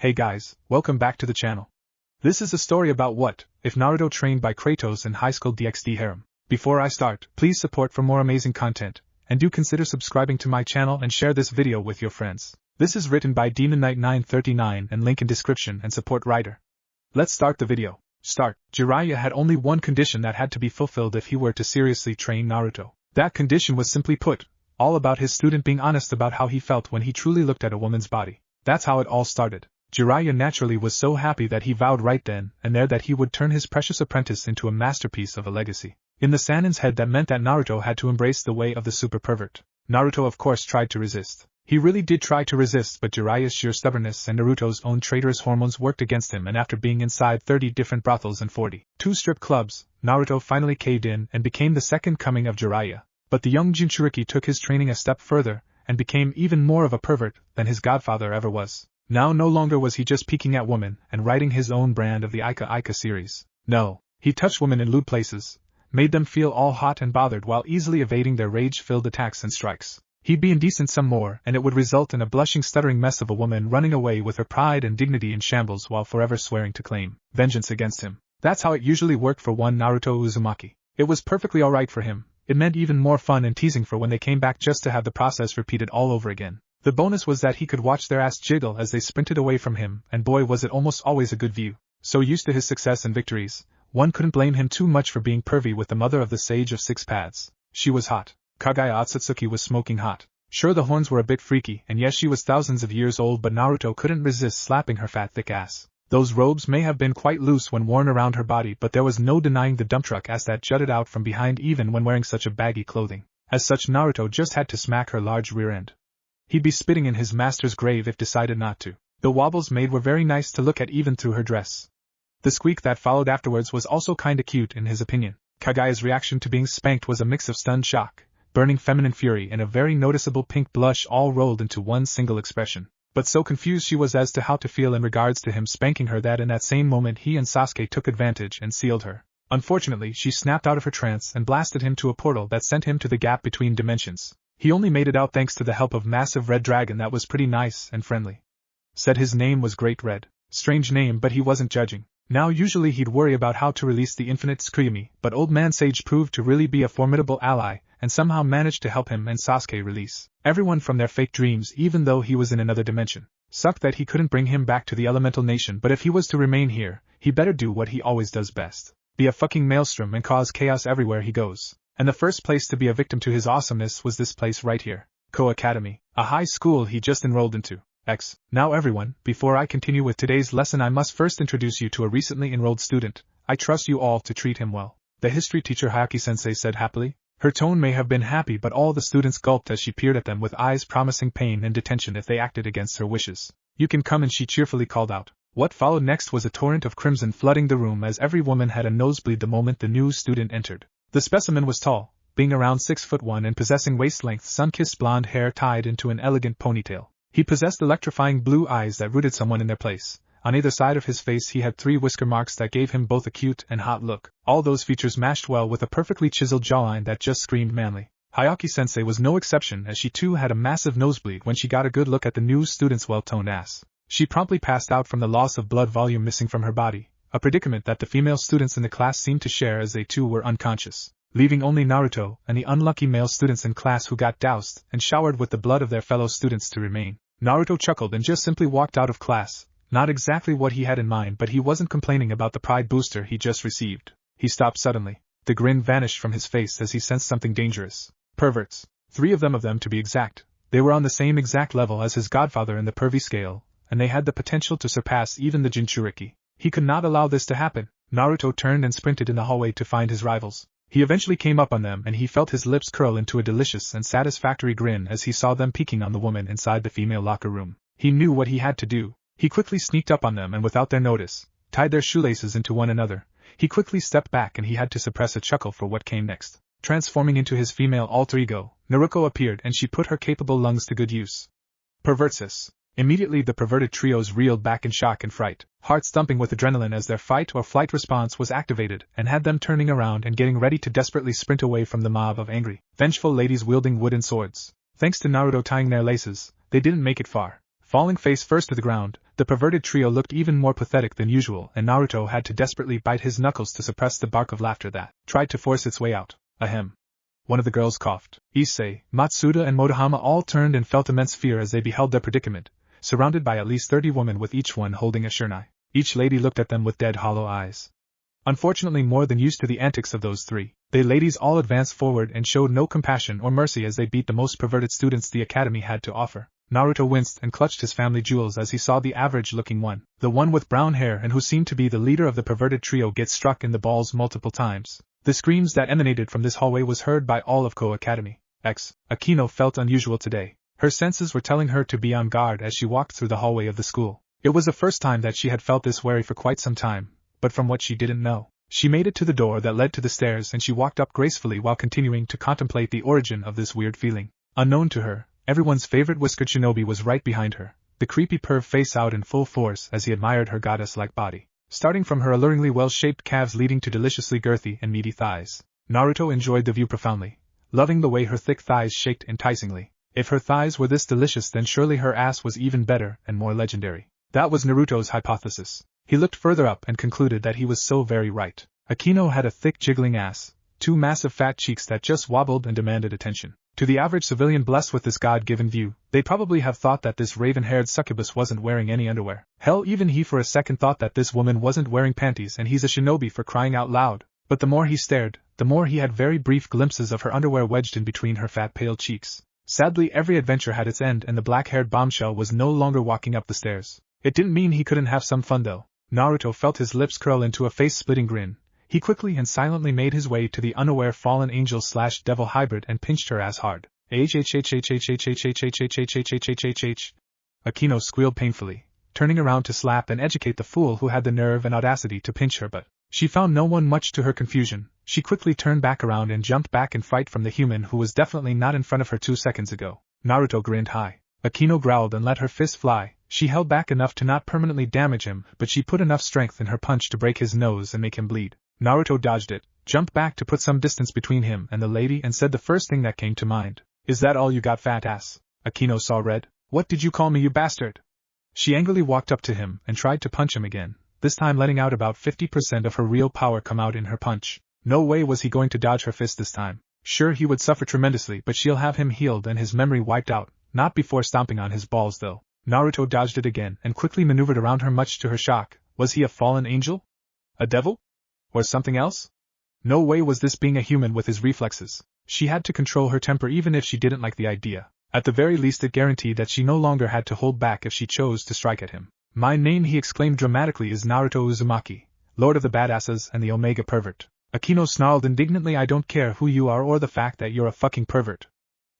Hey guys, welcome back to the channel. This is a story about what if Naruto trained by Kratos in high school DXD Harem. Before I start, please support for more amazing content, and do consider subscribing to my channel and share this video with your friends. This is written by Demon Knight 939 and link in description and support writer. Let's start the video. Jiraiya had only one condition that had to be fulfilled if he were to seriously train Naruto. That condition was simply put, all about his student being honest about how he felt when he truly looked at a woman's body. That's how it all started. Jiraiya naturally was so happy that he vowed right then and there that he would turn his precious apprentice into a masterpiece of a legacy. In the Sanin's head that meant that Naruto had to embrace the way of the super pervert. Naruto of course tried to resist. He really did try to resist, but Jiraiya's sheer stubbornness and Naruto's own traitorous hormones worked against him, and after being inside 30 different brothels and 42 strip clubs, Naruto finally caved in and became the second coming of Jiraiya. But the young Jinchuriki took his training a step further and became even more of a pervert than his godfather ever was. Now no longer was he just peeking at women and writing his own brand of the Ika series. No, he touched women in lewd places, made them feel all hot and bothered while easily evading their rage-filled attacks and strikes. He'd be indecent some more, and it would result in a blushing, stuttering mess of a woman running away with her pride and dignity in shambles while forever swearing to claim vengeance against him. That's how it usually worked for one Naruto Uzumaki. It was perfectly alright for him. It meant even more fun and teasing for when they came back just to have the process repeated all over again. The bonus was that he could watch their ass jiggle as they sprinted away from him, and boy was it almost always a good view. So used to his success and victories, one couldn't blame him too much for being pervy with the mother of the Sage of Six Paths. She was hot. Kagaya Otsutsuki was smoking hot. Sure, the horns were a bit freaky, and yes, she was thousands of years old, but Naruto couldn't resist slapping her fat thick ass. Those robes may have been quite loose when worn around her body, but there was no denying the dump truck ass that jutted out from behind even when wearing such a baggy clothing. As such, Naruto just had to smack her large rear end. He'd be spitting in his master's grave if decided not to. The wobbles made were very nice to look at even through her dress. The squeak that followed afterwards was also kinda cute in his opinion. Kagaya's reaction to being spanked was a mix of stunned shock, burning feminine fury, and a very noticeable pink blush all rolled into one single expression. But so confused she was as to how to feel in regards to him spanking her that in that same moment he and Sasuke took advantage and sealed her. Unfortunately, she snapped out of her trance and blasted him to a portal that sent him to the gap between dimensions. He only made it out thanks to the help of massive red dragon that was pretty nice and friendly. Said his name was Great Red. Strange name, but he wasn't judging. Now usually he'd worry about how to release the infinite Tsukuyomi, but Old Man Sage proved to really be a formidable ally, and somehow managed to help him and Sasuke release everyone from their fake dreams even though he was in another dimension. Sucked that he couldn't bring him back to the elemental nation, but if he was to remain here, he better do what he always does best. Be a fucking maelstrom and cause chaos everywhere he goes. And the first place to be a victim to his awesomeness was this place right here. Ko Academy, a high school he just enrolled into. Now everyone, before I continue with today's lesson I must first introduce you to a recently enrolled student. I trust you all to treat him well. The history teacher Hayaki-sensei said happily. Her tone may have been happy, but all the students gulped as she peered at them with eyes promising pain and detention if they acted against her wishes. You can come in, she cheerfully called out. What followed next was a torrent of crimson flooding the room as every woman had a nosebleed the moment the new student entered. The specimen was tall, being around 6'1" and possessing waist-length sun-kissed blonde hair tied into an elegant ponytail. He possessed electrifying blue eyes that rooted someone in their place. On either side of his face he had 3 whisker marks that gave him both a cute and hot look. All those features mashed well with a perfectly chiseled jawline that just screamed manly. Hayaki-sensei was no exception, as she too had a massive nosebleed when she got a good look at the new student's well-toned ass. She promptly passed out from the loss of blood volume missing from her body, a predicament that the female students in the class seemed to share as they too were unconscious, leaving only Naruto and the unlucky male students in class who got doused and showered with the blood of their fellow students to remain. Naruto chuckled and just simply walked out of class. Not exactly what he had in mind, but he wasn't complaining about the pride booster he just received. He stopped suddenly. The grin vanished from his face as he sensed something dangerous. Perverts. 3 of them to be exact. They were on the same exact level as his godfather in the pervy scale, and they had the potential to surpass even the Jinchuriki. He could not allow this to happen. Naruto turned and sprinted in the hallway to find his rivals. He eventually came up on them and he felt his lips curl into a delicious and satisfactory grin as he saw them peeking on the woman inside the female locker room. He knew what he had to do. He quickly sneaked up on them and without their notice, tied their shoelaces into one another. He quickly stepped back and he had to suppress a chuckle for what came next. Transforming into his female alter ego, Naruko appeared and she put her capable lungs to good use. Pervertsis. Immediately the perverted trios reeled back in shock and fright, hearts thumping with adrenaline as their fight or flight response was activated and had them turning around and getting ready to desperately sprint away from the mob of angry, vengeful ladies wielding wooden swords. Thanks to Naruto tying their laces, they didn't make it far. Falling face first to the ground, the perverted trio looked even more pathetic than usual, and Naruto had to desperately bite his knuckles to suppress the bark of laughter that tried to force its way out. Ahem. One of the girls coughed. Issei, Matsuda and Motohama all turned and felt immense fear as they beheld their predicament, surrounded by at least 30 women with each one holding a shurnai. Each lady looked at them with dead hollow eyes. Unfortunately more than used to the antics of those three, they ladies all advanced forward and showed no compassion or mercy as they beat the most perverted students the academy had to offer. Naruto winced and clutched his family jewels as he saw the average-looking one, the one with brown hair and who seemed to be the leader of the perverted trio, get struck in the balls multiple times. The screams that emanated from this hallway was heard by all of Koa Academy. Akino felt unusual today. Her senses were telling her to be on guard as she walked through the hallway of the school. It was the first time that she had felt this wary for quite some time, but from what she didn't know. She made it to the door that led to the stairs and she walked up gracefully while continuing to contemplate the origin of this weird feeling. Unknown to her, everyone's favorite whiskered shinobi was right behind her, the creepy perv face out in full force as he admired her goddess-like body, starting from her alluringly well-shaped calves leading to deliciously girthy and meaty thighs. Naruto enjoyed the view profoundly, loving the way her thick thighs shaked enticingly. If her thighs were this delicious, then surely her ass was even better and more legendary. That was Naruto's hypothesis. He looked further up and concluded that he was so very right. Akino had a thick jiggling ass, two massive fat cheeks that just wobbled and demanded attention. To the average civilian blessed with this God-given view, they'd probably have thought that this raven-haired succubus wasn't wearing any underwear. Hell, even he for a second thought that this woman wasn't wearing panties, and he's a shinobi for crying out loud. But the more he stared, the more he had very brief glimpses of her underwear wedged in between her fat pale cheeks. Sadly, every adventure had its end and the black-haired bombshell was no longer walking up the stairs. It didn't mean he couldn't have some fun though. Naruto felt his lips curl into a face-splitting grin. He quickly and silently made his way to the unaware fallen angel/devil hybrid and pinched her ass hard. Akino squealed painfully, turning around to slap and educate the fool who had the nerve and audacity to pinch her, but she found no one. Much to her confusion, she quickly turned back around and jumped back in fright from the human who was definitely not in front of her 2 seconds ago. Naruto grinned high. Akino growled and let her fist fly. She held back enough to not permanently damage him, but she put enough strength in her punch to break his nose and make him bleed. Naruto dodged it, jumped back to put some distance between him and the lady and said the first thing that came to mind. Is that all you got, fat ass? Akino saw red. What did you call me, you bastard? She angrily walked up to him and tried to punch him again, this time letting out about 50% of her real power come out in her punch. No way was he going to dodge her fist this time. Sure, he would suffer tremendously, but she'll have him healed and his memory wiped out, not before stomping on his balls though. Naruto dodged it again and quickly maneuvered around her, much to her shock. Was he a fallen angel? A devil? Or something else? No way was this being a human with his reflexes. She had to control her temper even if she didn't like the idea. At the very least it guaranteed that she no longer had to hold back if she chose to strike at him. My name, he exclaimed dramatically, is Naruto Uzumaki, Lord of the Badasses and the Omega Pervert. Akino snarled indignantly. I don't care who you are or the fact that you're a fucking pervert.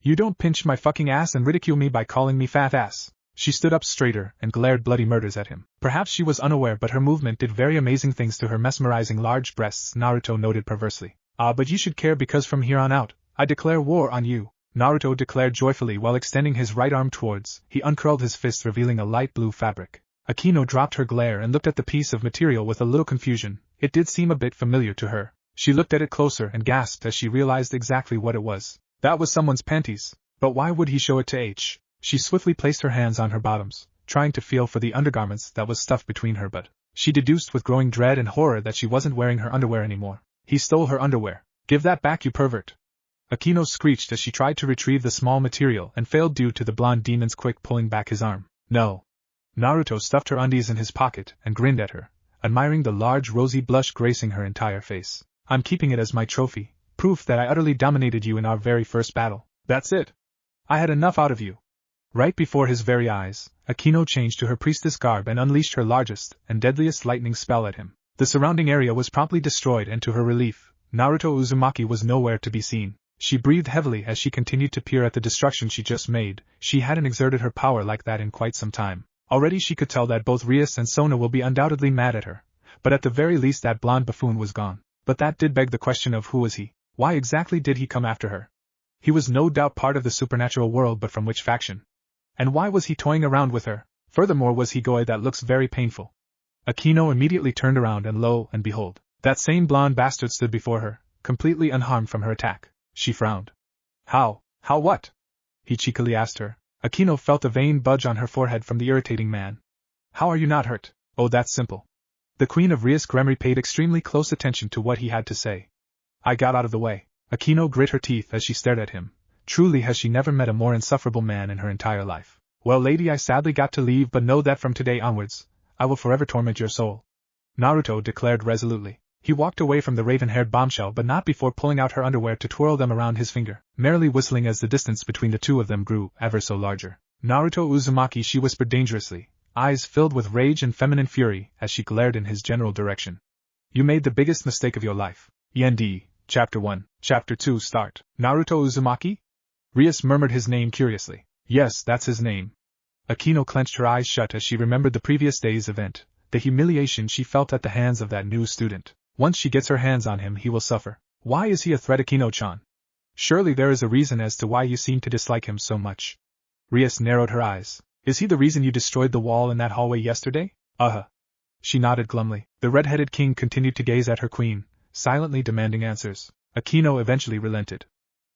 You don't pinch my fucking ass and ridicule me by calling me fat ass. She stood up straighter and glared bloody murders at him. Perhaps she was unaware, but her movement did very amazing things to her mesmerizing large breasts, Naruto noted perversely. Ah, but you should care because from here on out, I declare war on you, Naruto declared joyfully while extending his right arm towards. He uncurled his fist, revealing a light blue fabric. Akino dropped her glare and looked at the piece of material with a little confusion. It did seem a bit familiar to her. She looked at it closer and gasped as she realized exactly what it was. That was someone's panties. But why would he show it to H? She swiftly placed her hands on her bottoms, trying to feel for the undergarments that was stuffed between her, but she deduced with growing dread and horror that she wasn't wearing her underwear anymore. He stole her underwear. Give that back, you pervert! Akino screeched as she tried to retrieve the small material and failed due to the blonde demon's quick pulling back his arm. No. Naruto stuffed her undies in his pocket and grinned at her, admiring the large rosy blush gracing her entire face. I'm keeping it as my trophy, proof that I utterly dominated you in our very first battle. That's it. I had enough out of you. Right before his very eyes, Akino changed to her priestess garb and unleashed her largest and deadliest lightning spell at him. The surrounding area was promptly destroyed, and to her relief, Naruto Uzumaki was nowhere to be seen. She breathed heavily as she continued to peer at the destruction she just made. She hadn't exerted her power like that in quite some time. Already she could tell that both Rias and Sona will be undoubtedly mad at her, but at the very least that blonde buffoon was gone. But that did beg the question of who was he? Why exactly did he come after her? He was no doubt part of the supernatural world, but from which faction? And why was he toying around with her? Furthermore, was he Goy? That looks very painful. Akino immediately turned around and lo and behold, that same blonde bastard stood before her, completely unharmed from her attack. She frowned. How what? He cheekily asked her. Akino felt a vein budge on her forehead from the irritating man. How are you not hurt? Oh, that's simple. The Queen of Rias Gremory paid extremely close attention to what he had to say. I got out of the way. Akino grit her teeth as she stared at him. Truly has she never met a more insufferable man in her entire life. Well, lady, I sadly got to leave, but know that from today onwards, I will forever torment your soul, Naruto declared resolutely. He walked away from the raven-haired bombshell, but not before pulling out her underwear to twirl them around his finger, merrily whistling as the distance between the two of them grew ever so larger. Naruto Uzumaki, she whispered dangerously, eyes filled with rage and feminine fury as she glared in his general direction. You made the biggest mistake of your life. END, Chapter 1, Chapter 2 Start. Naruto Uzumaki? Rias murmured his name curiously. Yes, that's his name. Akino clenched her eyes shut as she remembered the previous day's event, the humiliation she felt at the hands of that new student. Once she gets her hands on him, he will suffer. Why is he a threat, Akino-chan? Surely there is a reason as to why you seem to dislike him so much. Rias narrowed her eyes. Is he the reason you destroyed the wall in that hallway yesterday? She nodded glumly. The red-headed king continued to gaze at her queen, silently demanding answers. Akino eventually relented.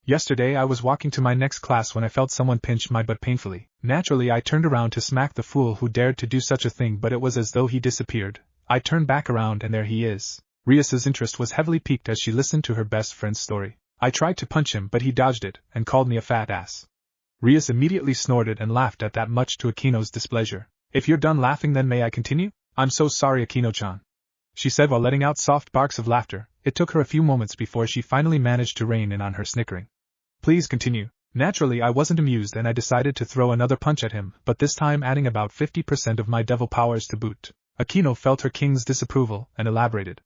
Yesterday I was walking to my next class when I felt someone pinch my butt painfully. Naturally I turned around to smack the fool who dared to do such a thing, but it was as though he disappeared. I turned back around and there he is. Rias's interest was heavily piqued as she listened to her best friend's story. I tried to punch him, but he dodged it, and called me a fat ass. Rias immediately snorted and laughed at that, much to Akino's displeasure. If you're done laughing, then may I continue? I'm so sorry, Akino-chan, she said while letting out soft barks of laughter. It took her a few moments before she finally managed to rein in on her snickering. Please continue. Naturally I wasn't amused and I decided to throw another punch at him, but this time adding about 50% of my devil powers to boot. Akino felt her king's disapproval and elaborated.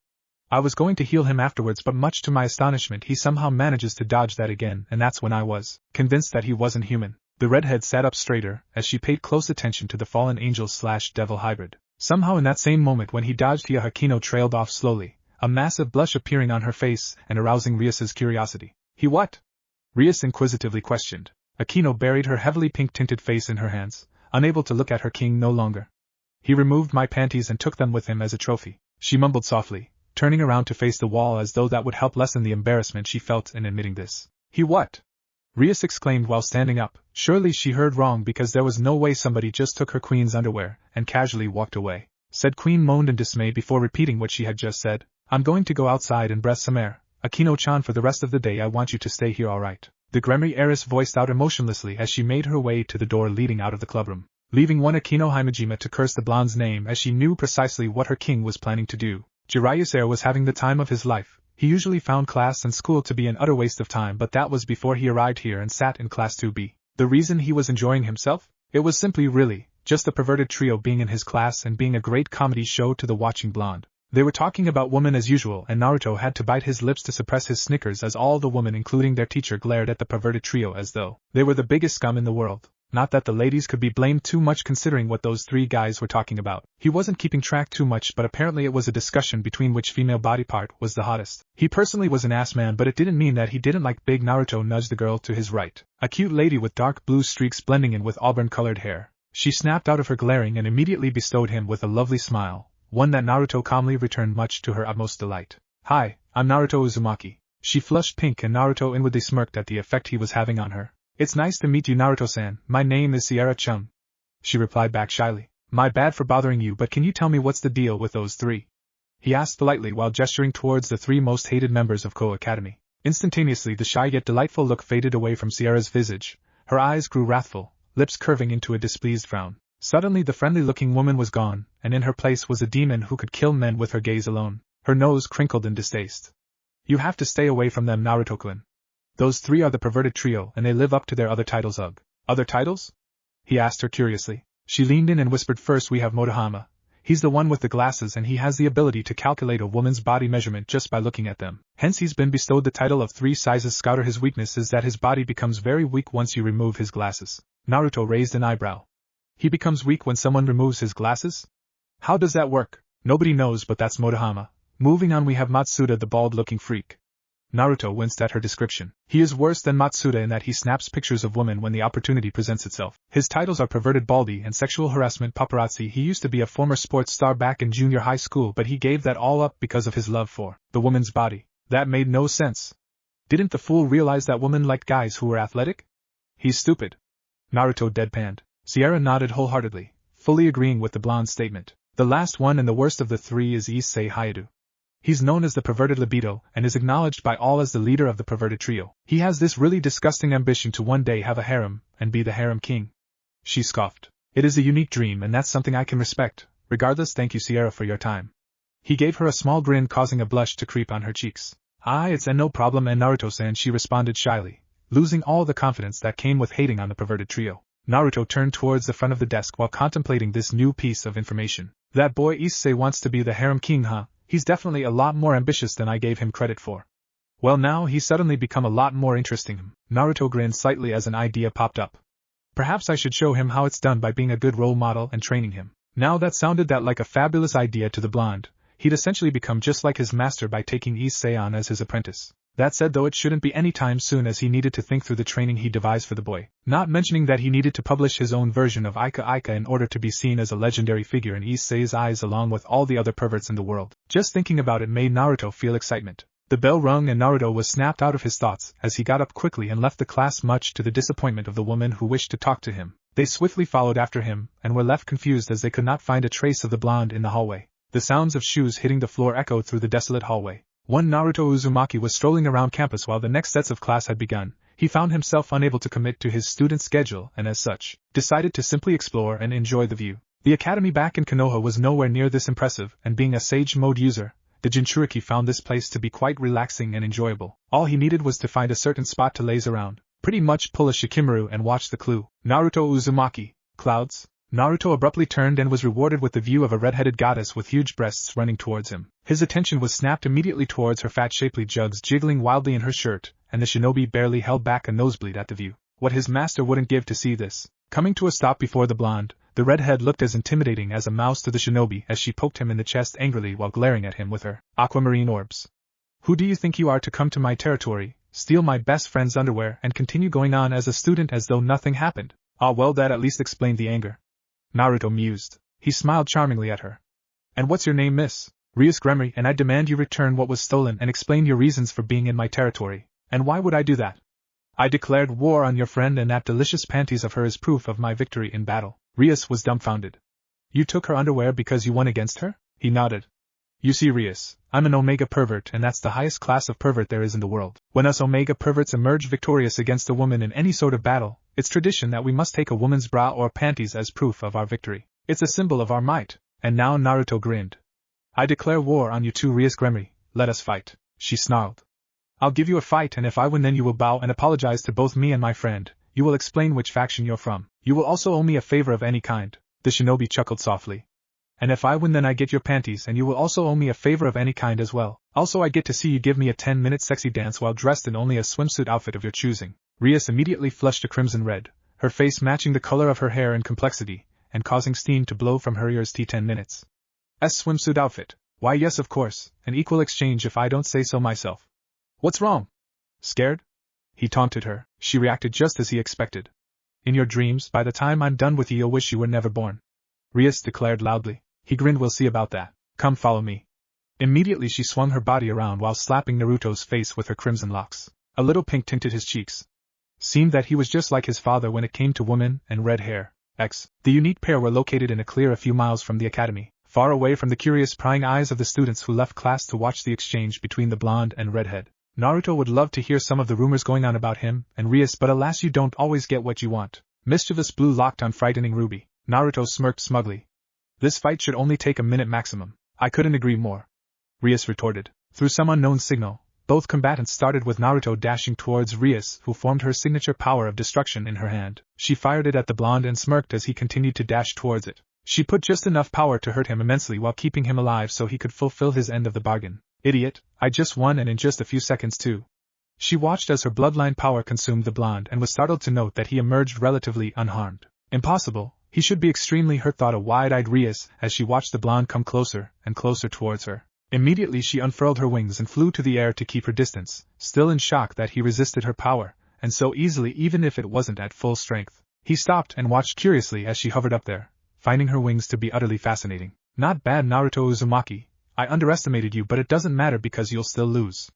I was going to heal him afterwards, but much to my astonishment he somehow manages to dodge that again, and that's when I was convinced that he wasn't human. The redhead sat up straighter as she paid close attention to the fallen angel/devil hybrid. Somehow in that same moment when he dodged, Akino trailed off slowly, a massive blush appearing on her face and arousing Rias's curiosity. He what? Rias inquisitively questioned. Akino buried her heavily pink-tinted face in her hands, unable to look at her king no longer. He removed my panties and took them with him as a trophy, she mumbled softly, turning around to face the wall as though that would help lessen the embarrassment she felt in admitting this. He what? Rias exclaimed while standing up. Surely she heard wrong, because there was no way somebody just took her queen's underwear and casually walked away. Said queen moaned in dismay before repeating what she had just said. I'm going to go outside and breathe some air. Akino-chan, for the rest of the day I want you to stay here, alright? The Gremory heiress voiced out emotionlessly as she made her way to the door leading out of the clubroom, leaving one Akino Himejima to curse the blonde's name as she knew precisely what her king was planning to do. Jiraiya's heir was having the time of his life. He usually found class and school to be an utter waste of time, but that was before he arrived here and sat in class 2B. The reason he was enjoying himself? It was simply really just the perverted trio being in his class and being a great comedy show to the watching blonde. They were talking about women as usual, and Naruto had to bite his lips to suppress his snickers as all the women, including their teacher, glared at the perverted trio as though they were the biggest scum in the world. Not that the ladies could be blamed too much considering what those three guys were talking about. He wasn't keeping track too much, but apparently it was a discussion between which female body part was the hottest. He personally was an ass man, but it didn't mean that he didn't like big. Naruto nudged the girl to his right, a cute lady with dark blue streaks blending in with auburn-colored hair. She snapped out of her glaring and immediately bestowed him with a lovely smile, one that Naruto calmly returned much to her utmost delight. Hi, I'm Naruto Uzumaki. She flushed pink and Naruto inwardly smirked at the effect he was having on her. It's nice to meet you, Naruto-san. My name is Sierra-chun, she replied back shyly. My bad for bothering you, but can you tell me what's the deal with those three? He asked politely while gesturing towards the three most hated members of Koa Academy. Instantaneously the shy yet delightful look faded away from Sierra's visage. Her eyes grew wrathful, lips curving into a displeased frown. Suddenly the friendly-looking woman was gone, and in her place was a demon who could kill men with her gaze alone. Her nose crinkled in distaste. You have to stay away from them, Naruto-kun. Those three are the perverted trio, and they live up to their other titles. Ugh. Other titles? He asked her curiously. She leaned in and whispered, first we have Motohama. He's the one with the glasses, and he has the ability to calculate a woman's body measurement just by looking at them. Hence he's been bestowed the title of 3 sizes scouter. His weakness is that his body becomes very weak once you remove his glasses. Naruto raised an eyebrow. He becomes weak when someone removes his glasses? How does that work? Nobody knows, but that's Motohama. Moving on, we have Matsuda, the bald-looking freak. Naruto winced at her description. He is worse than Matsuda in that he snaps pictures of women when the opportunity presents itself. His titles are perverted baldy and sexual harassment paparazzi. He used to be a former sports star back in junior high school, but he gave that all up because of his love for the woman's body. That made no sense. Didn't the fool realize that women liked guys who were athletic? He's stupid. Naruto deadpanned. Sierra nodded wholeheartedly, fully agreeing with the blonde's statement. The last one and the worst of the three is Issei Hayato. He's known as the perverted libido and is acknowledged by all as the leader of the perverted trio. He has this really disgusting ambition to one day have a harem and be the harem king. She scoffed. It is a unique dream and that's something I can respect. Regardless, thank you Sierra for your time. He gave her a small grin, causing a blush to creep on her cheeks. It's no problem, and Naruto-san, she responded shyly, losing all the confidence that came with hating on the perverted trio. Naruto turned towards the front of the desk while contemplating this new piece of information. That boy Issei wants to be the harem king, huh? He's definitely a lot more ambitious than I gave him credit for. Well, now he's suddenly become a lot more interesting. Naruto grinned slightly as an idea popped up. Perhaps I should show him how it's done by being a good role model and training him. Now that sounded like a fabulous idea to the blonde. He'd essentially become just like his master by taking Issei on as his apprentice. That said, though, it shouldn't be any time soon, as he needed to think through the training he devised for the boy, not mentioning that he needed to publish his own version of Ika Ika in order to be seen as a legendary figure in Issei's eyes along with all the other perverts in the world. Just thinking about it made Naruto feel excitement. The bell rung and Naruto was snapped out of his thoughts as he got up quickly and left the class, much to the disappointment of the woman who wished to talk to him. They swiftly followed after him and were left confused as they could not find a trace of the blonde in the hallway. The sounds of shoes hitting the floor echoed through the desolate hallway. One Naruto Uzumaki was strolling around campus while the next sets of class had begun. He found himself unable to commit to his student schedule and as such, decided to simply explore and enjoy the view. The academy back in Konoha was nowhere near this impressive, and being a Sage Mode user, the Jinchuriki found this place to be quite relaxing and enjoyable. All he needed was to find a certain spot to laze around, pretty much pull a Shikimaru and watch the clue. Naruto Uzumaki, clouds? Naruto abruptly turned and was rewarded with the view of a red-headed goddess with huge breasts running towards him. His attention was snapped immediately towards her fat shapely jugs jiggling wildly in her shirt, and the shinobi barely held back a nosebleed at the view. What his master wouldn't give to see this. Coming to a stop before the blonde, the redhead looked as intimidating as a mouse to the shinobi as she poked him in the chest angrily while glaring at him with her aquamarine orbs. Who do you think you are to come to my territory, steal my best friend's underwear and continue going on as a student as though nothing happened? Ah well, that at least explained the anger. Naruto mused. He smiled charmingly at her. And what's your name, miss? Rias Gremory, and I demand you return what was stolen and explain your reasons for being in my territory. And why would I do that? I declared war on your friend, and that delicious panties of her is proof of my victory in battle. Rias was dumbfounded. You took her underwear because you won against her? He nodded. You see, Rias, I'm an Omega pervert, and that's the highest class of pervert there is in the world. When us Omega perverts emerge victorious against a woman in any sort of battle, it's tradition that we must take a woman's bra or panties as proof of our victory. It's a symbol of our might. And now Naruto grinned. I declare war on you too, Rias Gremory. Let us fight. She snarled. I'll give you a fight, and if I win then you will bow and apologize to both me and my friend. You will explain which faction you're from. You will also owe me a favor of any kind. The shinobi chuckled softly. And if I win then I get your panties, and you will also owe me a favor of any kind as well. Also I get to see you give me a 10-minute sexy dance while dressed in only a swimsuit outfit of your choosing. Rias immediately flushed a crimson red, her face matching the color of her hair and complexity, and causing steam to blow from her ears. 10 minutes. Swimsuit outfit. Why yes, of course, an equal exchange if I don't say so myself. What's wrong? Scared? He taunted her. She reacted just as he expected. In your dreams, by the time I'm done with you you'll wish you were never born. Rias declared loudly. He grinned. We'll see about that. Come follow me. Immediately she swung her body around while slapping Naruto's face with her crimson locks. A little pink tinted his cheeks. Seemed that he was just like his father when it came to women and red hair. The unique pair were located in a clear a few miles from the academy, far away from the curious prying eyes of the students who left class to watch the exchange between the blonde and redhead. Naruto would love to hear some of the rumors going on about him and Rias, but alas, you don't always get what you want. Mischievous blue locked on frightening ruby. Naruto smirked smugly. This fight should only take a minute maximum. I couldn't agree more. Rias retorted. Through some unknown signal, both combatants started with Naruto dashing towards Rias, who formed her signature power of destruction in her hand. She fired it at the blonde and smirked as he continued to dash towards it. She put just enough power to hurt him immensely while keeping him alive so he could fulfill his end of the bargain. Idiot, I just won, and in just a few seconds too. She watched as her bloodline power consumed the blonde and was startled to note that he emerged relatively unharmed. Impossible. He should be extremely hurt, thought a wide-eyed Rias as she watched the blonde come closer and closer towards her. Immediately she unfurled her wings and flew to the air to keep her distance, still in shock that he resisted her power, and so easily even if it wasn't at full strength. He stopped and watched curiously as she hovered up there, finding her wings to be utterly fascinating. Not bad, Naruto Uzumaki. I underestimated you, but it doesn't matter because you'll still lose.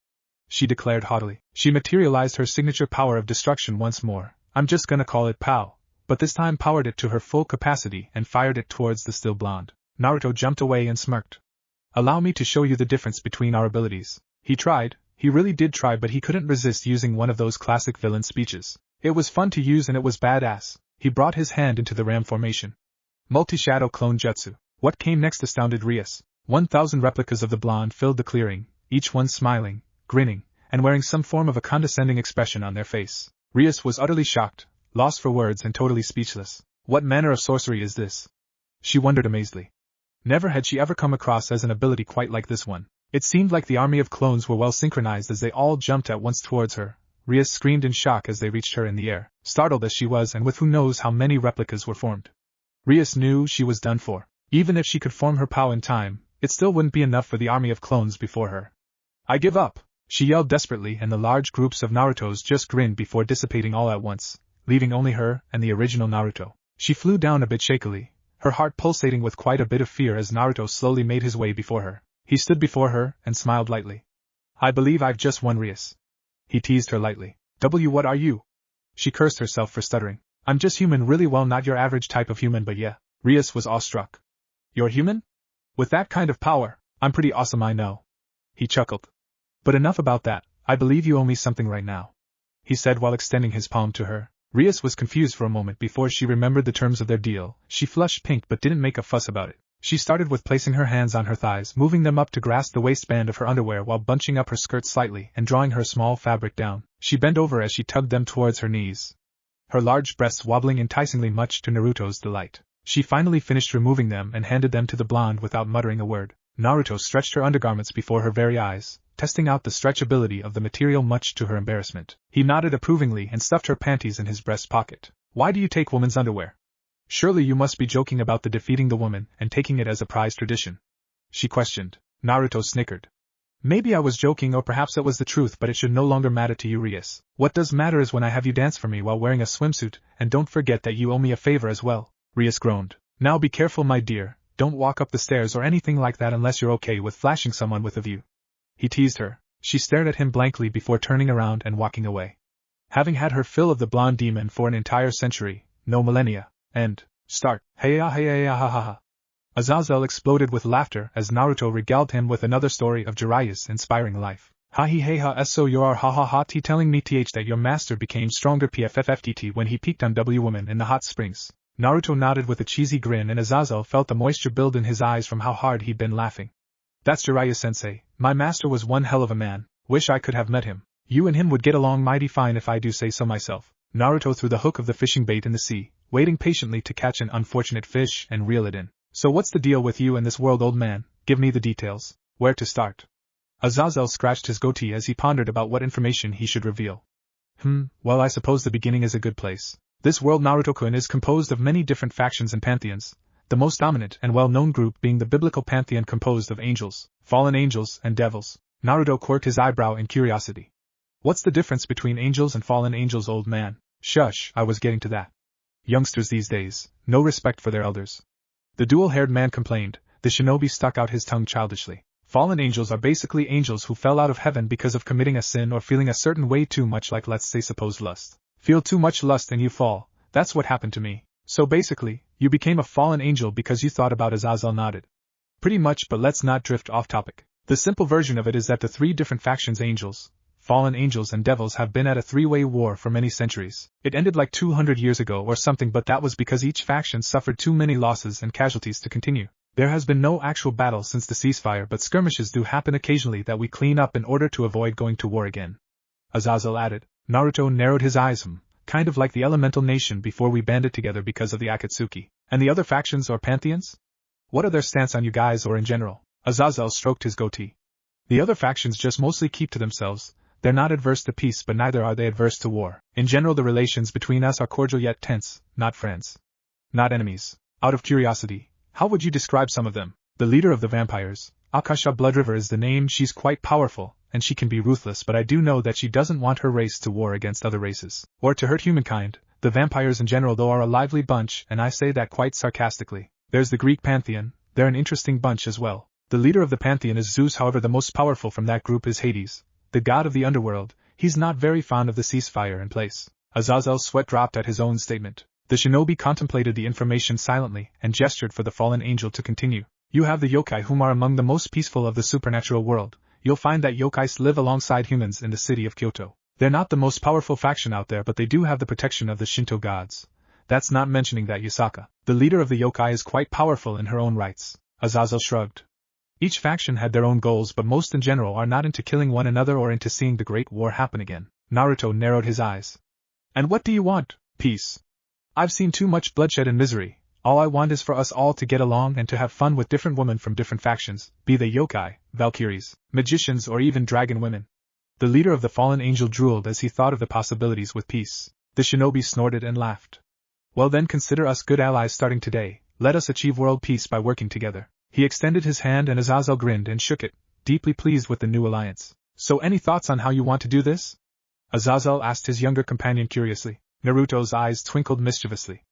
She declared haughtily. She materialized her signature power of destruction once more. I'm just gonna call it POW. but this time powered it to her full capacity and fired it towards the still blonde. Naruto jumped away and smirked. Allow me to show you the difference between our abilities. He tried, he really did try, but he couldn't resist using one of those classic villain speeches. It was fun to use and it was badass. He brought his hand into the ram formation. Multi-shadow clone jutsu. What came next astounded Rias. 1,000 replicas of the blonde filled the clearing, each one smiling, grinning, and wearing some form of a condescending expression on their face. Rias was utterly shocked, lost for words and totally speechless. What manner of sorcery is this? She wondered amazedly. Never had she ever come across as an ability quite like this one. It seemed like the army of clones were well synchronized as they all jumped at once towards her. Rias screamed in shock as they reached her in the air, startled as she was and with who knows how many replicas were formed. Rias knew she was done for. Even if she could form her POW in time, it still wouldn't be enough for the army of clones before her. I give up! She yelled desperately, and the large groups of Narutos just grinned before dissipating all at once, leaving only her and the original Naruto. She flew down a bit shakily, her heart pulsating with quite a bit of fear as Naruto slowly made his way before her. He stood before her and smiled lightly. I believe I've just won, Rias. He teased her lightly. What are you? She cursed herself for stuttering. I'm just human, really, well, not your average type of human, but yeah. Rias was awestruck. You're human? With that kind of power? I'm pretty awesome, I know. He chuckled. But enough about that, I believe you owe me something right now, he said while extending his palm to her. Rias was confused for a moment before she remembered the terms of their deal. She flushed pink but didn't make a fuss about it. She started with placing her hands on her thighs, moving them up to grasp the waistband of her underwear while bunching up her skirt slightly and drawing her small fabric down. She bent over as she tugged them towards her knees, her large breasts wobbling enticingly, much to Naruto's delight. She finally finished removing them and handed them to the blonde without muttering a word. Naruto stretched her undergarments before her very eyes, testing out the stretchability of the material much to her embarrassment. He nodded approvingly and stuffed her panties in his breast pocket. Why do you take woman's underwear? Surely you must be joking about the defeating the woman and taking it as a prized tradition, she questioned. Naruto snickered. Maybe I was joking, or perhaps it was the truth, but it should no longer matter to you, Rias. What does matter is when I have you dance for me while wearing a swimsuit, and don't forget that you owe me a favor as well. Rias groaned. Now be careful, my dear, don't walk up the stairs or anything like that unless you're okay with flashing someone with a view. He teased her. She stared at him blankly before turning around and walking away. Having had her fill of the blonde demon for an entire century, no millennia, and start, hey-ya hey-ya ha ha ha. Azazel exploded with laughter as Naruto regaled him with another story of Jiraiya's inspiring life. Ha he hey ha so you are ha ha ha t telling me that your master became stronger pffft when he peeked on W woman in the hot springs. Naruto nodded with a cheesy grin and Azazel felt the moisture build in his eyes from how hard he'd been laughing. That's Jiraiya-sensei, my master was one hell of a man, wish I could have met him. You and him would get along mighty fine if I do say so myself. Naruto threw the hook of the fishing bait in the sea, waiting patiently to catch an unfortunate fish and reel it in. So what's the deal with you and this world, old man? Give me the details. Where to start? Azazel scratched his goatee as he pondered about what information he should reveal. Well, I suppose the beginning is a good place. This world, Naruto-kun, is composed of many different factions and pantheons, the most dominant and well-known group being the biblical pantheon composed of angels, fallen angels, and devils. Naruto quirked his eyebrow in curiosity. What's the difference between angels and fallen angels, old man? Shush, I was getting to that. Youngsters these days, no respect for their elders. The dual-haired man complained. The shinobi stuck out his tongue childishly. Fallen angels are basically angels who fell out of heaven because of committing a sin or feeling a certain way too much, like let's say supposed lust. Feel too much lust and you fall. That's what happened to me. So basically, you became a fallen angel because you thought about. Azazel nodded. Pretty much, but let's not drift off topic. The simple version of it is that the three different factions, angels, fallen angels and devils, have been at a three-way war for many centuries. It ended like 200 years ago or something, but that was because each faction suffered too many losses and casualties to continue. There has been no actual battle since the ceasefire, but skirmishes do happen occasionally that we clean up in order to avoid going to war again, Azazel added. Naruto narrowed his eyes. Kind of like the elemental nation before we banded together because of the Akatsuki. And the other factions or pantheons? What are their stance on you guys or in general? Azazel stroked his goatee. The other factions just mostly keep to themselves. They're not adverse to peace, but neither are they adverse to war. In general, the relations between us are cordial yet tense, not friends, not enemies. Out of curiosity, how would you describe some of them? The leader of the vampires, Akasha Bloodriver, is the name. She's quite powerful, and she can be ruthless, but I do know that she doesn't want her race to war against other races, or to hurt humankind. The vampires in general, though, are a lively bunch, and I say that quite sarcastically. There's the Greek pantheon, they're an interesting bunch as well. The leader of the pantheon is Zeus, however the most powerful from that group is Hades, the god of the underworld. He's not very fond of the ceasefire in place. Azazel's sweat dropped at his own statement. The shinobi contemplated the information silently and gestured for the fallen angel to continue. You have the yokai, whom are among the most peaceful of the supernatural world. You'll find that yokais live alongside humans in the city of Kyoto. They're not the most powerful faction out there, but they do have the protection of the Shinto gods. That's not mentioning that Yusaka, the leader of the yokai, is quite powerful in her own rights. Azazel shrugged. Each faction had their own goals, but most in general are not into killing one another or into seeing the Great War happen again. Naruto narrowed his eyes. And what do you want? Peace. I've seen too much bloodshed and misery. All I want is for us all to get along and to have fun with different women from different factions, be they yokai, valkyries, magicians, or even dragon women. The leader of the fallen angel drooled as he thought of the possibilities with peace. The shinobi snorted and laughed. Well then, consider us good allies starting today. Let us achieve world peace by working together. He extended his hand and Azazel grinned and shook it, deeply pleased with the new alliance. So any thoughts on how you want to do this? Azazel asked his younger companion curiously. Naruto's eyes twinkled mischievously.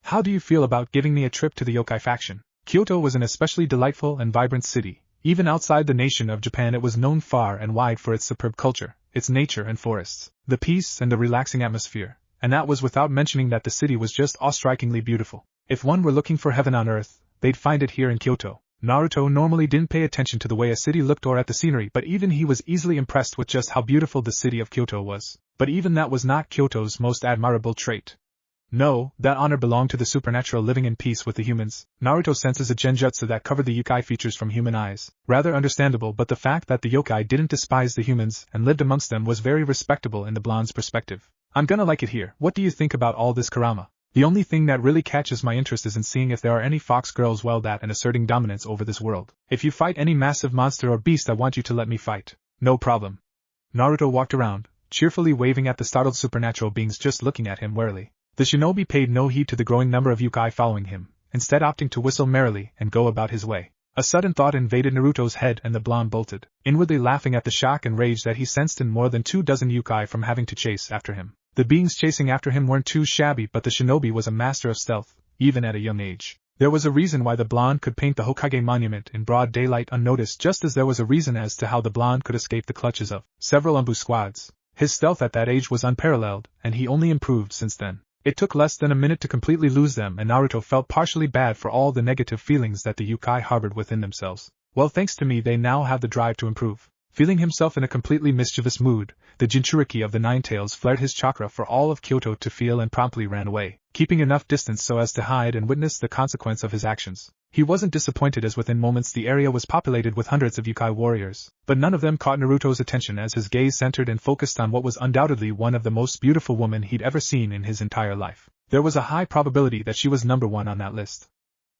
How do you feel about giving me a trip to the yokai faction? Kyoto was an especially delightful and vibrant city. Even outside the nation of Japan, it was known far and wide for its superb culture, its nature and forests, the peace and the relaxing atmosphere, and that was without mentioning that the city was just awe-strikingly beautiful. If one were looking for heaven on earth, they'd find it here in Kyoto. Naruto normally didn't pay attention to the way a city looked or at the scenery, but even he was easily impressed with just how beautiful the city of Kyoto was. But even that was not Kyoto's most admirable trait. No, that honor belonged to the supernatural living in peace with the humans. Naruto senses a genjutsu that covered the yokai features from human eyes. Rather understandable, but the fact that the yokai didn't despise the humans and lived amongst them was very respectable in the blonde's perspective. I'm gonna like it here. What do you think about all this, Kurama? The only thing that really catches my interest is in seeing if there are any fox girls well that and asserting dominance over this world. If you fight any massive monster or beast, I want you to let me fight. No problem. Naruto walked around, cheerfully waving at the startled supernatural beings just looking at him warily. The shinobi paid no heed to the growing number of yokai following him, instead opting to whistle merrily and go about his way. A sudden thought invaded Naruto's head and the blonde bolted, inwardly laughing at the shock and rage that he sensed in more than 24 yokai from having to chase after him. The beings chasing after him weren't too shabby, but the shinobi was a master of stealth, even at a young age. There was a reason why the blonde could paint the Hokage monument in broad daylight unnoticed, just as there was a reason as to how the blonde could escape the clutches of several ambuscades. His stealth at that age was unparalleled, and he only improved since then. It took less than a minute to completely lose them, and Naruto felt partially bad for all the negative feelings that the yokai harbored within themselves. Well, thanks to me, they now have the drive to improve. Feeling himself in a completely mischievous mood, the Jinchuriki of the Nine Tails flared his chakra for all of Kyoto to feel and promptly ran away, keeping enough distance so as to hide and witness the consequence of his actions. He wasn't disappointed, as within moments the area was populated with hundreds of yokai warriors, but none of them caught Naruto's attention as his gaze centered and focused on what was undoubtedly one of the most beautiful women he'd ever seen in his entire life. There was a high probability that she was number one on that list.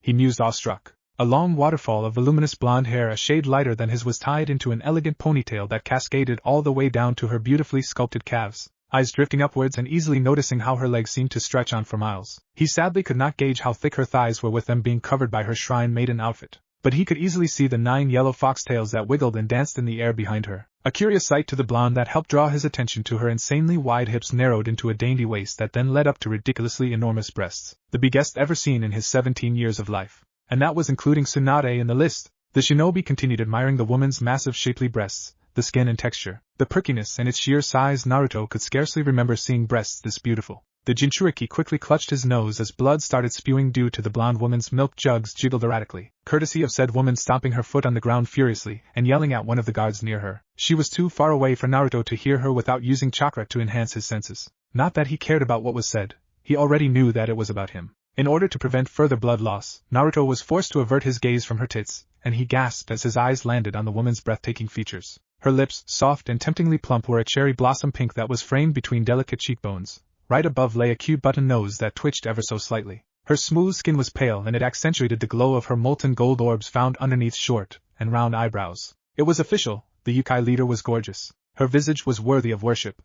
He mused, awestruck. A long waterfall of voluminous blonde hair a shade lighter than his was tied into an elegant ponytail that cascaded all the way down to her beautifully sculpted calves, eyes drifting upwards and easily noticing how her legs seemed to stretch on for miles. He sadly could not gauge how thick her thighs were with them being covered by her shrine maiden outfit, but he could easily see the 9 yellow foxtails that wiggled and danced in the air behind her, a curious sight to the blonde that helped draw his attention to her insanely wide hips narrowed into a dainty waist that then led up to ridiculously enormous breasts, the biggest ever seen in his 17 years of life. And that was including Tsunade in the list. The shinobi continued admiring the woman's massive shapely breasts, the skin and texture, the perkiness and its sheer size. Naruto could scarcely remember seeing breasts this beautiful. The Jinchuriki quickly clutched his nose as blood started spewing due to the blonde woman's milk jugs jiggled erratically, courtesy of said woman stomping her foot on the ground furiously and yelling at one of the guards near her. She was too far away for Naruto to hear her without using chakra to enhance his senses. Not that he cared about what was said, he already knew that it was about him. In order to prevent further blood loss, Naruto was forced to avert his gaze from her tits, and he gasped as his eyes landed on the woman's breathtaking features. Her lips, soft and temptingly plump, were a cherry blossom pink that was framed between delicate cheekbones. Right above lay a cute button nose that twitched ever so slightly. Her smooth skin was pale, and it accentuated the glow of her molten gold orbs found underneath short and round eyebrows. It was official, the yokai leader was gorgeous. Her visage was worthy of worship.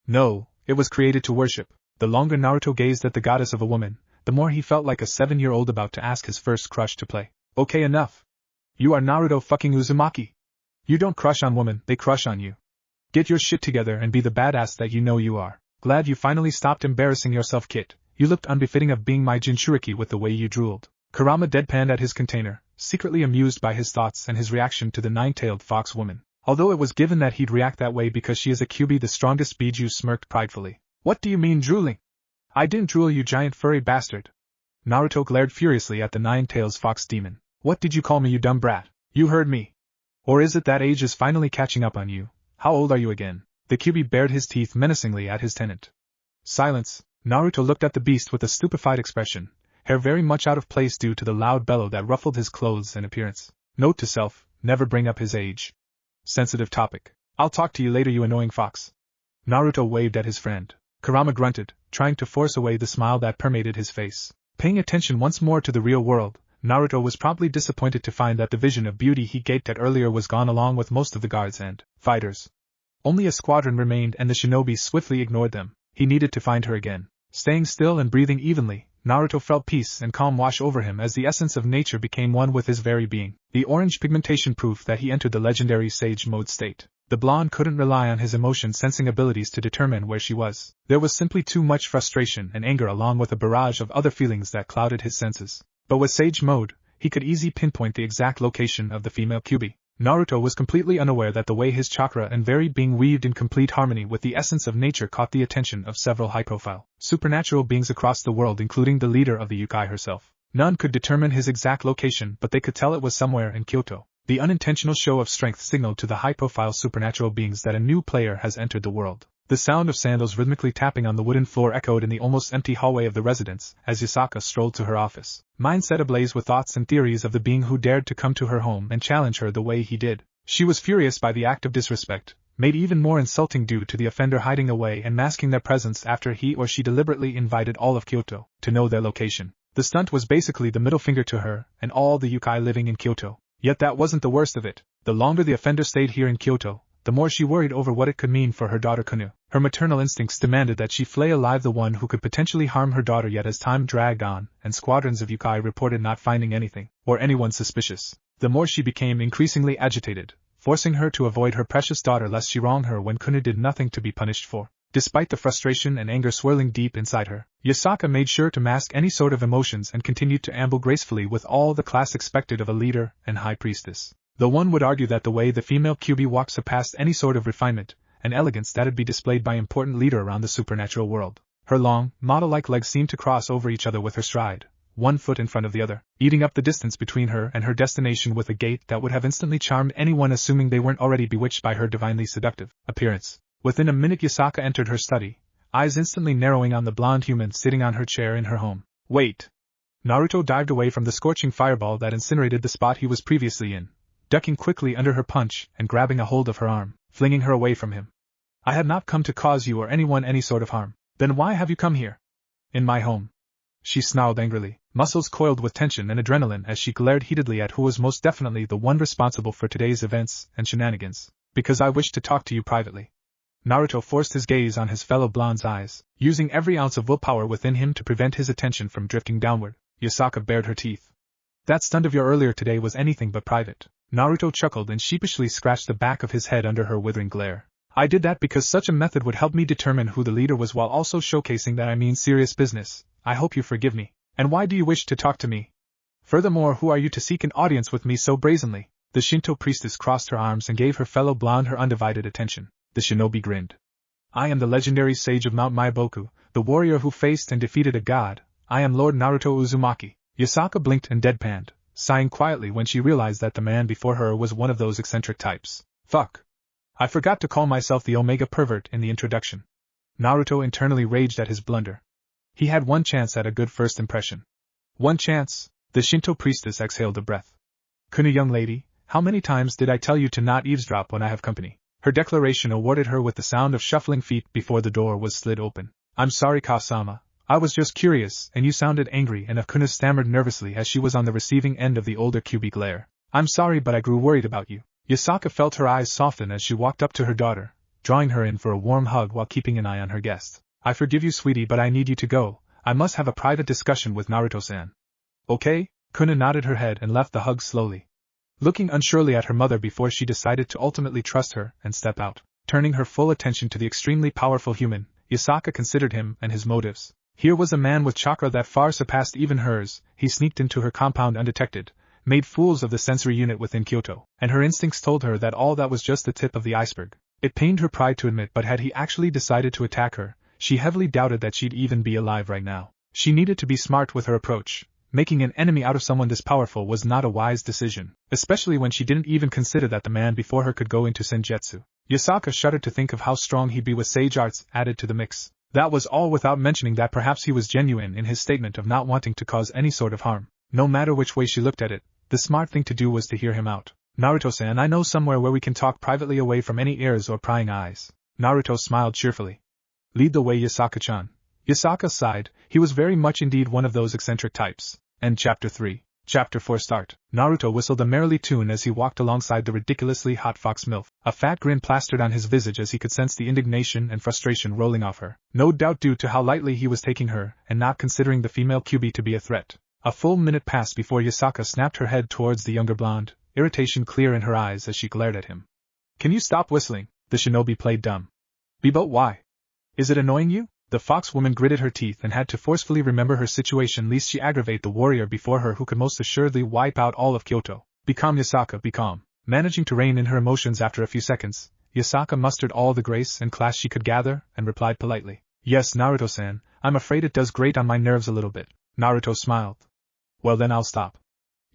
No, it was created to worship. The longer Naruto gazed at the goddess of a woman, the more he felt like a 7-year-old about to ask his first crush to play. Okay, enough. You are Naruto fucking Uzumaki. You don't crush on women, they crush on you. Get your shit together and be the badass that you know you are. Glad you finally stopped embarrassing yourself, Kit. You looked unbefitting of being my Jinchuriki with the way you drooled. Kurama deadpanned at his container, secretly amused by his thoughts and his reaction to the 9-tailed fox woman. Although it was given that he'd react that way because she is a Kyuubi, the strongest Biju smirked pridefully. What do you mean drooling? I didn't drool, you giant furry bastard. Naruto glared furiously at the nine-tails fox demon. What did you call me, you dumb brat? You heard me. Or is it that age is finally catching up on you? How old are you again? The Kyuubi bared his teeth menacingly at his tenant. Silence. Naruto looked at the beast with a stupefied expression, hair very much out of place due to the loud bellow that ruffled his clothes and appearance. Note to self, never bring up his age. Sensitive topic. I'll talk to you later, you annoying fox. Naruto waved at his friend. Kurama grunted, trying to force away the smile that permeated his face. Paying attention once more to the real world, Naruto was promptly disappointed to find that the vision of beauty he gaped at earlier was gone along with most of the guards and fighters. Only a squadron remained and the shinobi swiftly ignored them. He needed to find her again. Staying still and breathing evenly, Naruto felt peace and calm wash over him as the essence of nature became one with his very being. The orange pigmentation proof that he entered the legendary Sage Mode state. The blonde couldn't rely on his emotion-sensing abilities to determine where she was. There was simply too much frustration and anger along with a barrage of other feelings that clouded his senses. But with Sage Mode, he could easily pinpoint the exact location of the female Kyuubi. Naruto was completely unaware that the way his chakra and very being weaved in complete harmony with the essence of nature caught the attention of several high-profile, supernatural beings across the world, including the leader of the Yukai herself. None could determine his exact location, but they could tell it was somewhere in Kyoto. The unintentional show of strength signaled to the high-profile supernatural beings that a new player has entered the world. The sound of sandals rhythmically tapping on the wooden floor echoed in the almost empty hallway of the residence as Yasaka strolled to her office, mindset ablaze with thoughts and theories of the being who dared to come to her home and challenge her the way he did. She was furious by the act of disrespect, made even more insulting due to the offender hiding away and masking their presence after he or she deliberately invited all of Kyoto to know their location. The stunt was basically the middle finger to her and all the Yukai living in Kyoto. Yet that wasn't the worst of it. The longer the offender stayed here in Kyoto, the more she worried over what it could mean for her daughter Kanu. Her maternal instincts demanded that she flay alive the one who could potentially harm her daughter, yet as time dragged on, and squadrons of Yukai reported not finding anything, or anyone suspicious, the more she became increasingly agitated, forcing her to avoid her precious daughter lest she wrong her when Kanu did nothing to be punished for. Despite the frustration and anger swirling deep inside her, Yasaka made sure to mask any sort of emotions and continued to amble gracefully with all the class expected of a leader and high priestess. Though one would argue that the way the female Kyuubi walked surpassed any sort of refinement and elegance that'd be displayed by important leader around the supernatural world. Her long, model-like legs seemed to cross over each other with her stride, one foot in front of the other, eating up the distance between her and her destination with a gait that would have instantly charmed anyone assuming they weren't already bewitched by her divinely seductive appearance. Within a minute Yasaka entered her study, eyes instantly narrowing on the blonde human sitting on her chair in her home. Wait! Naruto dived away from the scorching fireball that incinerated the spot he was previously in, ducking quickly under her punch and grabbing a hold of her arm, flinging her away from him. I had not come to cause you or anyone any sort of harm. Then why have you come here? In my home. She snarled angrily, muscles coiled with tension and adrenaline as she glared heatedly at who was most definitely the one responsible for today's events and shenanigans. Because I wish to talk to you privately. Naruto forced his gaze on his fellow blonde's eyes, using every ounce of willpower within him to prevent his attention from drifting downward. Yasaka bared her teeth. That stunt of your earlier today was anything but private. Naruto chuckled and sheepishly scratched the back of his head under her withering glare. I did that because such a method would help me determine who the leader was while also showcasing that I mean serious business. I hope you forgive me. And why do you wish to talk to me? Furthermore, who are you to seek an audience with me so brazenly? The Shinto priestess crossed her arms and gave her fellow blonde her undivided attention. The shinobi grinned. I am the legendary sage of Mount Maiboku, the warrior who faced and defeated a god. I am Lord Naruto Uzumaki. Yasaka blinked and deadpanned, sighing quietly when she realized that the man before her was one of those eccentric types. Fuck. I forgot to call myself the Omega pervert in the introduction. Naruto internally raged at his blunder. He had one chance at a good first impression. One chance? The Shinto priestess exhaled a breath. Kunu young lady, how many times did I tell you to not eavesdrop when I have company? Her declaration awarded her with the sound of shuffling feet before the door was slid open. I'm sorry, Kasama. I was just curious, and you sounded angry, and Akuna stammered nervously as she was on the receiving end of the older Kyuubi glare. I'm sorry, but I grew worried about you. Yasaka felt her eyes soften as she walked up to her daughter, drawing her in for a warm hug while keeping an eye on her guest. I forgive you, sweetie, but I need you to go. I must have a private discussion with Naruto-san. Okay? Kuna nodded her head and left the hug slowly, looking unsurely at her mother before she decided to ultimately trust her and step out. Turning her full attention to the extremely powerful human, Yasaka considered him and his motives. Here was a man with chakra that far surpassed even hers. He sneaked into her compound undetected, made fools of the sensory unit within Kyoto, and her instincts told her that all that was just the tip of the iceberg. It pained her pride to admit, but had he actually decided to attack her, she heavily doubted that she'd even be alive right now. She needed to be smart with her approach. Making an enemy out of someone this powerful was not a wise decision, especially when she didn't even consider that the man before her could go into senjutsu. Yasaka shuddered to think of how strong he'd be with sage arts added to the mix. That was all without mentioning that perhaps he was genuine in his statement of not wanting to cause any sort of harm. No matter which way she looked at it, the smart thing to do was to hear him out. Naruto-san, I know somewhere where we can talk privately away from any ears or prying eyes. Naruto smiled cheerfully. Lead the way, Yasaka-chan. Yasaka sighed. He was very much indeed one of those eccentric types. End Chapter 3. Chapter 4 Start. Naruto whistled a merrily tune as he walked alongside the ridiculously hot fox MILF. A fat grin plastered on his visage as he could sense the indignation and frustration rolling off her. No doubt due to how lightly he was taking her, and not considering the female QB to be a threat. A full minute passed before Yasaka snapped her head towards the younger blonde, irritation clear in her eyes as she glared at him. Can you stop whistling? The shinobi played dumb. But why? Is it annoying you? The fox woman gritted her teeth and had to forcefully remember her situation lest she aggravate the warrior before her who could most assuredly wipe out all of Kyoto. Be calm, Yasaka, be calm. Managing to rein in her emotions after a few seconds, Yasaka mustered all the grace and class she could gather and replied politely. Yes, Naruto-san, I'm afraid it does grate on my nerves a little bit. Naruto smiled. Well then I'll stop.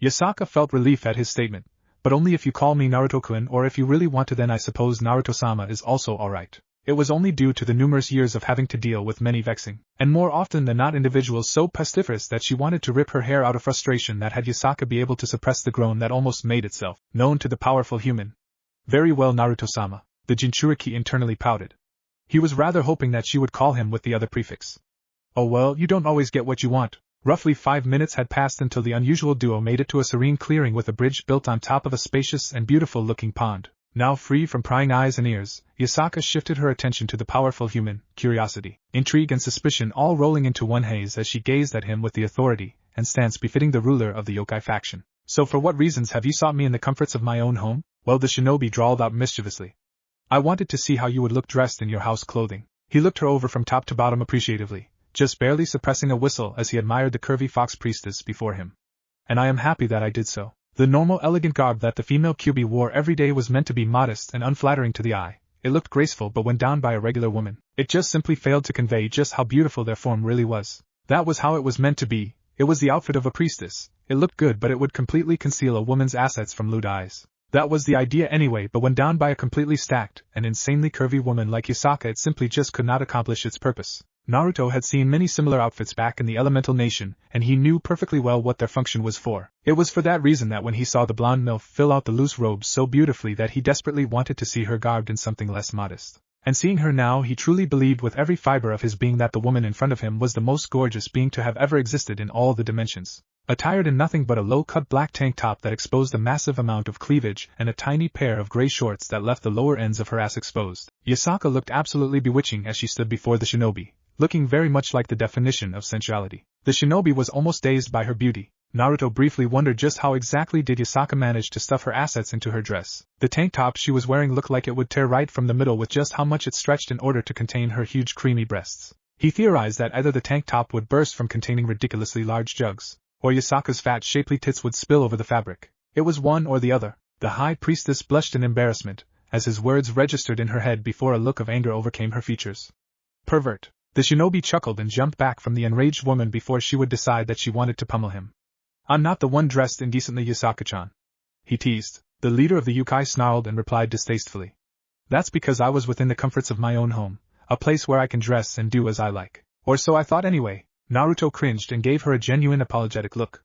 Yasaka felt relief at his statement, but only if you call me Naruto-kun, or if you really want to, then I suppose Naruto-sama is also alright. It was only due to the numerous years of having to deal with many vexing, and more often than not individuals so pestiferous that she wanted to rip her hair out of frustration that had Yasaka be able to suppress the groan that almost made itself known to the powerful human. Very well, Naruto-sama, the Jinchuriki internally pouted. He was rather hoping that she would call him with the other prefix. Oh well, you don't always get what you want. Roughly 5 minutes had passed until the unusual duo made it to a serene clearing with a bridge built on top of a spacious and beautiful-looking pond. Now free from prying eyes and ears, Yasaka shifted her attention to the powerful human, curiosity, intrigue and suspicion all rolling into one haze as she gazed at him with the authority and stance befitting the ruler of the yokai faction. So for what reasons have you sought me in the comforts of my own home? Well, the shinobi drawled out mischievously. I wanted to see how you would look dressed in your house clothing. He looked her over from top to bottom appreciatively, just barely suppressing a whistle as he admired the curvy fox priestess before him. And I am happy that I did so. The normal elegant garb that the female QB wore every day was meant to be modest and unflattering to the eye. It looked graceful, but when donned by a regular woman, it just simply failed to convey just how beautiful their form really was. That was how it was meant to be. It was the outfit of a priestess. It looked good, but it would completely conceal a woman's assets from lewd eyes. That was the idea anyway, but when donned by a completely stacked and insanely curvy woman like Yasaka, it simply just could not accomplish its purpose. Naruto had seen many similar outfits back in the Elemental Nation, and he knew perfectly well what their function was for. It was for that reason that when he saw the blonde MILF fill out the loose robes so beautifully that he desperately wanted to see her garbed in something less modest. And seeing her now, he truly believed with every fiber of his being that the woman in front of him was the most gorgeous being to have ever existed in all the dimensions. Attired in nothing but a low-cut black tank top that exposed a massive amount of cleavage and a tiny pair of gray shorts that left the lower ends of her ass exposed, Yasaka looked absolutely bewitching as she stood before the shinobi, looking very much like the definition of sensuality. The shinobi was almost dazed by her beauty. Naruto briefly wondered just how exactly did Yasaka manage to stuff her assets into her dress. The tank top she was wearing looked like it would tear right from the middle with just how much it stretched in order to contain her huge creamy breasts. He theorized that either the tank top would burst from containing ridiculously large jugs, or Yasaka's fat shapely tits would spill over the fabric. It was one or the other. The high priestess blushed in embarrassment, as his words registered in her head before a look of anger overcame her features. Pervert. The shinobi chuckled and jumped back from the enraged woman before she would decide that she wanted to pummel him. I'm not the one dressed indecently, Yasaka-chan. He teased. The leader of the yokai snarled and replied distastefully. That's because I was within the comforts of my own home, a place where I can dress and do as I like. Or so I thought anyway. Naruto cringed and gave her a genuine apologetic look.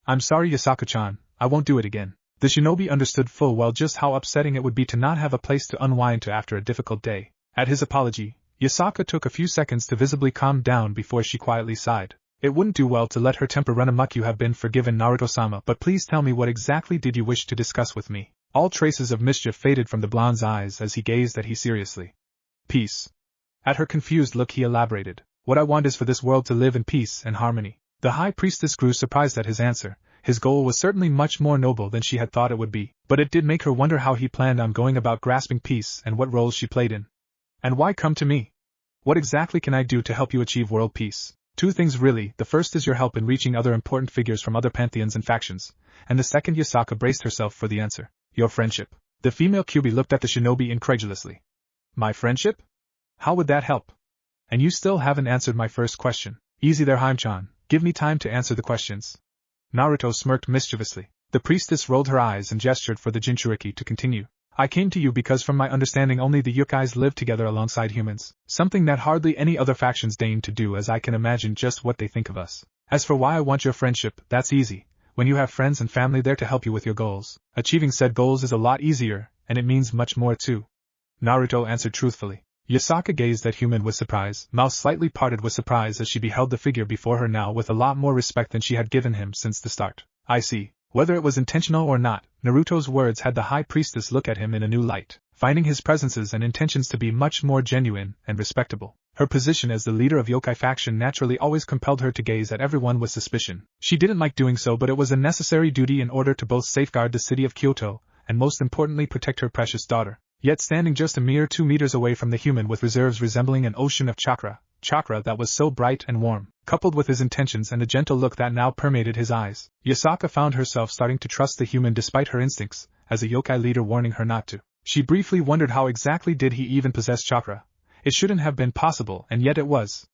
I'm sorry, Yasaka-chan, I won't do it again. The shinobi understood full well just how upsetting it would be to not have a place to unwind to after a difficult day. At his apology, Yasaka took a few seconds to visibly calm down before she quietly sighed. It wouldn't do well to let her temper run amok. You have been forgiven, Naruto-sama, but please tell me what exactly did you wish to discuss with me? All traces of mischief faded from the blonde's eyes as he gazed at her seriously. Peace. At her confused look he elaborated. What I want is for this world to live in peace and harmony. The high priestess grew surprised at his answer. His goal was certainly much more noble than she had thought it would be, but it did make her wonder how he planned on going about grasping peace and what roles she played in. And why come to me? What exactly can I do to help you achieve world peace? Two things really. The first is your help in reaching other important figures from other pantheons and factions, and the second, Yasaka braced herself for the answer, your friendship. The female QB looked at the shinobi incredulously. My friendship? How would that help? And you still haven't answered my first question. Easy there, Haim-chan, give me time to answer the questions. Naruto smirked mischievously. The priestess rolled her eyes and gestured for the Jinchuriki to continue. I came to you because from my understanding only the yokais live together alongside humans, something that hardly any other factions deign to do, as I can imagine just what they think of us. As for why I want your friendship, that's easy. When you have friends and family there to help you with your goals, achieving said goals is a lot easier, and it means much more too. Naruto answered truthfully. Yasaka gazed at Human with surprise, mouth slightly parted with surprise as she beheld the figure before her now with a lot more respect than she had given him since the start. I see. Whether it was intentional or not, Naruto's words had the high priestess look at him in a new light, finding his presences and intentions to be much more genuine and respectable. Her position as the leader of yokai faction naturally always compelled her to gaze at everyone with suspicion. She didn't like doing so, but it was a necessary duty in order to both safeguard the city of Kyoto, and most importantly protect her precious daughter. Yet standing just a mere 2 meters away from the human with reserves resembling an ocean of chakra that was so bright and warm, coupled with his intentions and the gentle look that now permeated his eyes, Yasaka found herself starting to trust the human despite her instincts, as a yokai leader warning her not to. She briefly wondered how exactly did he even possess chakra. It shouldn't have been possible, and yet it was.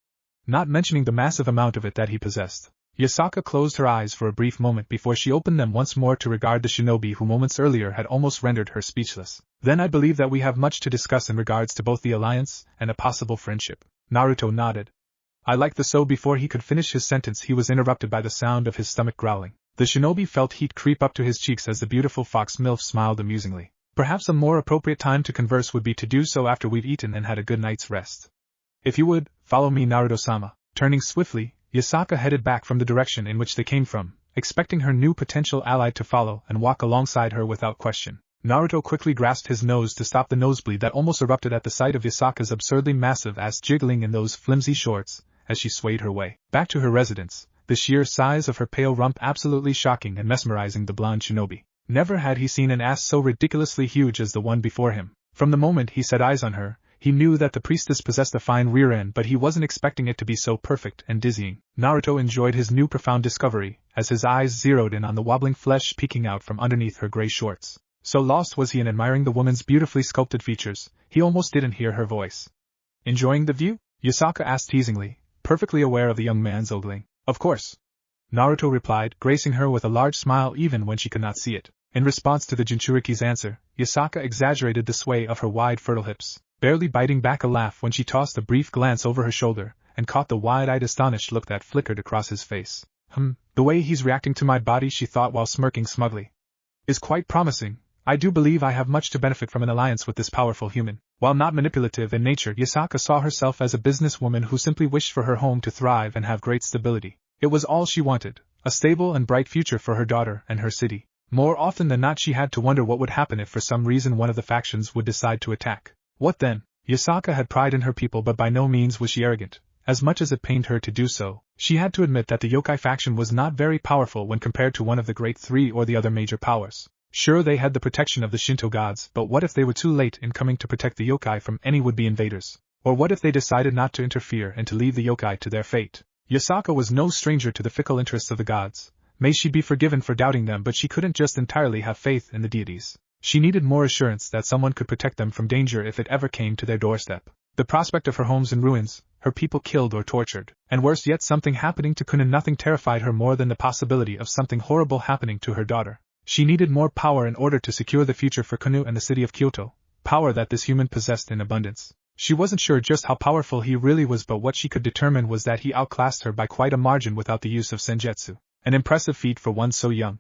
Not mentioning the massive amount of it that he possessed. Yasaka closed her eyes for a brief moment before she opened them once more to regard the shinobi who moments earlier had almost rendered her speechless. Then I believe that we have much to discuss in regards to both the alliance and a possible friendship. Naruto nodded. I like the so before he could finish his sentence he was interrupted by the sound of his stomach growling. The shinobi felt heat creep up to his cheeks as the beautiful fox MILF smiled amusingly. Perhaps a more appropriate time to converse would be to do so after we've eaten and had a good night's rest. If you would, follow me, Naruto-sama. Turning swiftly, Yasaka headed back from the direction in which they came from, expecting her new potential ally to follow and walk alongside her without question. Naruto quickly grasped his nose to stop the nosebleed that almost erupted at the sight of Yasaka's absurdly massive ass jiggling in those flimsy shorts, as she swayed her way back to her residence, the sheer size of her pale rump absolutely shocking and mesmerizing the blonde shinobi. Never had he seen an ass so ridiculously huge as the one before him. From the moment he set eyes on her, he knew that the priestess possessed a fine rear end, but he wasn't expecting it to be so perfect and dizzying. Naruto enjoyed his new profound discovery, as his eyes zeroed in on the wobbling flesh peeking out from underneath her gray shorts. So lost was he in admiring the woman's beautifully sculpted features, he almost didn't hear her voice. Enjoying the view? Yasaka asked teasingly, perfectly aware of the young man's ogling. Of course. Naruto replied, gracing her with a large smile even when she could not see it. In response to the Jinchuriki's answer, Yasaka exaggerated the sway of her wide fertile hips, barely biting back a laugh when she tossed a brief glance over her shoulder, and caught the wide-eyed astonished look that flickered across his face. The way he's reacting to my body, she thought while smirking smugly, is quite promising. I do believe I have much to benefit from an alliance with this powerful human. While not manipulative in nature, Yasaka saw herself as a businesswoman who simply wished for her home to thrive and have great stability. It was all she wanted, a stable and bright future for her daughter and her city. More often than not she had to wonder what would happen if for some reason one of the factions would decide to attack. What then? Yasaka had pride in her people, but by no means was she arrogant. As much as it pained her to do so, she had to admit that the yokai faction was not very powerful when compared to one of the great three or the other major powers. Sure, they had the protection of the Shinto gods, but what if they were too late in coming to protect the yokai from any would-be invaders? Or what if they decided not to interfere and to leave the yokai to their fate? Yasaka was no stranger to the fickle interests of the gods. May she be forgiven for doubting them, but she couldn't just entirely have faith in the deities. She needed more assurance that someone could protect them from danger if it ever came to their doorstep. The prospect of her homes in ruins, her people killed or tortured, and worse yet something happening to Kunin, nothing terrified her more than the possibility of something horrible happening to her daughter. She needed more power in order to secure the future for Kanu and the city of Kyoto, power that this human possessed in abundance. She wasn't sure just how powerful he really was, but what she could determine was that he outclassed her by quite a margin without the use of senjutsu, an impressive feat for one so young.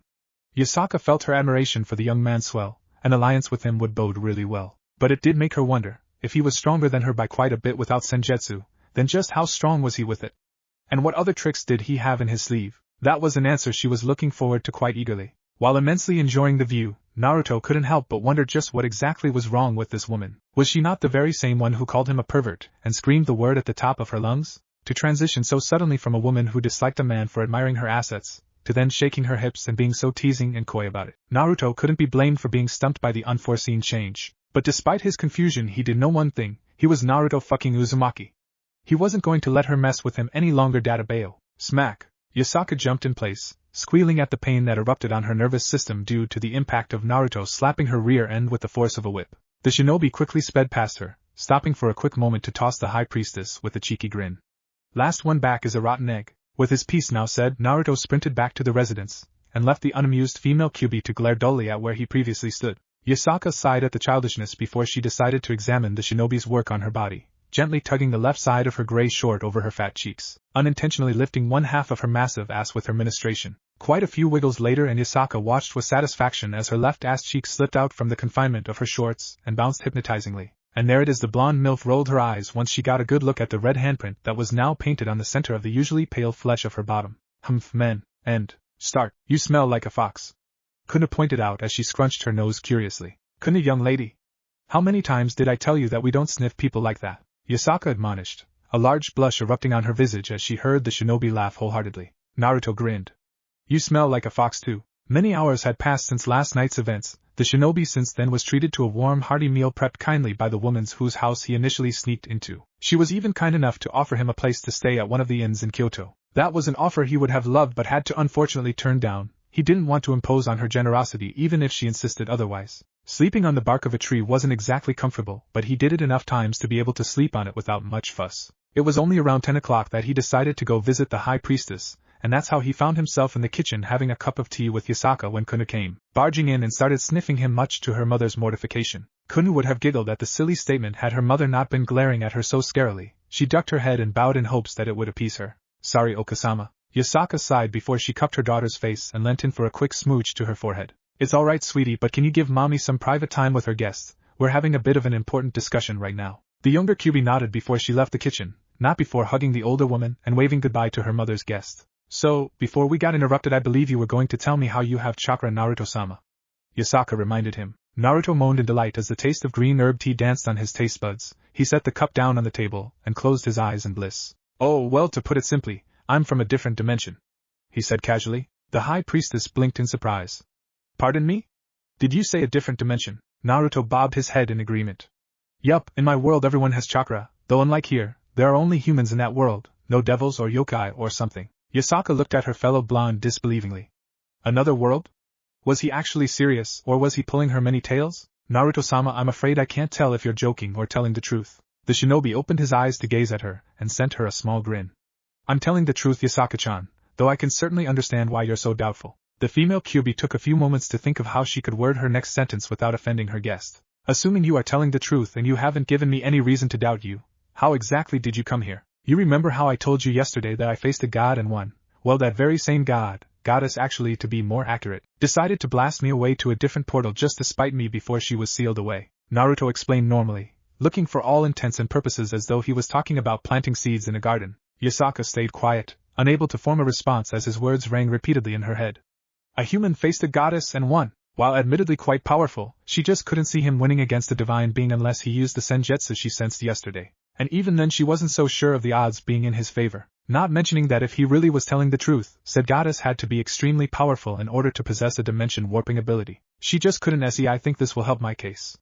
Yasaka felt her admiration for the young man swell. An alliance with him would bode really well. But it did make her wonder, if he was stronger than her by quite a bit without senjutsu, then just how strong was he with it? And what other tricks did he have in his sleeve? That was an answer she was looking forward to quite eagerly. While immensely enjoying the view, Naruto couldn't help but wonder just what exactly was wrong with this woman. Was she not the very same one who called him a pervert and screamed the word at the top of her lungs? To transition so suddenly from a woman who disliked a man for admiring her assets, to then shaking her hips and being so teasing and coy about it. Naruto couldn't be blamed for being stumped by the unforeseen change. But despite his confusion, he did know one thing: he was Naruto fucking Uzumaki. He wasn't going to let her mess with him any longer. Databao. Smack. Yasaka jumped in place, squealing at the pain that erupted on her nervous system due to the impact of Naruto slapping her rear end with the force of a whip. The shinobi quickly sped past her, stopping for a quick moment to toss the high priestess with a cheeky grin. Last one back is a rotten egg. With his piece now said, Naruto sprinted back to the residence, and left the unamused female QB to glare dully at where he previously stood. Yasaka sighed at the childishness before she decided to examine the shinobi's work on her body, gently tugging the left side of her gray short over her fat cheeks, unintentionally lifting one half of her massive ass with her ministration. Quite a few wiggles later and Yasaka watched with satisfaction as her left ass cheek slipped out from the confinement of her shorts and bounced hypnotizingly. And there it is, the blonde MILF rolled her eyes once she got a good look at the red handprint that was now painted on the center of the usually pale flesh of her bottom. Humph, men, and start, you smell like a fox. Kuna pointed out as she scrunched her nose curiously. Kuna, young lady. How many times did I tell you that we don't sniff people like that? Yasaka admonished, a large blush erupting on her visage as she heard the shinobi laugh wholeheartedly. Naruto grinned. You smell like a fox too. Many hours had passed since last night's events. The shinobi since then was treated to a warm, hearty meal prepped kindly by the woman whose house he initially sneaked into. She was even kind enough to offer him a place to stay at one of the inns in Kyoto. That was an offer he would have loved but had to unfortunately turn down. He didn't want to impose on her generosity even if she insisted otherwise. Sleeping on the bark of a tree wasn't exactly comfortable, but he did it enough times to be able to sleep on it without much fuss. It was only around 10 o'clock that he decided to go visit the high priestess, and that's how he found himself in the kitchen having a cup of tea with Yasaka when Kuna came, barging in and started sniffing him much to her mother's mortification. Kuna would have giggled at the silly statement had her mother not been glaring at her so scarily. She ducked her head and bowed in hopes that it would appease her. Sorry, Okasama. Yasaka sighed before she cupped her daughter's face and leant in for a quick smooch to her forehead. It's alright, sweetie, but can you give mommy some private time with her guests? We're having a bit of an important discussion right now. The younger QB nodded before she left the kitchen, not before hugging the older woman and waving goodbye to her mother's guest. So, before we got interrupted, I believe you were going to tell me how you have chakra, Naruto-sama. Yasaka reminded him. Naruto moaned in delight as the taste of green herb tea danced on his taste buds. He set the cup down on the table and closed his eyes in bliss. Oh, well, to put it simply, I'm from a different dimension, he said casually. The high priestess blinked in surprise. Pardon me? Did you say a different dimension? Naruto bobbed his head in agreement. Yup, in my world everyone has chakra, though unlike here, there are only humans in that world, no devils or yokai or something. Yasaka looked at her fellow blonde disbelievingly. Another world? Was he actually serious, or was he pulling her many tales? Naruto-sama, I'm afraid I can't tell if you're joking or telling the truth. The shinobi opened his eyes to gaze at her, and sent her a small grin. I'm telling the truth, Yasaka-chan, though I can certainly understand why you're so doubtful. The female QB took a few moments to think of how she could word her next sentence without offending her guest. Assuming you are telling the truth and you haven't given me any reason to doubt you, how exactly did you come here? You remember how I told you yesterday that I faced a god and one, well, that very same goddess actually to be more accurate, decided to blast me away to a different portal just to spite me before she was sealed away. Naruto explained normally, looking for all intents and purposes as though he was talking about planting seeds in a garden. Yasaka stayed quiet, unable to form a response as his words rang repeatedly in her head. A human faced a goddess and won. While admittedly quite powerful, she just couldn't see him winning against a divine being unless he used the senjutsu she sensed yesterday. And even then she wasn't so sure of the odds being in his favor. Not mentioning that if he really was telling the truth, said goddess had to be extremely powerful in order to possess a dimension warping ability. She just couldn't see. I think this will help my case.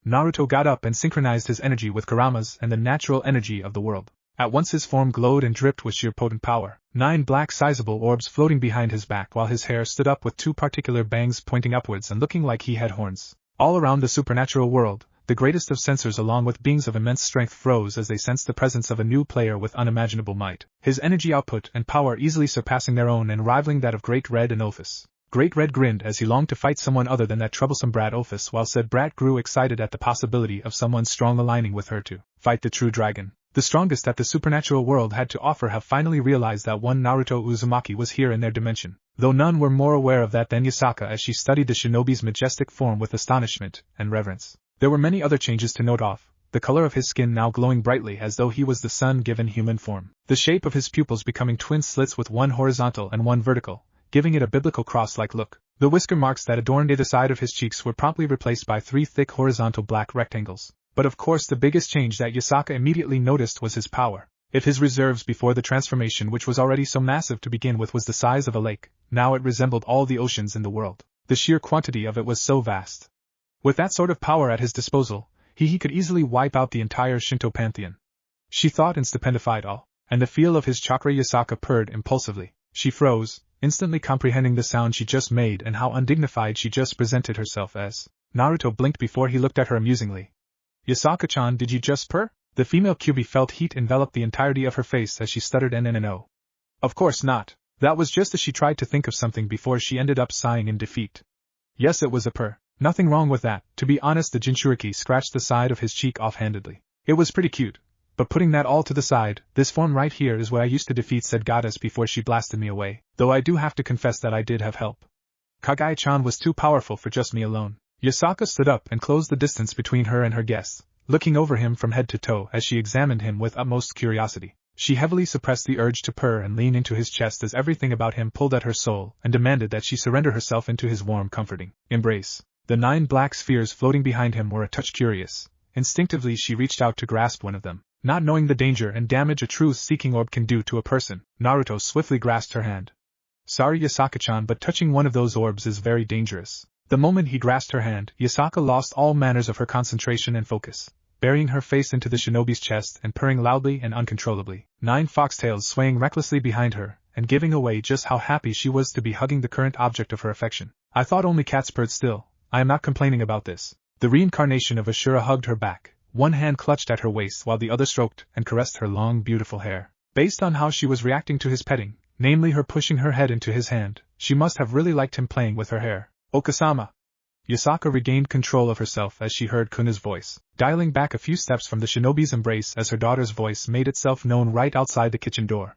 Naruto got up and synchronized his energy with Kurama's and the natural energy of the world. At once his form glowed and dripped with sheer potent power. 9 black sizable orbs floating behind his back while his hair stood up with 2 particular bangs pointing upwards and looking like he had horns. All around the supernatural world, the greatest of censors along with beings of immense strength froze as they sensed the presence of a new player with unimaginable might, his energy output and power easily surpassing their own and rivaling that of Great Red and Ophis. Great Red grinned as he longed to fight someone other than that troublesome brat Ophis, while said brat grew excited at the possibility of someone strong aligning with her to fight the true dragon. The strongest that the supernatural world had to offer have finally realized that one Naruto Uzumaki was here in their dimension, though none were more aware of that than Yasaka as she studied the shinobi's majestic form with astonishment and reverence. There were many other changes to note off, the color of his skin now glowing brightly as though he was the sun given human form, the shape of his pupils becoming twin slits with one horizontal and one vertical, giving it a biblical cross-like look. The whisker marks that adorned either side of his cheeks were promptly replaced by 3 thick horizontal black rectangles. But of course the biggest change that Yasaka immediately noticed was his power. If his reserves before the transformation, which was already so massive to begin with, was the size of a lake, now it resembled all the oceans in the world. The sheer quantity of it was so vast. With that sort of power at his disposal, he could easily wipe out the entire Shinto pantheon. She thought and stupefied all, and the feel of his chakra. Yasaka purred impulsively. She froze, instantly comprehending the sound she just made and how undignified she just presented herself as. Naruto blinked before he looked at her amusingly. Yasaka-chan, did you just purr? The female QB felt heat envelop the entirety of her face as she stuttered no. Of course not. That was just as she tried to think of something before she ended up sighing in defeat. Yes, it was a purr. Nothing wrong with that. To be honest, the Jinchuriki scratched the side of his cheek offhandedly. It was pretty cute. But putting that all to the side, this form right here is what I used to defeat said goddess before she blasted me away, though I do have to confess that I did have help. Kagaya-chan was too powerful for just me alone. Yasaka stood up and closed the distance between her and her guests, looking over him from head to toe as she examined him with utmost curiosity. She heavily suppressed the urge to purr and lean into his chest as everything about him pulled at her soul and demanded that she surrender herself into his warm, comforting embrace. The 9 black spheres floating behind him were a touch curious. Instinctively she reached out to grasp one of them. Not knowing the danger and damage a truth-seeking orb can do to a person, Naruto swiftly grasped her hand. Sorry Yasaka-chan, but touching one of those orbs is very dangerous. The moment he grasped her hand, Yasaka lost all manners of her concentration and focus, burying her face into the shinobi's chest and purring loudly and uncontrollably, 9 foxtails swaying recklessly behind her, and giving away just how happy she was to be hugging the current object of her affection. I thought only cats purred still. I am not complaining about this. The reincarnation of Ashura hugged her back, one hand clutched at her waist while the other stroked and caressed her long beautiful hair. Based on how she was reacting to his petting, namely her pushing her head into his hand, she must have really liked him playing with her hair. Okasama. Yasaka regained control of herself as she heard Kuna's voice, dialing back a few steps from the shinobi's embrace as her daughter's voice made itself known right outside the kitchen door.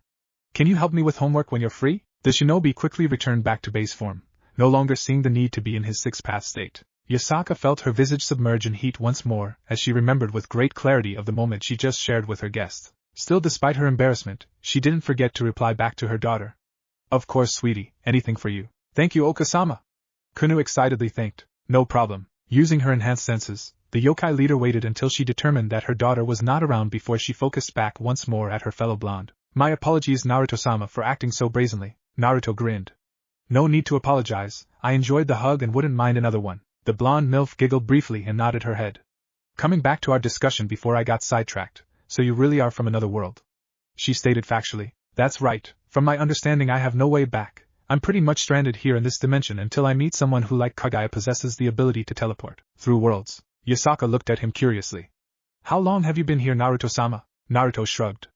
Can you help me with homework when you're free? The shinobi quickly returned back to base form, no longer seeing the need to be in his sixth-path state. Yasaka felt her visage submerge in heat once more as she remembered with great clarity of the moment she just shared with her guest. Still, despite her embarrassment, she didn't forget to reply back to her daughter. Of course, sweetie, anything for you. Thank you, Okasama. Kunu excitedly thanked. No problem. Using her enhanced senses, the yokai leader waited until she determined that her daughter was not around before she focused back once more at her fellow blonde. My apologies, Naruto-sama, for acting so brazenly. Naruto grinned. No need to apologize, I enjoyed the hug and wouldn't mind another one. The blonde MILF giggled briefly and nodded her head. Coming back to our discussion before I got sidetracked, so you really are from another world? She stated factually. That's right, from my understanding I have no way back. I'm pretty much stranded here in this dimension until I meet someone who like Kagaya possesses the ability to teleport through worlds. Yasaka looked at him curiously. How long have you been here, Naruto-sama? Naruto shrugged.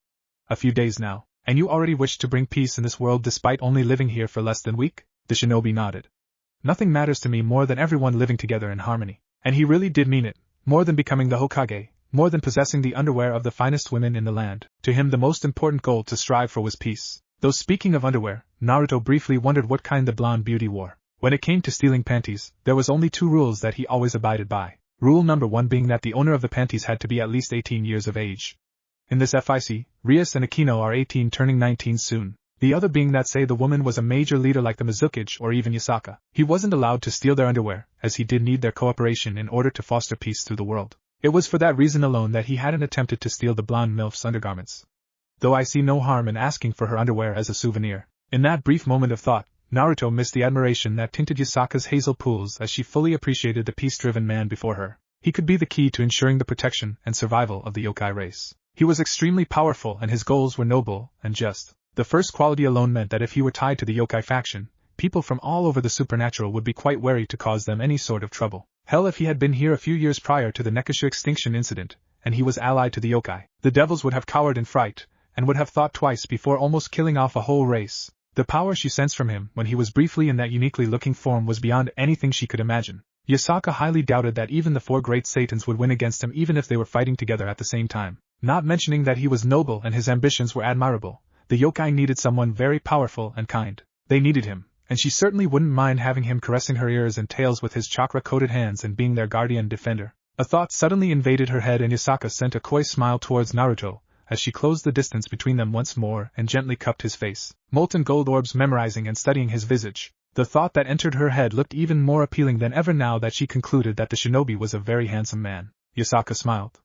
A few days now. And you already wish to bring peace in this world despite only living here for less than a week? The shinobi nodded. Nothing matters to me more than everyone living together in harmony. And he really did mean it. More than becoming the Hokage, more than possessing the underwear of the finest women in the land, to him the most important goal to strive for was peace. Though speaking of underwear, Naruto briefly wondered what kind the blonde beauty wore. When it came to stealing panties, there was only 2 rules that he always abided by. Rule number 1 being that the owner of the panties had to be at least 18 years of age. In this FIC, Rias and Akino are 18 turning 19 soon. The other being that say the woman was a major leader like the Mizukage or even Yasaka. He wasn't allowed to steal their underwear, as he did need their cooperation in order to foster peace through the world. It was for that reason alone that he hadn't attempted to steal the blonde MILF's undergarments. Though I see no harm in asking for her underwear as a souvenir. In that brief moment of thought, Naruto missed the admiration that tinted Yasaka's hazel pools as she fully appreciated the peace-driven man before her. He could be the key to ensuring the protection and survival of the yokai race. He was extremely powerful and his goals were noble and just. The first quality alone meant that if he were tied to the yokai faction, people from all over the supernatural would be quite wary to cause them any sort of trouble. Hell, if he had been here a few years prior to the Nekashu extinction incident, and he was allied to the yokai, the devils would have cowered in fright, and would have thought twice before almost killing off a whole race. The power she sensed from him when he was briefly in that uniquely looking form was beyond anything she could imagine. Yasaka highly doubted that even the 4 great Satans would win against him even if they were fighting together at the same time. Not mentioning that he was noble and his ambitions were admirable. The yokai needed someone very powerful and kind. They needed him, and she certainly wouldn't mind having him caressing her ears and tails with his chakra-coated hands and being their guardian defender. A thought suddenly invaded her head and Yasaka sent a coy smile towards Naruto, as she closed the distance between them once more and gently cupped his face, molten gold orbs memorizing and studying his visage. The thought that entered her head looked even more appealing than ever now that she concluded that the shinobi was a very handsome man. Yasaka smiled.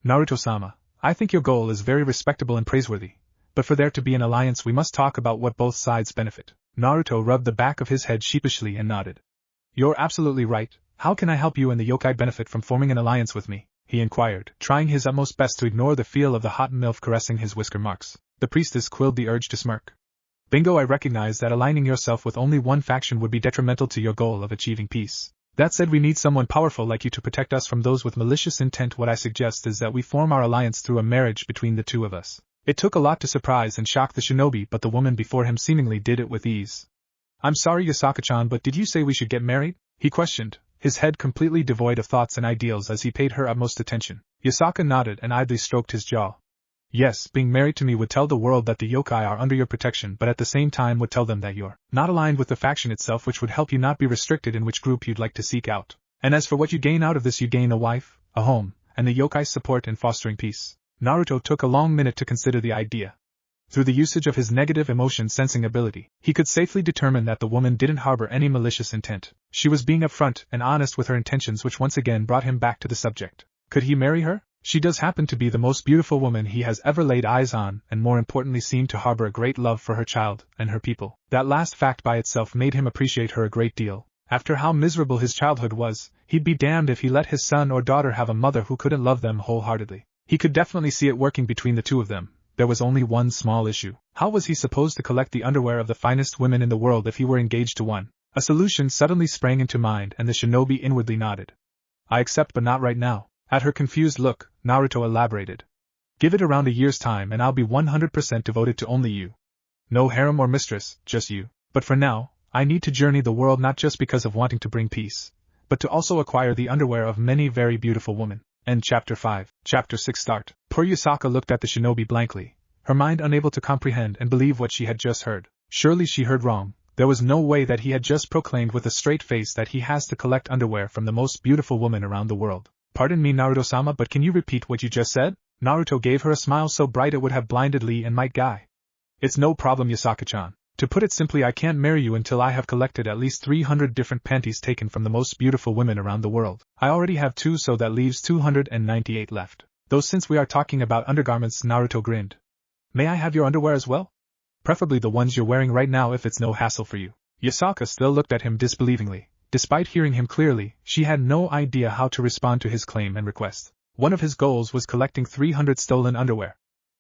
Naruto-sama, I think your goal is very respectable and praiseworthy. But for there to be an alliance we must talk about what both sides benefit. Naruto rubbed the back of his head sheepishly and nodded. You're absolutely right. How can I help you and the yokai benefit from forming an alliance with me? He inquired, trying his utmost best to ignore the feel of the hot MILF caressing his whisker marks. The priestess quelled the urge to smirk. Bingo, I recognize that aligning yourself with only one faction would be detrimental to your goal of achieving peace. That said, we need someone powerful like you to protect us from those with malicious intent. What I suggest is that we form our alliance through a marriage between the two of us. It took a lot to surprise and shock the shinobi, but the woman before him seemingly did it with ease. I'm sorry, Yasaka-chan, but did you say we should get married? He questioned, his head completely devoid of thoughts and ideals as he paid her utmost attention. Yasaka nodded and idly stroked his jaw. Yes, being married to me would tell the world that the yokai are under your protection, but at the same time would tell them that you're not aligned with the faction itself, which would help you not be restricted in which group you'd like to seek out. And as for what you gain out of this, you gain a wife, a home, and the yokai's support in fostering peace. Naruto took a long minute to consider the idea. Through the usage of his negative emotion sensing ability, he could safely determine that the woman didn't harbor any malicious intent. She was being upfront and honest with her intentions, which once again brought him back to the subject. Could he marry her? She does happen to be the most beautiful woman he has ever laid eyes on, and more importantly seemed to harbor a great love for her child and her people. That last fact by itself made him appreciate her a great deal. After how miserable his childhood was, he'd be damned if he let his son or daughter have a mother who couldn't love them wholeheartedly. He could definitely see it working between the two of them. There was only one small issue. How was he supposed to collect the underwear of the finest women in the world if he were engaged to one? A solution suddenly sprang into mind, and the shinobi inwardly nodded. I accept, but not right now. At her confused look, Naruto elaborated. Give it around a year's time and I'll be 100% devoted to only you. No harem or mistress, just you. But for now, I need to journey the world not just because of wanting to bring peace, but to also acquire the underwear of many very beautiful women. End Chapter 5. Chapter 6 Start. Poor Yasaka looked at the shinobi blankly, her mind unable to comprehend and believe what she had just heard. Surely she heard wrong. There was no way that he had just proclaimed with a straight face that he has to collect underwear from the most beautiful woman around the world. Pardon me, Naruto-sama, but can you repeat what you just said? Naruto gave her a smile so bright it would have blinded Lee and Might Guy. It's no problem, Yasaka-chan. To put it simply, I can't marry you until I have collected at least 300 different panties taken from the most beautiful women around the world. I already have 2, so that leaves 298 left. Though since we are talking about undergarments, Naruto grinned. May I have your underwear as well? Preferably the ones you're wearing right now if it's no hassle for you. Yasaka still looked at him disbelievingly. Despite hearing him clearly, she had no idea how to respond to his claim and request. One of his goals was collecting 300 stolen underwear.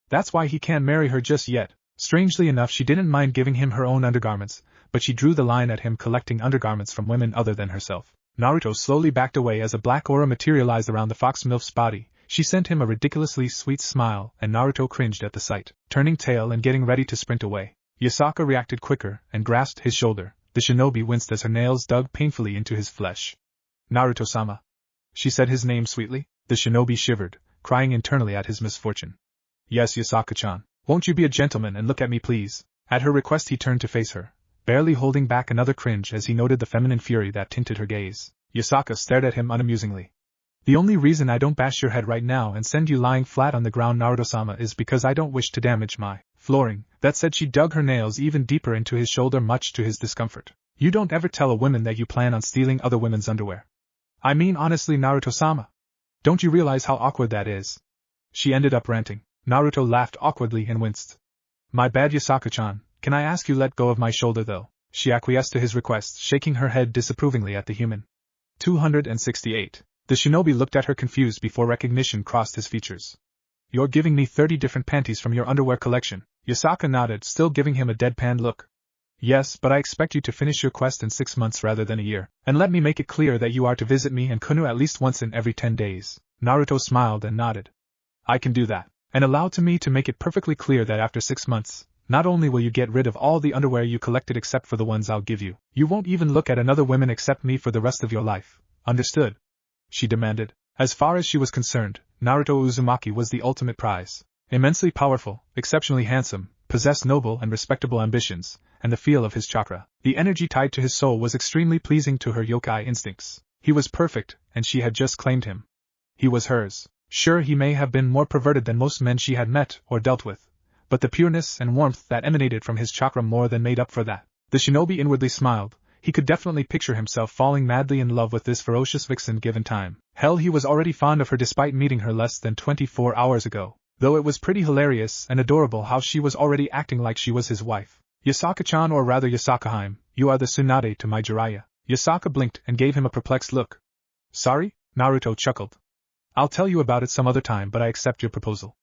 That's why he can't marry her just yet. Strangely enough, she didn't mind giving him her own undergarments, but she drew the line at him collecting undergarments from women other than herself. Naruto slowly backed away as a black aura materialized around the fox MILF's body. She sent him a ridiculously sweet smile, and Naruto cringed at the sight. Turning tail and getting ready to sprint away, Yasaka reacted quicker and grasped his shoulder. The shinobi winced as her nails dug painfully into his flesh. Naruto-sama. She said his name sweetly. The shinobi shivered, crying internally at his misfortune. Yes, Yasaka-chan. Won't you be a gentleman and look at me, please? At her request he turned to face her, barely holding back another cringe as he noted the feminine fury that tinted her gaze. Yasaka stared at him unamusingly. The only reason I don't bash your head right now and send you lying flat on the ground, Naruto-sama, is because I don't wish to damage my flooring. That said, she dug her nails even deeper into his shoulder, much to his discomfort. You don't ever tell a woman that you plan on stealing other women's underwear. I mean honestly, Naruto-sama. Don't you realize how awkward that is? She ended up ranting. Naruto laughed awkwardly and winced. My bad, Yasaka-chan. Can I ask you let go of my shoulder though? She acquiesced to his request, shaking her head disapprovingly at the human. 268. The shinobi looked at her confused before recognition crossed his features. You're giving me 30 different panties from your underwear collection. Yasaka nodded, still giving him a deadpan look. Yes, but I expect you to finish your quest in 6 months rather than a year. And let me make it clear that you are to visit me and Kunu at least once in every 10 days. Naruto smiled and nodded. I can do that. And allow to me to make it perfectly clear that after 6 months, not only will you get rid of all the underwear you collected except for the ones I'll give you, you won't even look at another woman except me for the rest of your life. Understood? She demanded. As far as she was concerned, Naruto Uzumaki was the ultimate prize. Immensely powerful, exceptionally handsome, possessed noble and respectable ambitions, and the feel of his chakra, the energy tied to his soul, was extremely pleasing to her yokai instincts. He was perfect, and she had just claimed him. He was hers. Sure, he may have been more perverted than most men she had met or dealt with, but the pureness and warmth that emanated from his chakra more than made up for that. The shinobi inwardly smiled. He could definitely picture himself falling madly in love with this ferocious vixen given time. Hell, he was already fond of her despite meeting her less than 24 hours ago, though it was pretty hilarious and adorable how she was already acting like she was his wife. Yasaka-chan, or rather Yasaka-heim, you are the Tsunade to my Jiraiya. Yasaka blinked and gave him a perplexed look. Sorry? Naruto chuckled. I'll tell you about it some other time, but I accept your proposal.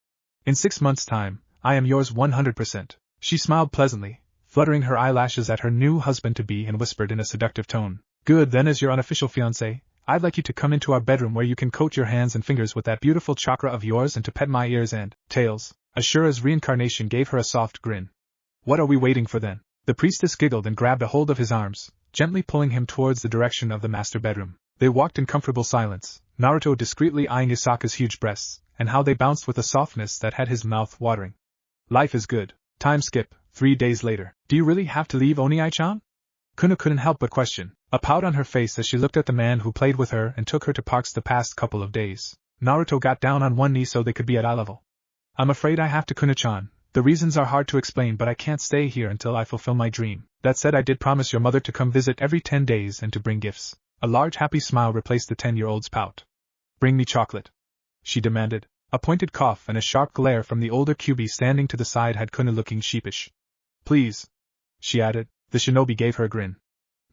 In 6 months' time, I am yours 100%. She smiled pleasantly, fluttering her eyelashes at her new husband-to-be, and whispered in a seductive tone. Good, then as your unofficial fiancé, I'd like you to come into our bedroom where you can coat your hands and fingers with that beautiful chakra of yours and to pet my ears and tails. Ashura's reincarnation gave her a soft grin. What are we waiting for then? The priestess giggled and grabbed a hold of his arms, gently pulling him towards the direction of the master bedroom. They walked in comfortable silence, Naruto discreetly eyeing Yasaka's huge breasts, and how they bounced with a softness that had his mouth watering. Life is good. Time skip, 3 days later. Do you really have to leave, Oniai-chan? Kuna couldn't help but question, a pout on her face as she looked at the man who played with her and took her to parks the past couple of days. Naruto got down on one knee so they could be at eye level. I'm afraid I have to, Kuna-chan. The reasons are hard to explain, but I can't stay here until I fulfill my dream. That said, I did promise your mother to come visit every 10 days and to bring gifts. A large happy smile replaced the 10-year-old's pout. Bring me chocolate, she demanded. A pointed cough and a sharp glare from the older Kyuubi standing to the side had Kuna looking sheepish. Please, she added. The shinobi gave her a grin.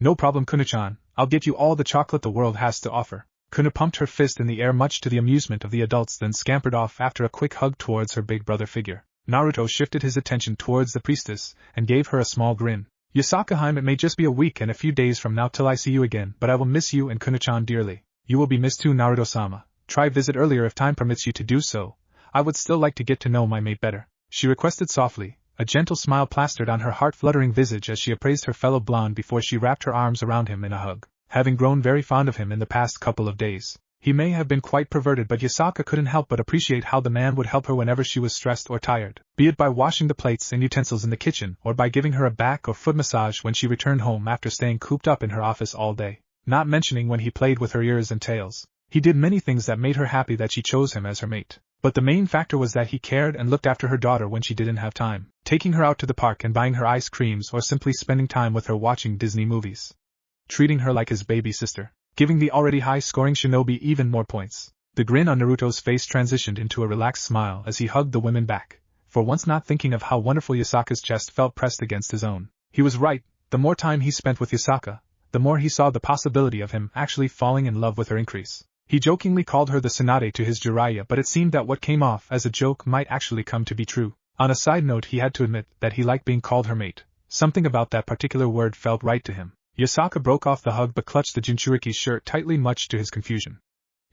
No problem, Kuna-chan, I'll get you all the chocolate the world has to offer. Kuna pumped her fist in the air much to the amusement of the adults, then scampered off after a quick hug towards her big brother figure. Naruto shifted his attention towards the priestess and gave her a small grin. Yasaka-heim, it may just be a week and a few days from now till I see you again, but I will miss you and Kuna-chan dearly. You will be missed too, Naruto-sama. Try visit earlier if time permits you to do so. I would still like to get to know my mate better, she requested softly, a gentle smile plastered on her heart-fluttering visage as she appraised her fellow blonde before she wrapped her arms around him in a hug. Having grown very fond of him in the past couple of days, he may have been quite perverted, but Yasaka couldn't help but appreciate how the man would help her whenever she was stressed or tired, be it by washing the plates and utensils in the kitchen or by giving her a back or foot massage when she returned home after staying cooped up in her office all day, not mentioning when he played with her ears and tails. He did many things that made her happy that she chose him as her mate, but the main factor was that he cared and looked after her daughter when she didn't have time, taking her out to the park and buying her ice creams or simply spending time with her watching Disney movies. Treating her like his baby sister, giving the already high-scoring shinobi even more points. The grin on Naruto's face transitioned into a relaxed smile as he hugged the women back, for once not thinking of how wonderful Yasaka's chest felt pressed against his own. He was right, the more time he spent with Yasaka, the more he saw the possibility of him actually falling in love with her increase. He jokingly called her the Tsunade to his Jiraiya, but it seemed that what came off as a joke might actually come to be true. On a side note, he had to admit that he liked being called her mate. Something about that particular word felt right to him. Yasaka broke off the hug but clutched the Jinchuriki's shirt tightly, much to his confusion.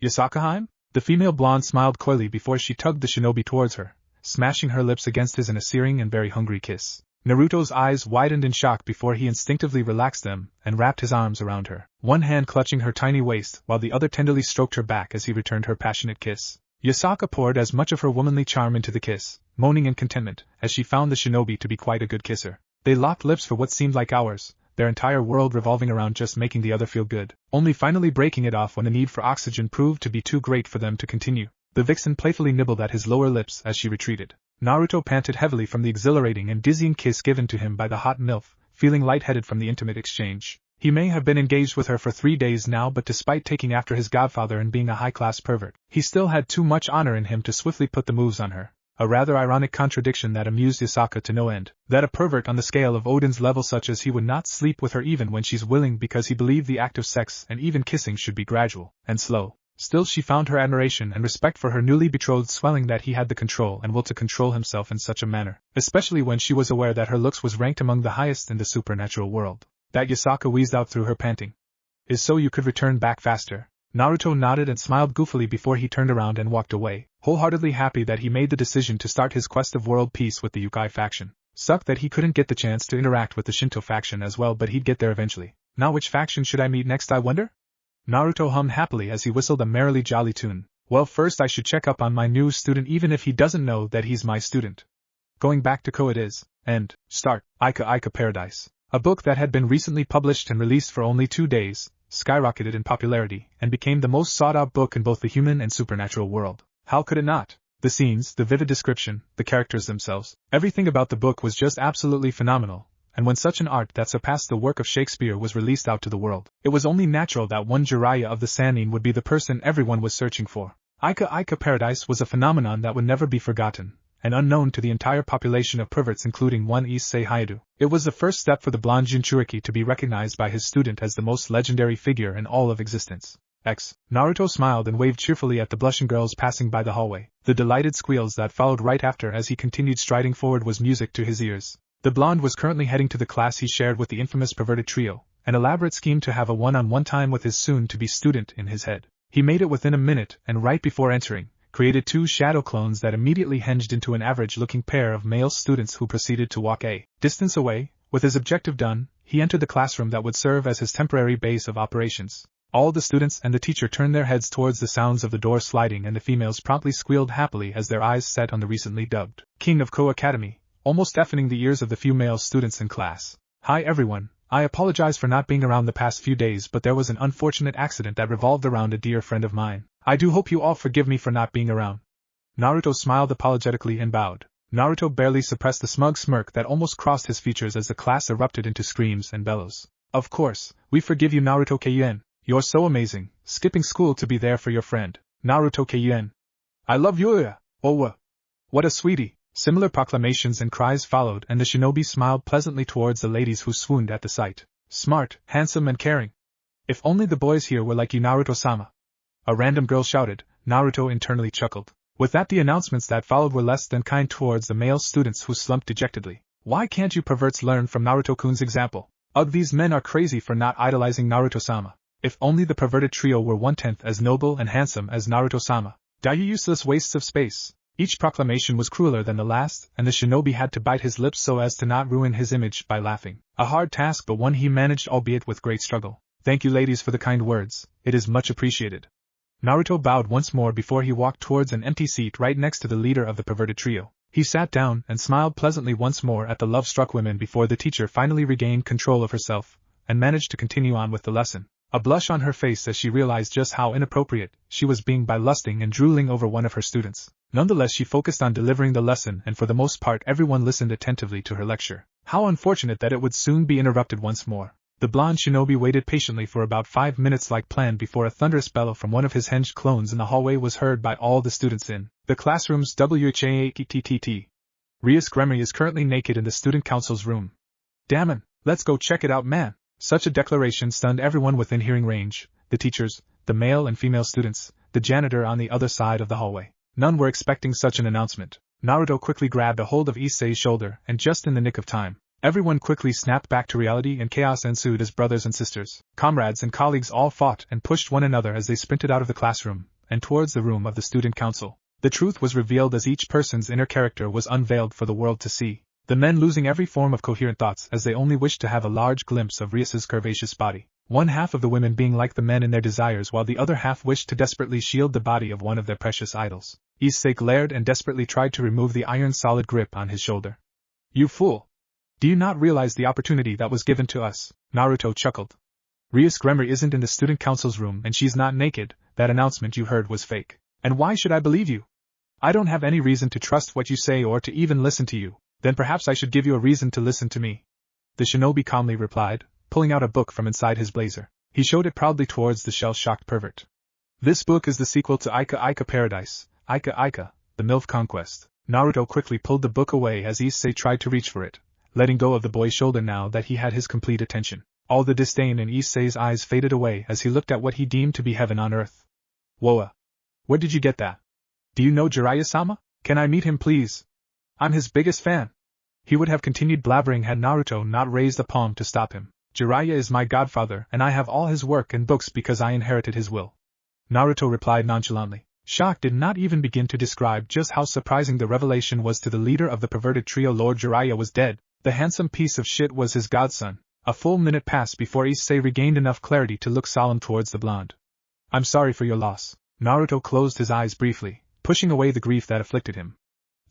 Yasaka-heim? The female blonde smiled coyly before she tugged the shinobi towards her, smashing her lips against his in a searing and very hungry kiss. Naruto's eyes widened in shock before he instinctively relaxed them and wrapped his arms around her, one hand clutching her tiny waist while the other tenderly stroked her back as he returned her passionate kiss. Yasaka poured as much of her womanly charm into the kiss, moaning in contentment as she found the shinobi to be quite a good kisser. They locked lips for what seemed like hours, their entire world revolving around just making the other feel good, only finally breaking it off when the need for oxygen proved to be too great for them to continue. The vixen playfully nibbled at his lower lips as she retreated. Naruto panted heavily from the exhilarating and dizzying kiss given to him by the hot MILF, feeling lightheaded from the intimate exchange. He may have been engaged with her for 3 days now, but despite taking after his godfather and being a high-class pervert, he still had too much honor in him to swiftly put the moves on her. A rather ironic contradiction that amused Yasaka to no end, that a pervert on the scale of Odin's level such as he would not sleep with her even when she's willing because he believed the act of sex and even kissing should be gradual and slow. Still, she found her admiration and respect for her newly betrothed swelling that he had the control and will to control himself in such a manner, especially when she was aware that her looks was ranked among the highest in the supernatural world. That Yasaka wheezed out through her panting. Is so you could return back faster. Naruto nodded and smiled goofily before he turned around and walked away, wholeheartedly happy that he made the decision to start his quest of world peace with the Yukai faction. Sucked that he couldn't get the chance to interact with the Shinto faction as well, but he'd get there eventually. Now which faction should I meet next, I wonder? Naruto hummed happily as he whistled a merrily jolly tune. Well, first I should check up on my new student even if he doesn't know that he's my student. Going back to Ko it is, and start Aika Paradise. A book that had been recently published and released for only 2 days, skyrocketed in popularity and became the most sought-out book in both the human and supernatural world. How could it not? The scenes, the vivid description, the characters themselves, everything about the book was just absolutely phenomenal. And when such an art that surpassed the work of Shakespeare was released out to the world, it was only natural that one Jiraiya of the Sannin would be the person everyone was searching for. Aika Paradise was a phenomenon that would never be forgotten, and unknown to the entire population of perverts including one Issei Hayadu. It was the first step for the blonde Jinchuriki to be recognized by his student as the most legendary figure in all of existence. Naruto smiled and waved cheerfully at the blushing girls passing by the hallway. The delighted squeals that followed right after as he continued striding forward was music to his ears. The blonde was currently heading to the class he shared with the infamous perverted trio, an elaborate scheme to have a one-on-one time with his soon-to-be student in his head. He made it within a minute, and right before entering, created 2 shadow clones that immediately hinged into an average-looking pair of male students who proceeded to walk a distance away. With his objective done, he entered the classroom that would serve as his temporary base of operations. All the students and the teacher turned their heads towards the sounds of the door sliding, and the females promptly squealed happily as their eyes set on the recently dubbed King of Co Academy, almost deafening the ears of the few male students in class. Hi everyone, I apologize for not being around the past few days, but there was an unfortunate accident that revolved around a dear friend of mine. I do hope you all forgive me for not being around. Naruto smiled apologetically and bowed. Naruto barely suppressed the smug smirk that almost crossed his features as the class erupted into screams and bellows. Of course, we forgive you, Naruto Kuen. You're so amazing, skipping school to be there for your friend, Naruto Kuen. I love you. Oh, what a sweetie. Similar proclamations and cries followed, and the shinobi smiled pleasantly towards the ladies who swooned at the sight. Smart, handsome and caring. If only the boys here were like you, Naruto-sama. A random girl shouted. Naruto internally chuckled. With that, the announcements that followed were less than kind towards the male students who slumped dejectedly. Why can't you perverts learn from Naruto-kun's example? Ugh, these men are crazy for not idolizing Naruto-sama. If only the perverted trio were 1/10 as noble and handsome as Naruto-sama. Die, you useless wastes of space. Each proclamation was crueler than the last, and the shinobi had to bite his lips so as to not ruin his image by laughing. A hard task, but one he managed, albeit with great struggle. Thank you ladies for the kind words, it is much appreciated. Naruto bowed once more before he walked towards an empty seat right next to the leader of the perverted trio. He sat down and smiled pleasantly once more at the love-struck women before the teacher finally regained control of herself, and managed to continue on with the lesson. A blush on her face as she realized just how inappropriate she was being by lusting and drooling over one of her students. Nonetheless, she focused on delivering the lesson, and for the most part everyone listened attentively to her lecture. How unfortunate that it would soon be interrupted once more. The blonde shinobi waited patiently for about 5 minutes like planned before a thunderous bellow from one of his hinged clones in the hallway was heard by all the students in the classroom's WHATTT. Rias Gremery is currently naked in the student council's room. Damn, let's go check it out, man. Such a declaration stunned everyone within hearing range, the teachers, the male and female students, the janitor on the other side of the hallway. None were expecting such an announcement. Naruto quickly grabbed a hold of Issei's shoulder, and just in the nick of time, everyone quickly snapped back to reality and chaos ensued as brothers and sisters, comrades and colleagues all fought and pushed one another as they sprinted out of the classroom, and towards the room of the student council. The truth was revealed as each person's inner character was unveiled for the world to see. The men losing every form of coherent thoughts as they only wished to have a large glimpse of Rias's curvaceous body. One half of the women being like the men in their desires, while the other half wished to desperately shield the body of one of their precious idols. Issei glared and desperately tried to remove the iron-solid grip on his shoulder. You fool! Do you not realize the opportunity that was given to us? Naruto chuckled. Rias Gremery isn't in the student council's room and she's not naked. That announcement you heard was fake. And why should I believe you? I don't have any reason to trust what you say or to even listen to you. Then perhaps I should give you a reason to listen to me. The shinobi calmly replied, pulling out a book from inside his blazer. He showed it proudly towards the shell-shocked pervert. This book is the sequel to Ika Ika Paradise, Ika Ika, the MILF Conquest. Naruto quickly pulled the book away as Issei tried to reach for it, letting go of the boy's shoulder now that he had his complete attention. All the disdain in Issei's eyes faded away as he looked at what he deemed to be heaven on earth. Whoa! Where did you get that? Do you know Jiraiya-sama? Can I meet him please? I'm his biggest fan. He would have continued blabbering had Naruto not raised a palm to stop him. Jiraiya is my godfather and I have all his work and books because I inherited his will. Naruto replied nonchalantly. Shock did not even begin to describe just how surprising the revelation was to the leader of the perverted trio. Lord Jiraiya was dead. The handsome piece of shit was his godson. A full minute passed before Issei regained enough clarity to look solemn towards the blonde. I'm sorry for your loss. Naruto closed his eyes briefly, pushing away the grief that afflicted him.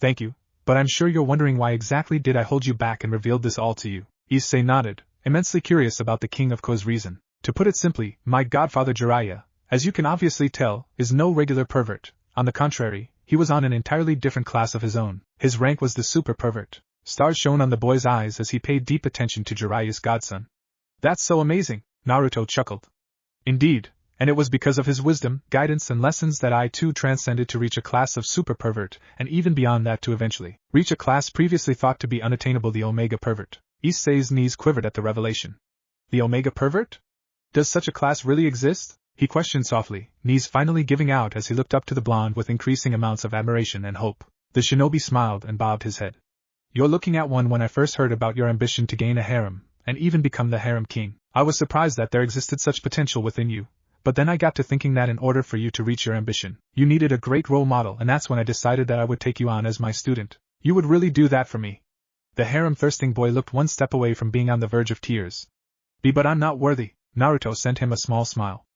Thank you, but I'm sure you're wondering why exactly did I hold you back and revealed this all to you. Issei nodded, immensely curious about the King of Ko's reason. To put it simply, my godfather Jiraiya, as you can obviously tell, is no regular pervert. On the contrary, he was on an entirely different class of his own. His rank was the super pervert. Stars shone on the boy's eyes as he paid deep attention to Jiraiya's godson. That's so amazing, Naruto chuckled. Indeed, and it was because of his wisdom, guidance and lessons that I too transcended to reach a class of super pervert, and even beyond that to eventually reach a class previously thought to be unattainable, the Omega pervert. Issei's knees quivered at the revelation. The Omega pervert? Does such a class really exist? He questioned softly, knees finally giving out as he looked up to the blonde with increasing amounts of admiration and hope. The shinobi smiled and bobbed his head. You're looking at one when I first heard about your ambition to gain a harem, and even become the harem king. I was surprised that there existed such potential within you, but then I got to thinking that in order for you to reach your ambition, you needed a great role model, and that's when I decided that I would take you on as my student. You would really do that for me. The harem-thirsting boy looked one step away from being on the verge of tears. But I'm not worthy. Naruto sent him a small smile.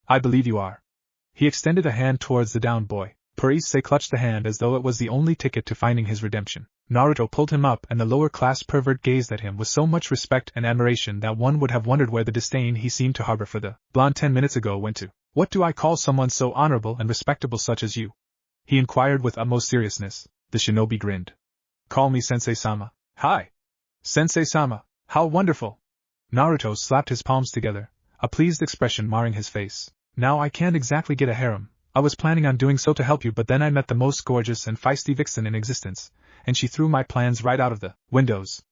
I believe you are. He extended a hand towards the downed boy. Parise clutched the hand as though it was the only ticket to finding his redemption. Naruto pulled him up, and the lower-class pervert gazed at him with so much respect and admiration that one would have wondered where the disdain he seemed to harbor for the blonde 10 minutes ago went to. What do I call someone so honorable and respectable such as you? He inquired with utmost seriousness. The shinobi grinned. Call me Sensei-sama. Hi. Sensei-sama, how wonderful. Naruto slapped his palms together, a pleased expression marring his face. Now I can't exactly get a harem. I was planning on doing so to help you, but then I met the most gorgeous and feisty vixen in existence, and she threw my plans right out of the windows.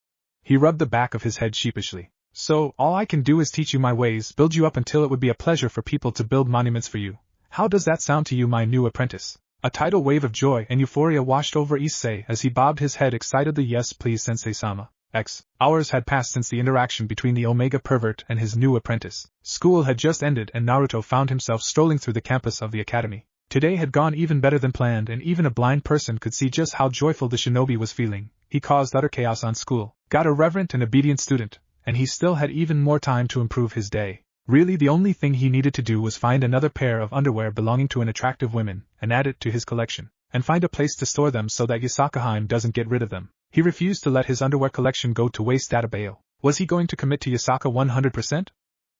He rubbed the back of his head sheepishly. So, all I can do is teach you my ways, build you up until it would be a pleasure for people to build monuments for you. How does that sound to you, my new apprentice? A tidal wave of joy and euphoria washed over Issei as he bobbed his head excitedly. Yes, please, Sensei-sama. Hours had passed since the interaction between the Omega pervert and his new apprentice. School had just ended and Naruto found himself strolling through the campus of the academy. Today had gone even better than planned, and even a blind person could see just how joyful the shinobi was feeling. He caused utter chaos on school, got a reverent and obedient student, and he still had even more time to improve his day. Really, the only thing he needed to do was find another pair of underwear belonging to an attractive woman, and add it to his collection, and find a place to store them so that Yasakaheim doesn't get rid of them. He refused to let his underwear collection go to waste at a bail. Was he going to commit to Yasaka 100%?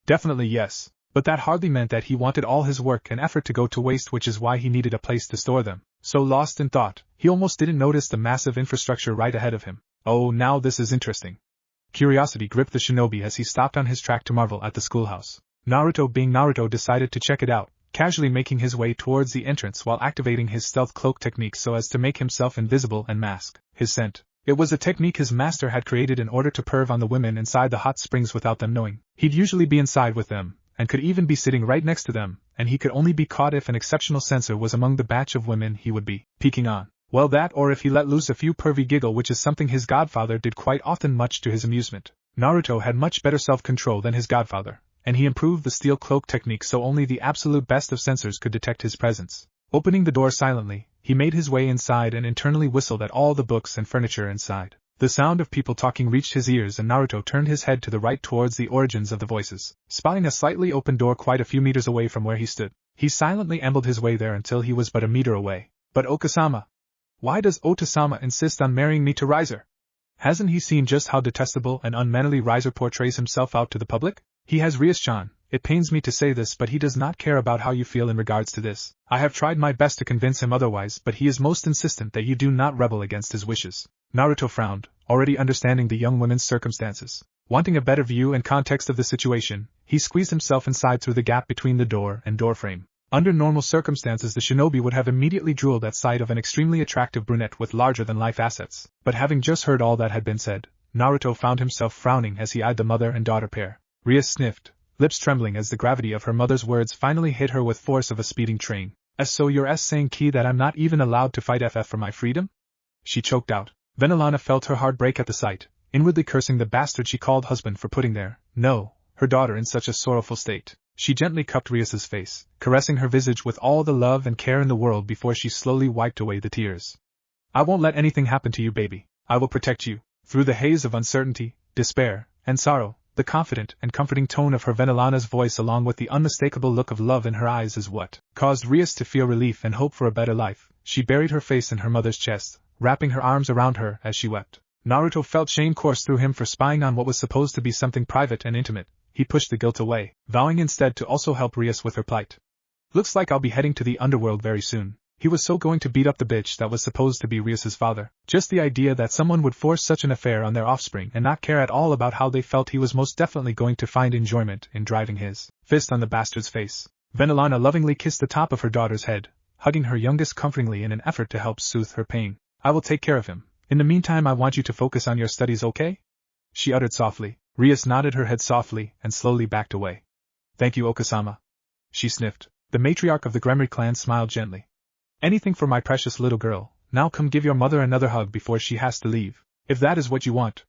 Definitely yes, but that hardly meant that he wanted all his work and effort to go to waste, which is why he needed a place to store them. So lost in thought, he almost didn't notice the massive infrastructure right ahead of him. Oh, now this is interesting. Curiosity gripped the shinobi as he stopped on his track to marvel at the schoolhouse. Naruto, being Naruto, decided to check it out, casually making his way towards the entrance while activating his stealth cloak technique so as to make himself invisible and mask his scent. It was a technique his master had created in order to perv on the women inside the hot springs without them knowing. He'd usually be inside with them, and could even be sitting right next to them, and he could only be caught if an exceptional censor was among the batch of women he would be peeking on. Well, that, or if he let loose a few pervy giggle, which is something his godfather did quite often, much to his amusement. Naruto had much better self-control than his godfather, and he improved the steel cloak technique so only the absolute best of censors could detect his presence. Opening the door silently, he made his way inside and internally whistled at all the books and furniture inside. The sound of people talking reached his ears, and Naruto turned his head to the right towards the origins of the voices, spotting a slightly open door quite a few meters away from where he stood. He silently ambled his way there until he was but a meter away. But Okasama, why does Otasama insist on marrying me to Riser? Hasn't he seen just how detestable and unmannerly Riser portrays himself out to the public? He has Rias-chan. It pains me to say this, but he does not care about how you feel in regards to this. I have tried my best to convince him otherwise, but he is most insistent that you do not rebel against his wishes. Naruto frowned, already understanding the young woman's circumstances. Wanting a better view and context of the situation, he squeezed himself inside through the gap between the door and doorframe. Under normal circumstances, the shinobi would have immediately drooled at sight of an extremely attractive brunette with larger-than-life assets. But having just heard all that had been said, Naruto found himself frowning as he eyed the mother and daughter pair. Ria sniffed, lips trembling as the gravity of her mother's words finally hit her with force of a speeding train. So you're saying, Key, that I'm not even allowed to fight FF for my freedom? She choked out. Venelana felt her heart break at the sight, inwardly cursing the bastard she called husband for putting her daughter in such a sorrowful state. She gently cupped Rias's face, caressing her visage with all the love and care in the world before she slowly wiped away the tears. I won't let anything happen to you, baby. I will protect you. Through the haze of uncertainty, despair, and sorrow, the confident and comforting tone of her Venelana's voice along with the unmistakable look of love in her eyes is what caused Rias to feel relief and hope for a better life. She buried her face in her mother's chest, wrapping her arms around her as she wept. Naruto felt shame course through him for spying on what was supposed to be something private and intimate. He pushed the guilt away, vowing instead to also help Rias with her plight. Looks like I'll be heading to the underworld very soon. He was so going to beat up the bitch that was supposed to be Rias's father. Just the idea that someone would force such an affair on their offspring and not care at all about how they felt. He was most definitely going to find enjoyment in driving his fist on the bastard's face. Venelana lovingly kissed the top of her daughter's head, hugging her youngest comfortingly in an effort to help soothe her pain. I will take care of him. In the meantime, I want you to focus on your studies, okay? She uttered softly. Rias nodded her head softly and slowly backed away. Thank you, Okasama. She sniffed. The matriarch of the Gremry clan smiled gently. Anything for my precious little girl. Now come give your mother another hug before she has to leave, if that is what you want.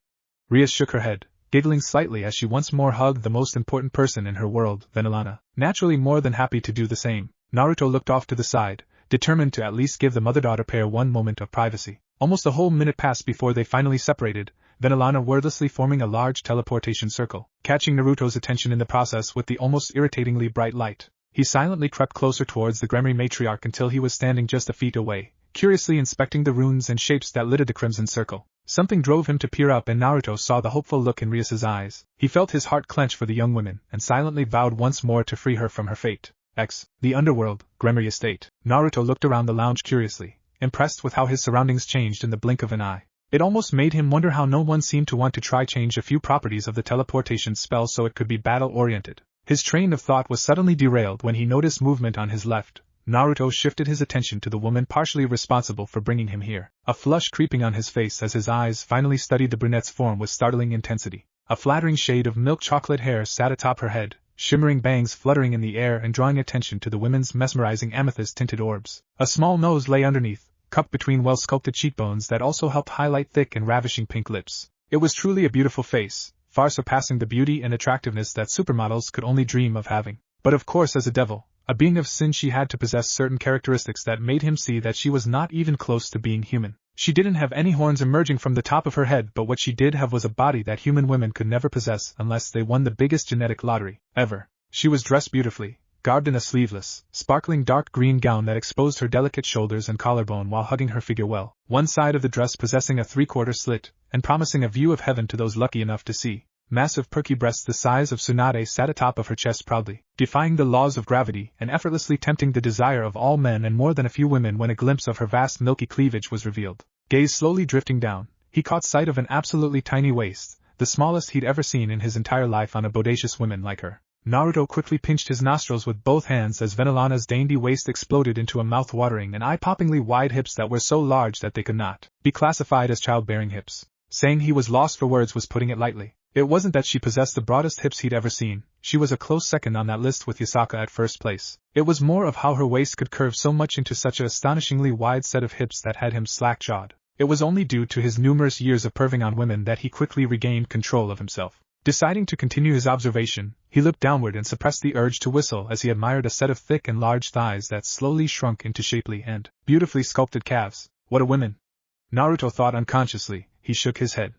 Rias shook her head, giggling slightly as she once more hugged the most important person in her world, Vanillana, naturally more than happy to do the same. Naruto looked off to the side, determined to at least give the mother-daughter pair one moment of privacy. Almost a whole minute passed before they finally separated, Vanillana wordlessly forming a large teleportation circle, catching Naruto's attention in the process with the almost irritatingly bright light. He silently crept closer towards the Gremry matriarch until he was standing just a feet away, curiously inspecting the runes and shapes that littered the crimson circle. Something drove him to peer up, and Naruto saw the hopeful look in Rias's eyes. He felt his heart clench for the young woman, and silently vowed once more to free her from her fate. The underworld, Gremry Estate. Naruto looked around the lounge curiously, impressed with how his surroundings changed in the blink of an eye. It almost made him wonder how no one seemed to want to try change a few properties of the teleportation spell so it could be battle-oriented. His train of thought was suddenly derailed when he noticed movement on his left. Naruto shifted his attention to the woman partially responsible for bringing him here, a flush creeping on his face as his eyes finally studied the brunette's form with startling intensity. A flattering shade of milk chocolate hair sat atop her head, shimmering bangs fluttering in the air and drawing attention to the woman's mesmerizing amethyst-tinted orbs. A small nose lay underneath, cupped between well-sculpted cheekbones that also helped highlight thick and ravishing pink lips. It was truly a beautiful face, far surpassing the beauty and attractiveness that supermodels could only dream of having. But of course, as a devil, a being of sin, she had to possess certain characteristics that made him see that she was not even close to being human. She didn't have any horns emerging from the top of her head, but what she did have was a body that human women could never possess unless they won the biggest genetic lottery ever. She was dressed beautifully, garbed in a sleeveless, sparkling dark green gown that exposed her delicate shoulders and collarbone while hugging her figure well, one side of the dress possessing a three-quarter slit, and promising a view of heaven to those lucky enough to see. Massive perky breasts the size of Tsunade sat atop of her chest proudly, defying the laws of gravity and effortlessly tempting the desire of all men and more than a few women when a glimpse of her vast milky cleavage was revealed. Gaze slowly drifting down, he caught sight of an absolutely tiny waist, the smallest he'd ever seen in his entire life on a bodacious woman like her. Naruto quickly pinched his nostrils with both hands as Vanillana's dainty waist exploded into a mouth-watering and eye-poppingly wide hips that were so large that they could not be classified as childbearing hips. Saying he was lost for words was putting it lightly. It wasn't that she possessed the broadest hips he'd ever seen, she was a close second on that list with Yasaka at first place. It was more of how her waist could curve so much into such an astonishingly wide set of hips that had him slack-jawed. It was only due to his numerous years of perving on women that he quickly regained control of himself. Deciding to continue his observation, he looked downward and suppressed the urge to whistle as he admired a set of thick and large thighs that slowly shrunk into shapely and beautifully sculpted calves. What a woman! Naruto thought unconsciously. He shook his head.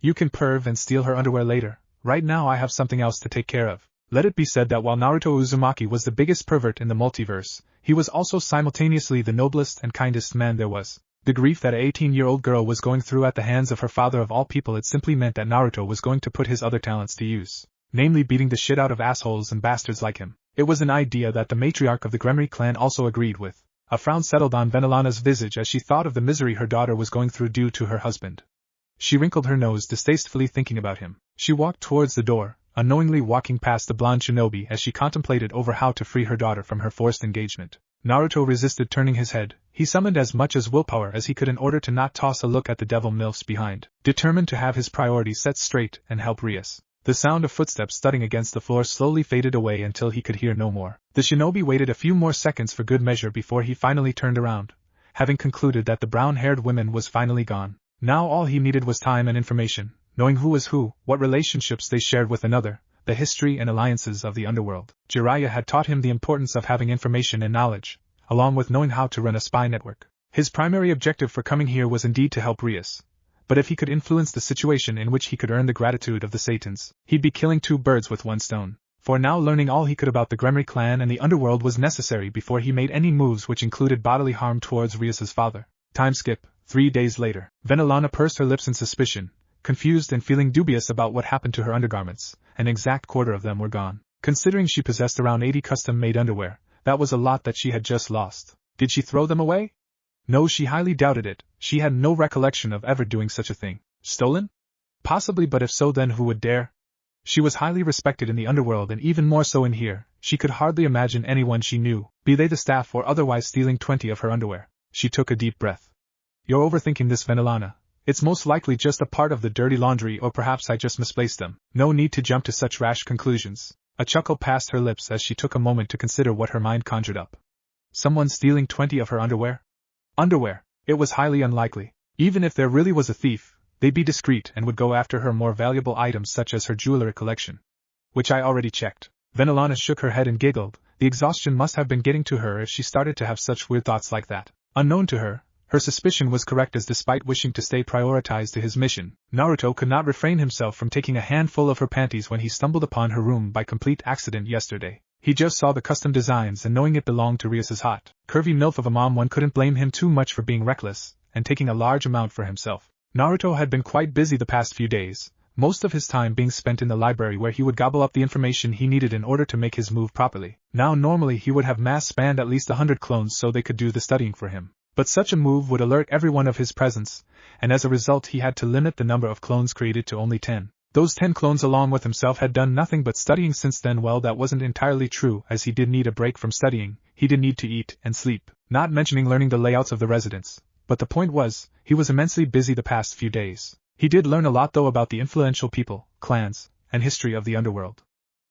You can perv and steal her underwear later. Right now I have something else to take care of. Let it be said that while Naruto Uzumaki was the biggest pervert in the multiverse, he was also simultaneously the noblest and kindest man there was. The grief that an 18-year-old girl was going through at the hands of her father of all people had simply meant that Naruto was going to put his other talents to use, namely beating the shit out of assholes and bastards like him. It was an idea that the matriarch of the Gremry clan also agreed with. A frown settled on Vanillana's visage as she thought of the misery her daughter was going through due to her husband. She wrinkled her nose distastefully thinking about him. She walked towards the door, unknowingly walking past the blonde shinobi as she contemplated over how to free her daughter from her forced engagement. Naruto resisted turning his head. He summoned as much as willpower as he could in order to not toss a look at the devil milfs behind, determined to have his priorities set straight and help Rias. The sound of footsteps thudding against the floor slowly faded away until he could hear no more. The shinobi waited a few more seconds for good measure before he finally turned around, having concluded that the brown-haired woman was finally gone. Now all he needed was time and information, knowing who was who, what relationships they shared with another, the history and alliances of the underworld. Jiraiya had taught him the importance of having information and knowledge, along with knowing how to run a spy network. His primary objective for coming here was indeed to help Rias, but if he could influence the situation in which he could earn the gratitude of the Satans, he'd be killing two birds with one stone. For now learning all he could about the Gremry clan and the underworld was necessary before he made any moves which included bodily harm towards Rias's father. Time skip. 3 days later. Vanillana pursed her lips in suspicion, confused and feeling dubious about what happened to her undergarments. An exact quarter of them were gone. Considering she possessed around 80 custom-made underwear, that was a lot that she had just lost. Did she throw them away? No, she highly doubted it. She had no recollection of ever doing such a thing. Stolen? Possibly, but if so, then who would dare? She was highly respected in the underworld and even more so in here. She could hardly imagine anyone she knew, be they the staff or otherwise, stealing 20 of her underwear. She took a deep breath. You're overthinking this, Vanillana. It's most likely just a part of the dirty laundry, or perhaps I just misplaced them. No need to jump to such rash conclusions. A chuckle passed her lips as she took a moment to consider what her mind conjured up. Someone stealing 20 of her underwear? Underwear. It was highly unlikely. Even if there really was a thief, They'd be discreet and would go after her more valuable items such as her jewelry collection. Which I already checked. Vanillana shook her head and giggled. The exhaustion must have been getting to her if she started to have such weird thoughts like that. Unknown to her, her suspicion was correct, as despite wishing to stay prioritized to his mission, Naruto could not refrain himself from taking a handful of her panties when he stumbled upon her room by complete accident yesterday. He just saw the custom designs, and knowing it belonged to Rias's hot, curvy milf of a mom, one couldn't blame him too much for being reckless and taking a large amount for himself. Naruto had been quite busy the past few days, most of his time being spent in the library, where he would gobble up the information he needed in order to make his move properly. Now normally he would have mass spanned at least 100 clones so they could do the studying for him. But such a move would alert everyone of his presence, and as a result he had to limit the number of clones created to only 10. Those 10 clones along with himself had done nothing but studying since then. Well, that wasn't entirely true, as he did need a break from studying. He did need to eat and sleep, not mentioning learning the layouts of the residence. But the point was, he was immensely busy the past few days. He did learn a lot though about the influential people, clans, and history of the underworld.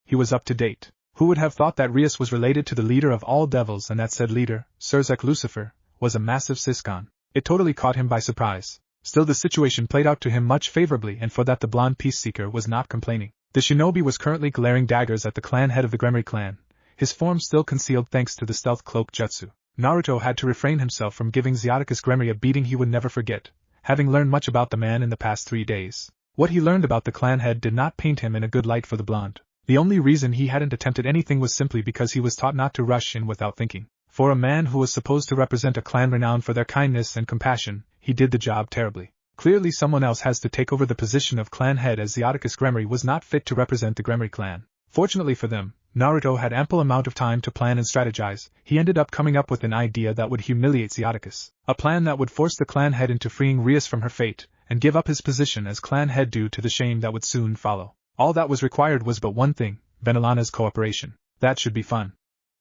He was up to date. Who would have thought that Rias was related to the leader of all devils, and that said leader, Surzek Lucifer, was a massive Siscon? It totally caught him by surprise. Still, the situation played out to him much favorably, and for that the blonde peace-seeker was not complaining. The shinobi was currently glaring daggers at the clan head of the Gremory clan, his form still concealed thanks to the stealth cloak jutsu. Naruto had to refrain himself from giving Xiaticus Gremory a beating he would never forget, having learned much about the man in the past 3 days. What he learned about the clan head did not paint him in a good light for the blonde. The only reason he hadn't attempted anything was simply because he was taught not to rush in without thinking. For a man who was supposed to represent a clan renowned for their kindness and compassion, he did the job terribly. Clearly someone else has to take over the position of clan head, as Xiaticus Gremory was not fit to represent the Gremory clan. Fortunately for them, Naruto had ample amount of time to plan and strategize. He ended up coming up with an idea that would humiliate Xiaticus, a plan that would force the clan head into freeing Rias from her fate, and give up his position as clan head due to the shame that would soon follow. All that was required was but one thing, Vanillana's cooperation. That should be fun.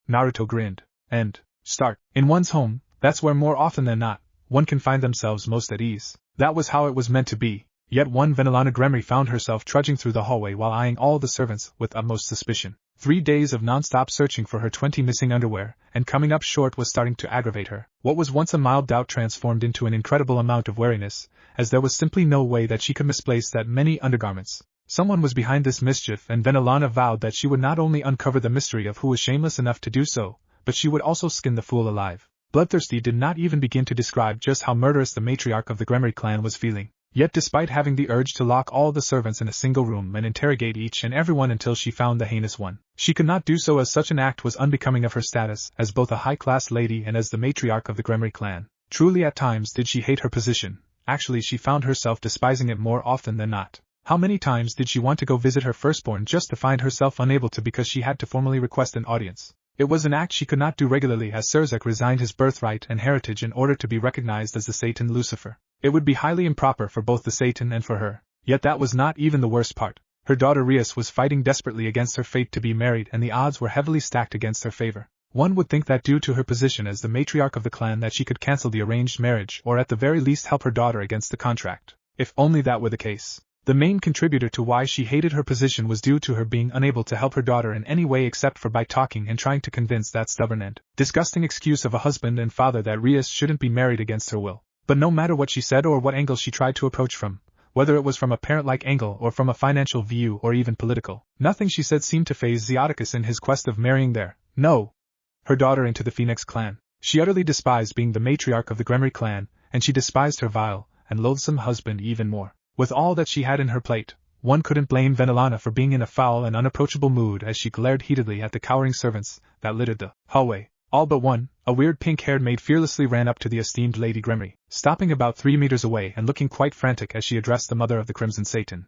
Naruto grinned. And start. In one's home, that's where more often than not, one can find themselves most at ease. That was how it was meant to be. Yet one Vanillana Gremory found herself trudging through the hallway while eyeing all the servants with utmost suspicion. 3 days of non-stop searching for her 20 missing underwear, and coming up short was starting to aggravate her. What was once a mild doubt transformed into an incredible amount of wariness, as there was simply no way that she could misplace that many undergarments. Someone was behind this mischief, and Vanillana vowed that she would not only uncover the mystery of who was shameless enough to do so, but she would also skin the fool alive. Bloodthirsty did not even begin to describe just how murderous the matriarch of the Gremory clan was feeling. Yet despite having the urge to lock all the servants in a single room and interrogate each and everyone until she found the heinous one, she could not do so, as such an act was unbecoming of her status as both a high-class lady and as the matriarch of the Gremory clan. Truly at times did she hate her position. Actually, she found herself despising it more often than not. How many times did she want to go visit her firstborn just to find herself unable to because she had to formally request an audience? It was an act she could not do regularly, as Surzek resigned his birthright and heritage in order to be recognized as the Satan Lucifer. It would be highly improper for both the Satan and for her. Yet that was not even the worst part. Her daughter Rias was fighting desperately against her fate to be married, and the odds were heavily stacked against her favor. One would think that due to her position as the matriarch of the clan that she could cancel the arranged marriage, or at the very least help her daughter against the contract. If only that were the case. The main contributor to why she hated her position was due to her being unable to help her daughter in any way except for by talking and trying to convince that stubborn and disgusting excuse of a husband and father that Rias shouldn't be married against her will. But no matter what she said or what angle she tried to approach from, whether it was from a parent-like angle or from a financial view or even political, nothing she said seemed to faze Xiaticus in his quest of marrying her daughter into the Phoenix clan. She utterly despised being the matriarch of the Gremory clan, and she despised her vile and loathsome husband even more. With all that she had in her plate, one couldn't blame Vanillana for being in a foul and unapproachable mood as she glared heatedly at the cowering servants that littered the hallway. All but one, a weird pink-haired maid, fearlessly ran up to the esteemed Lady Gremory, stopping about 3 meters away and looking quite frantic as she addressed the mother of the Crimson Satan.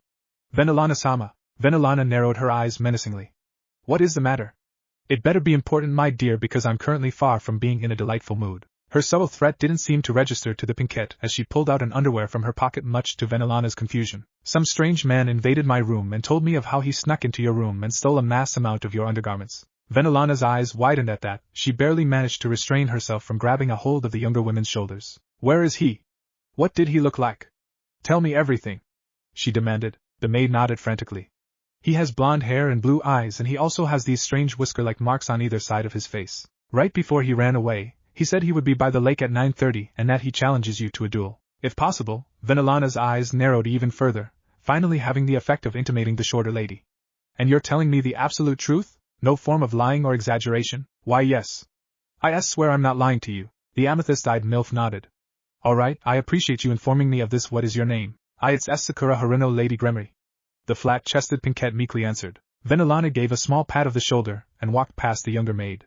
Vanillana-sama. Vanillana narrowed her eyes menacingly. What is the matter? It better be important, my dear, because I'm currently far from being in a delightful mood. Her subtle threat didn't seem to register to the pinkette as she pulled out an underwear from her pocket, much to Vanillana's confusion. Some strange man invaded my room and told me of how he snuck into your room and stole a mass amount of your undergarments. Vanillana's eyes widened at that. She barely managed to restrain herself from grabbing a hold of the younger woman's shoulders. Where is he? What did he look like? Tell me everything, she demanded. The maid nodded frantically. He has blonde hair and blue eyes, and he also has these strange whisker-like marks on either side of his face. Right before he ran away, he said he would be by the lake at 9:30 and that he challenges you to a duel. If possible, Venelana's eyes narrowed even further, finally having the effect of intimating the shorter lady. And you're telling me the absolute truth? No form of lying or exaggeration? Why yes. I swear I'm not lying to you. The amethyst-eyed MILF nodded. Alright, I appreciate you informing me of this. What is your name? It's Sakura Haruno, Lady Gremory. The flat-chested Pinkette meekly answered. Venelana gave a small pat of the shoulder, and walked past the younger maid.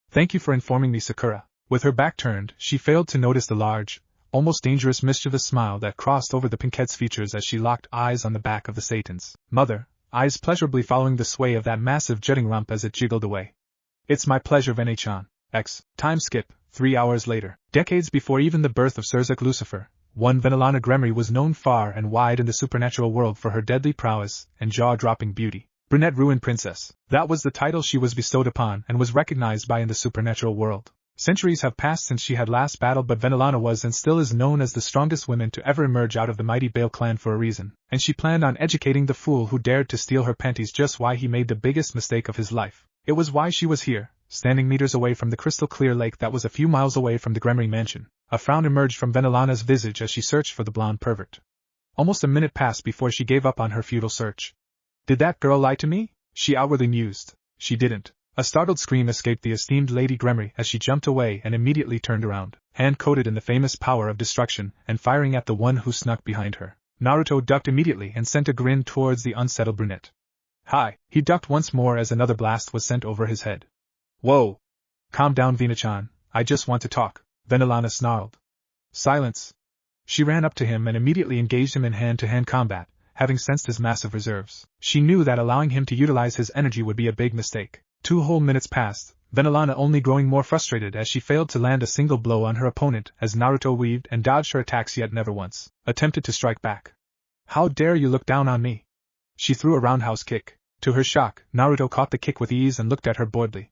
Thank you for informing me, Sakura. With her back turned, she failed to notice the large, almost dangerous mischievous smile that crossed over the Pinkette's features as she locked eyes on the back of the Satan's mother, eyes pleasurably following the sway of that massive jutting rump as it jiggled away. It's my pleasure, Vene-chan. Time skip, 3 hours later. Decades before even the birth of Surzuk Lucifer, one Venelana Gremory was known far and wide in the supernatural world for her deadly prowess and jaw-dropping beauty. Brunette Ruined Princess. That was the title she was bestowed upon and was recognized by in the supernatural world. Centuries have passed since she had last battled, but Venelana was and still is known as the strongest woman to ever emerge out of the mighty Bale clan for a reason, and she planned on educating the fool who dared to steal her panties just why he made the biggest mistake of his life. It was why she was here, standing meters away from the crystal-clear lake that was a few miles away from the Gremory mansion. A frown emerged from Venelana's visage as she searched for the blonde pervert. Almost a minute passed before she gave up on her futile search. Did that girl lie to me? She outwardly mused. She didn't. A startled scream escaped the esteemed Lady Gremory as she jumped away and immediately turned around, hand-coated in the famous power of destruction, and firing at the one who snuck behind her. Naruto ducked immediately and sent a grin towards the unsettled brunette. Hi! He ducked once more as another blast was sent over his head. Whoa! Calm down, Vina-chan, I just want to talk, Venelana snarled. Silence! She ran up to him and immediately engaged him in hand-to-hand combat, having sensed his massive reserves. She knew that allowing him to utilize his energy would be a big mistake. 2 whole minutes passed, Venelana only growing more frustrated as she failed to land a single blow on her opponent as Naruto weaved and dodged her attacks yet never once attempted to strike back. How dare you look down on me? She threw a roundhouse kick. To her shock, Naruto caught the kick with ease and looked at her boredly.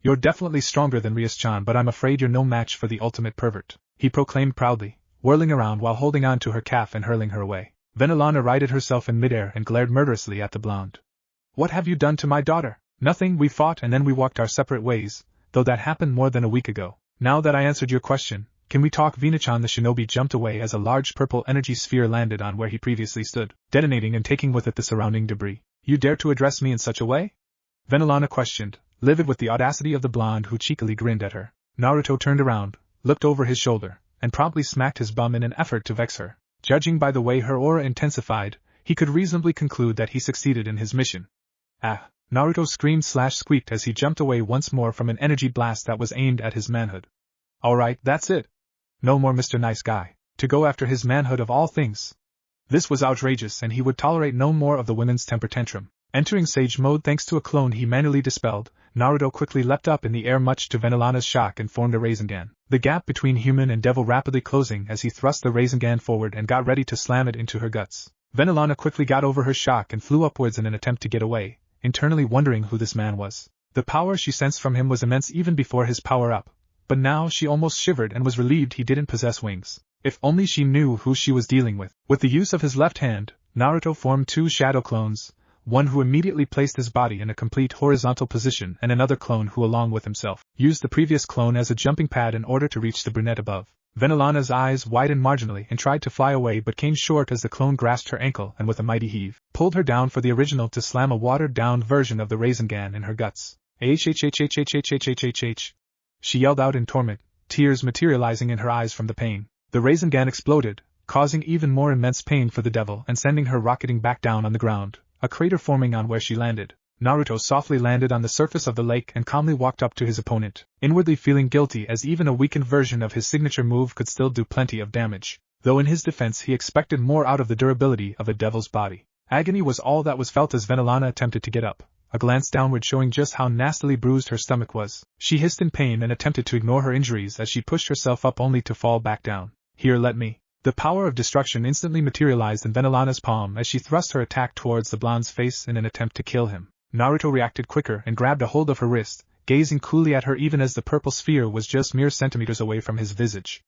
You're definitely stronger than Rias-chan, but I'm afraid you're no match for the ultimate pervert, he proclaimed proudly, whirling around while holding on to her calf and hurling her away. Venelana righted herself in midair and glared murderously at the blonde. What have you done to my daughter? Nothing, we fought and then we walked our separate ways, though that happened more than a week ago. Now that I answered your question, can we talk? Vina-chan. The shinobi jumped away as a large purple energy sphere landed on where he previously stood, detonating and taking with it the surrounding debris. You dare to address me in such a way? Venelana questioned, livid with the audacity of the blonde who cheekily grinned at her. Naruto turned around, looked over his shoulder, and promptly smacked his bum in an effort to vex her. Judging by the way her aura intensified, he could reasonably conclude that he succeeded in his mission. Ah! Naruto screamed/squeaked as he jumped away once more from an energy blast that was aimed at his manhood. Alright, that's it. No more Mr. Nice Guy. To go after his manhood of all things. This was outrageous and he would tolerate no more of the women's temper tantrum. Entering Sage mode thanks to a clone he manually dispelled, Naruto quickly leapt up in the air much to Venelana's shock and formed a Rasengan. The gap between human and devil rapidly closing as he thrust the Rasengan forward and got ready to slam it into her guts. Venelana quickly got over her shock and flew upwards in an attempt to get away, internally wondering who this man was. The power she sensed from him was immense even before his power-up, but now she almost shivered and was relieved he didn't possess wings. If only she knew who she was dealing with. With the use of his left hand, Naruto formed 2 shadow clones, one who immediately placed his body in a complete horizontal position and another clone who along with himself used the previous clone as a jumping pad in order to reach the brunette above. Venelana's eyes widened marginally and tried to fly away but came short as the clone grasped her ankle and with a mighty heave, pulled her down for the original to slam a watered-down version of the Rasengan in her guts. H. She yelled out in torment, tears materializing in her eyes from the pain. The Rasengan exploded, causing even more immense pain for the devil and sending her rocketing back down on the ground, a crater forming on where she landed. Naruto softly landed on the surface of the lake and calmly walked up to his opponent, inwardly feeling guilty as even a weakened version of his signature move could still do plenty of damage, though in his defense he expected more out of the durability of a devil's body. Agony was all that was felt as Venelana attempted to get up, a glance downward showing just how nastily bruised her stomach was. She hissed in pain and attempted to ignore her injuries as she pushed herself up only to fall back down. Here, let me. The power of destruction instantly materialized in Venelana's palm as she thrust her attack towards the blonde's face in an attempt to kill him. Naruto reacted quicker and grabbed a hold of her wrist, gazing coolly at her even as the purple sphere was just mere centimeters away from his visage.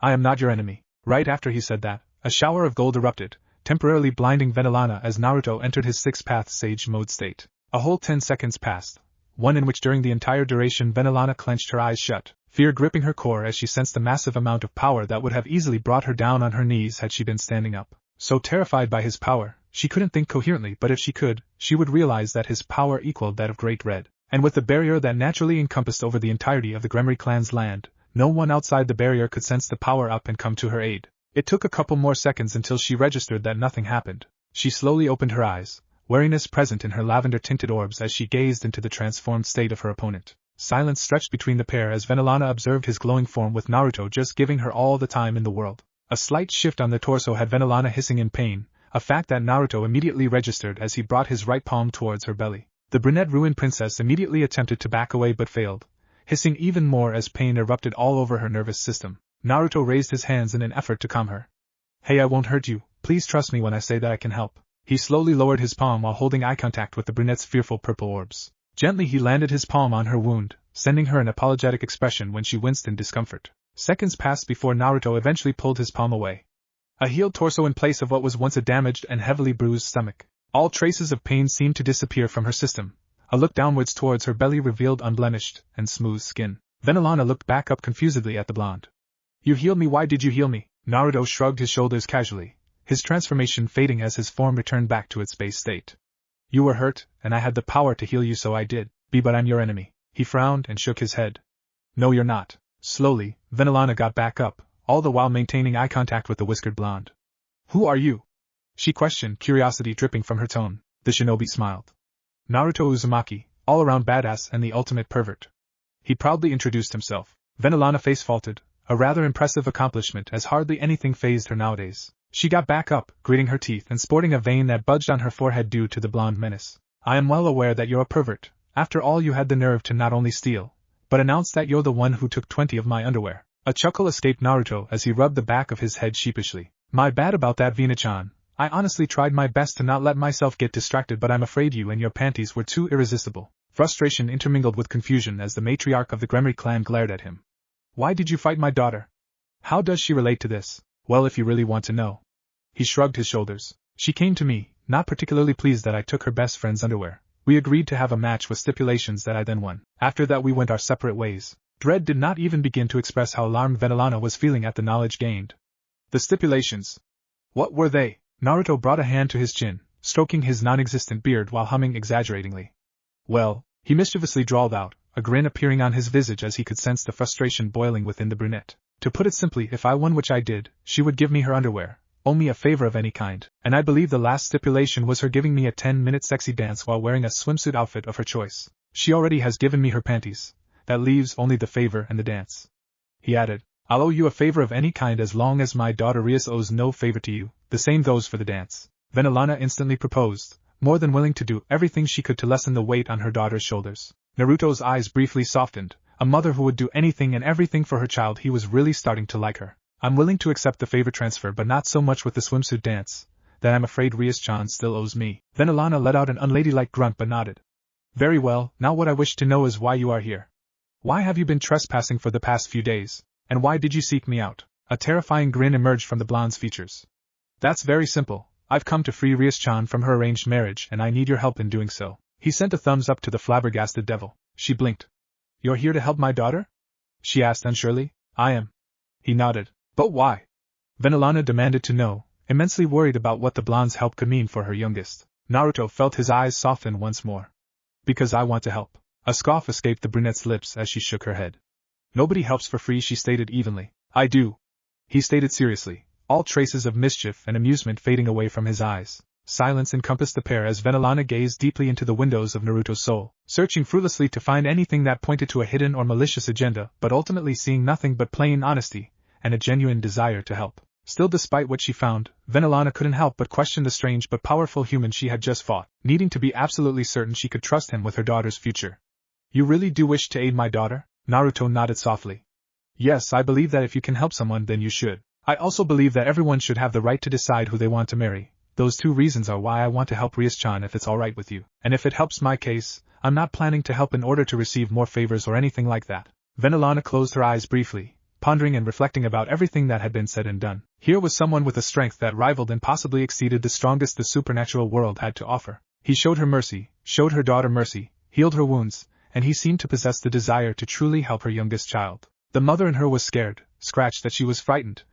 I am not your enemy. Right after he said that, a shower of gold erupted, temporarily blinding Venelana as Naruto entered his 6th Sage mode state. A whole 10 seconds passed, one in which during the entire duration Venelana clenched her eyes shut, fear gripping her core as she sensed a massive amount of power that would have easily brought her down on her knees had she been standing up. So terrified by his power, she couldn't think coherently, but if she could, she would realize that his power equaled that of Great Red. And with the barrier that naturally encompassed over the entirety of the Gremry clan's land, no one outside the barrier could sense the power up and come to her aid. It took a couple more seconds until she registered that nothing happened. She slowly opened her eyes, wariness present in her lavender-tinted orbs as she gazed into the transformed state of her opponent. Silence stretched between the pair as Venelana observed his glowing form, with Naruto just giving her all the time in the world. A slight shift on the torso had Venelana hissing in pain, a fact that Naruto immediately registered as he brought his right palm towards her belly. The brunette ruined princess immediately attempted to back away but failed, hissing even more as pain erupted all over her nervous system. Naruto raised his hands in an effort to calm her. "Hey, I won't hurt you, please trust me when I say that I can help." He slowly lowered his palm while holding eye contact with the brunette's fearful purple orbs. Gently he landed his palm on her wound, sending her an apologetic expression when she winced in discomfort. Seconds passed before Naruto eventually pulled his palm away. A healed torso in place of what was once a damaged and heavily bruised stomach. All traces of pain seemed to disappear from her system. A look downwards towards her belly revealed unblemished and smooth skin. Venelana looked back up confusedly at the blonde. "You healed me, why did you heal me?" Naruto shrugged his shoulders casually, his transformation fading as his form returned back to its base state. "You were hurt, and I had the power to heal you, so I did. But I'm your enemy." He frowned and shook his head. "No, you're not." Slowly, Venelana got back up, all the while maintaining eye contact with the whiskered blonde. "Who are you?" she questioned, curiosity dripping from her tone. The shinobi smiled. "Naruto Uzumaki, all-around badass and the ultimate pervert." He proudly introduced himself. Venelana face faulted, a rather impressive accomplishment as hardly anything fazed her nowadays. She got back up, gritting her teeth and sporting a vein that budged on her forehead due to the blonde menace. "I am well aware that you're a pervert. After all, you had the nerve to not only steal, but announce that you're the one who took 20 of my underwear." A chuckle escaped Naruto as he rubbed the back of his head sheepishly. "My bad about that, Vina-chan. I honestly tried my best to not let myself get distracted, but I'm afraid you and your panties were too irresistible." Frustration intermingled with confusion as the matriarch of the Gremry clan glared at him. "Why did you fight my daughter? How does she relate to this?" "Well, if you really want to know." He shrugged his shoulders. "She came to me, not particularly pleased that I took her best friend's underwear. We agreed to have a match with stipulations that I then won. After that we went our separate ways." Dread did not even begin to express how alarmed Venelana was feeling at the knowledge gained. "The stipulations? What were they?" Naruto brought a hand to his chin, stroking his non-existent beard while humming exaggeratingly. "Well," he mischievously drawled out, a grin appearing on his visage as he could sense the frustration boiling within the brunette. "To put it simply, if I won, which I did, she would give me her underwear, owe me a favor of any kind, and I believe the last stipulation was her giving me a 10-minute sexy dance while wearing a swimsuit outfit of her choice. She already has given me her panties. That leaves only the favor and the dance." He added, "I'll owe you a favor of any kind as long as my daughter Rias owes no favor to you. The same goes for the dance." Venelana instantly proposed, more than willing to do everything she could to lessen the weight on her daughter's shoulders. Naruto's eyes briefly softened. A mother who would do anything and everything for her child, he was really starting to like her. "I'm willing to accept the favor transfer, but not so much with the swimsuit dance. Then I'm afraid Rias-chan still owes me." Venelana let out an unladylike grunt but nodded. "Very well, now what I wish to know is why you are here. Why have you been trespassing for the past few days, and why did you seek me out?" A terrifying grin emerged from the blonde's features. "That's very simple. I've come to free Rias-chan from her arranged marriage, and I need your help in doing so." He sent a thumbs up to the flabbergasted devil. She blinked. "You're here to help my daughter?" she asked unsurely. "I am." He nodded. "But why?" Venelana demanded to know, immensely worried about what the blonde's help could mean for her youngest. Naruto felt his eyes soften once more. "Because I want to help." A scoff escaped the brunette's lips as she shook her head. "Nobody helps for free," she stated evenly. "I do," he stated seriously, all traces of mischief and amusement fading away from his eyes. Silence encompassed the pair as Venelana gazed deeply into the windows of Naruto's soul, searching fruitlessly to find anything that pointed to a hidden or malicious agenda, but ultimately seeing nothing but plain honesty and a genuine desire to help. Still, despite what she found, Venelana couldn't help but question the strange but powerful human she had just fought, needing to be absolutely certain she could trust him with her daughter's future. "You really do wish to aid my daughter?" Naruto nodded softly. "Yes, I believe that if you can help someone, then you should. I also believe that everyone should have the right to decide who they want to marry. Those two reasons are why I want to help Rias-chan, if it's alright with you. And if it helps my case, I'm not planning to help in order to receive more favors or anything like that." Venelana closed her eyes briefly, pondering and reflecting about everything that had been said and done. Here was someone with a strength that rivaled and possibly exceeded the strongest the supernatural world had to offer. He showed her mercy, showed her daughter mercy, healed her wounds, and he seemed to possess the desire to truly help her youngest child. The mother in her was scared, scratched that she was frightened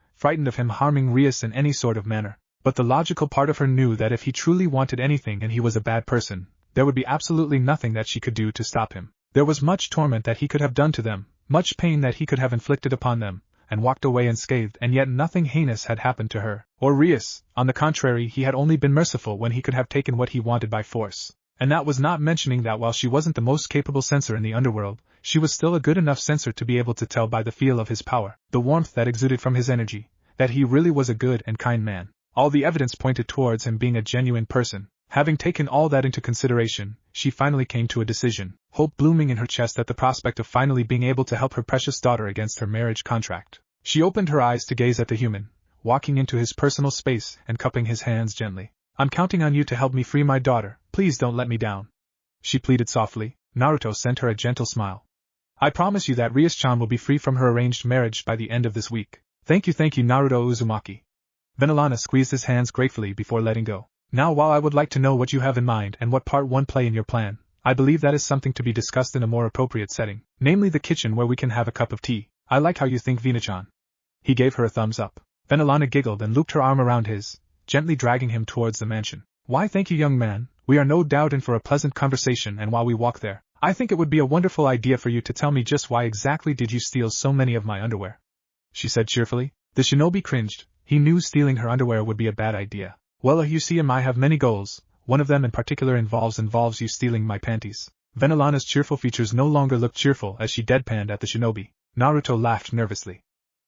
of him harming Rias in any sort of manner. But the logical part of her knew that if he truly wanted anything and he was a bad person, there would be absolutely nothing that she could do to stop him. There was much torment that he could have done to them, much pain that he could have inflicted upon them, and walked away unscathed, and yet nothing heinous had happened to her. Or Rias, on the contrary, he had only been merciful when he could have taken what he wanted by force. And that was not mentioning that while she wasn't the most capable censor in the underworld, she was still a good enough censor to be able to tell by the feel of his power, the warmth that exuded from his energy, that he really was a good and kind man. All the evidence pointed towards him being a genuine person. Having taken all that into consideration, she finally came to a decision, hope blooming in her chest at the prospect of finally being able to help her precious daughter against her marriage contract. She opened her eyes to gaze at the human, walking into his personal space and cupping his hands gently. "I'm counting on you to help me free my daughter, please don't let me down," she pleaded softly. Naruto sent her a gentle smile. "I promise you that Rias-chan will be free from her arranged marriage by the end of this week." Thank you Naruto Uzumaki." Vanillana squeezed his hands gratefully before letting go. "Now while I would like to know what you have in mind and what part one play in your plan, I believe that is something to be discussed in a more appropriate setting, namely the kitchen where we can have a cup of tea. I like how you think, Vina-chan." He gave her a thumbs up. Vanillana giggled and looped her arm around his, gently dragging him towards the mansion. "Why thank you, young man, we are no doubt in for a pleasant conversation, and while we walk there, I think it would be a wonderful idea for you to tell me just why exactly did you steal so many of my underwear," she said cheerfully. The shinobi cringed. He knew stealing her underwear would be a bad idea. "Well, you see, I have many goals. One of them in particular involves you stealing my panties." Vanillana's cheerful features no longer looked cheerful as she deadpanned at the shinobi. Naruto laughed nervously.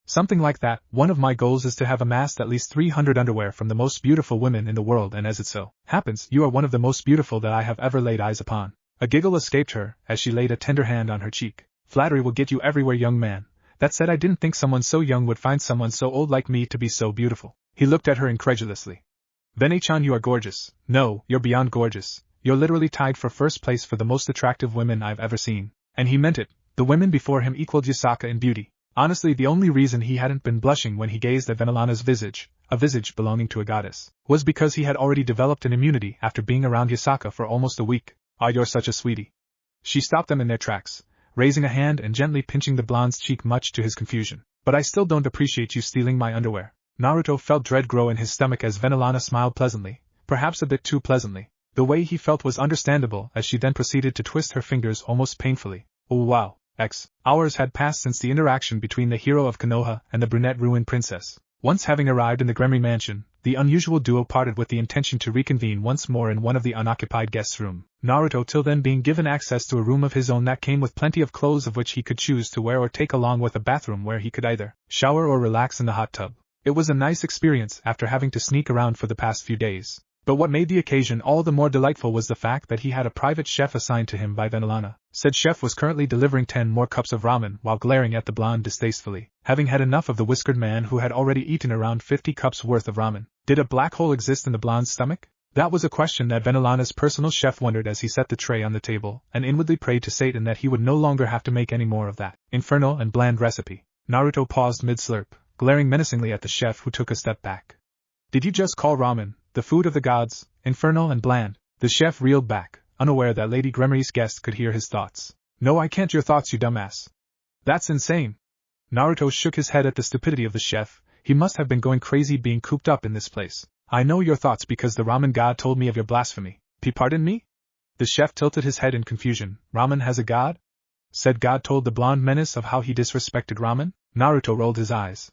"Something like that. One of my goals is to have amassed at least 300 underwear from the most beautiful women in the world, and as it so happens, you are one of the most beautiful that I have ever laid eyes upon." A giggle escaped her as she laid a tender hand on her cheek. "Flattery will get you everywhere, young man. That said, I didn't think someone so young would find someone so old like me to be so beautiful." He looked at her incredulously. "Vene-chan, you are gorgeous. No, you're beyond gorgeous. You're literally tied for first place for the most attractive women I've ever seen." And he meant it. The women before him equaled Yasaka in beauty. Honestly, the only reason he hadn't been blushing when he gazed at Vanillana's visage, a visage belonging to a goddess, was because he had already developed an immunity after being around Yasaka for almost a week. "Ah, you're such a sweetie." She stopped them in their tracks, raising a hand and gently pinching the blonde's cheek much to his confusion. "But I still don't appreciate you stealing my underwear." Naruto felt dread grow in his stomach as Vanillana smiled pleasantly, perhaps a bit too pleasantly. The way he felt was understandable as she then proceeded to twist her fingers almost painfully. "Oh wow. Hours had passed since the interaction between the hero of Konoha and the brunette ruined princess. Once having arrived in the Gremry mansion, the unusual duo parted with the intention to reconvene once more in one of the unoccupied guests' room. Naruto till then being given access to a room of his own that came with plenty of clothes of which he could choose to wear or take, along with a bathroom where he could either shower or relax in the hot tub. It was a nice experience after having to sneak around for the past few days. But what made the occasion all the more delightful was the fact that he had a private chef assigned to him by Vanillana. Said chef was currently delivering 10 more cups of ramen while glaring at the blonde distastefully, having had enough of the whiskered man who had already eaten around 50 cups worth of ramen. Did a black hole exist in the blonde's stomach? That was a question that Vanillana's personal chef wondered as he set the tray on the table, and inwardly prayed to Satan that he would no longer have to make any more of that infernal and bland recipe. Naruto paused mid-slurp, glaring menacingly at the chef who took a step back. "Did you just call ramen the food of the gods, infernal and bland?" The chef reeled back, unaware that Lady Gremry's guest could hear his thoughts. "No, I can't. Your thoughts, you dumbass. That's insane." Naruto shook his head at the stupidity of the chef. He must have been going crazy being cooped up in this place. "I know your thoughts because the ramen god told me of your blasphemy." Pardon me? The chef tilted his head in confusion. "Ramen has a god?" Said god told the blonde menace of how he disrespected ramen? Naruto rolled his eyes.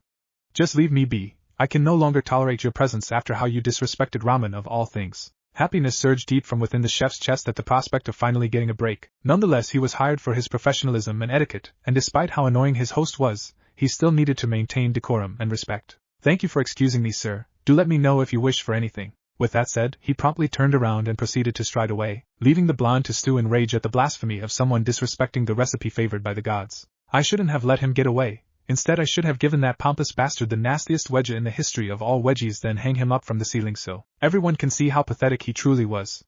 "Just leave me be. I can no longer tolerate your presence after how you disrespected ramen of all things." Happiness surged deep from within the chef's chest at the prospect of finally getting a break. Nonetheless, he was hired for his professionalism and etiquette, and despite how annoying his host was, he still needed to maintain decorum and respect. "Thank you for excusing me, sir. Do let me know if you wish for anything." With that said, he promptly turned around and proceeded to stride away, leaving the blonde to stew in rage at the blasphemy of someone disrespecting the recipe favored by the gods. "I shouldn't have let him get away. Instead, I should have given that pompous bastard the nastiest wedgie in the history of all wedgies, then hang him up from the ceiling so everyone can see how pathetic he truly was."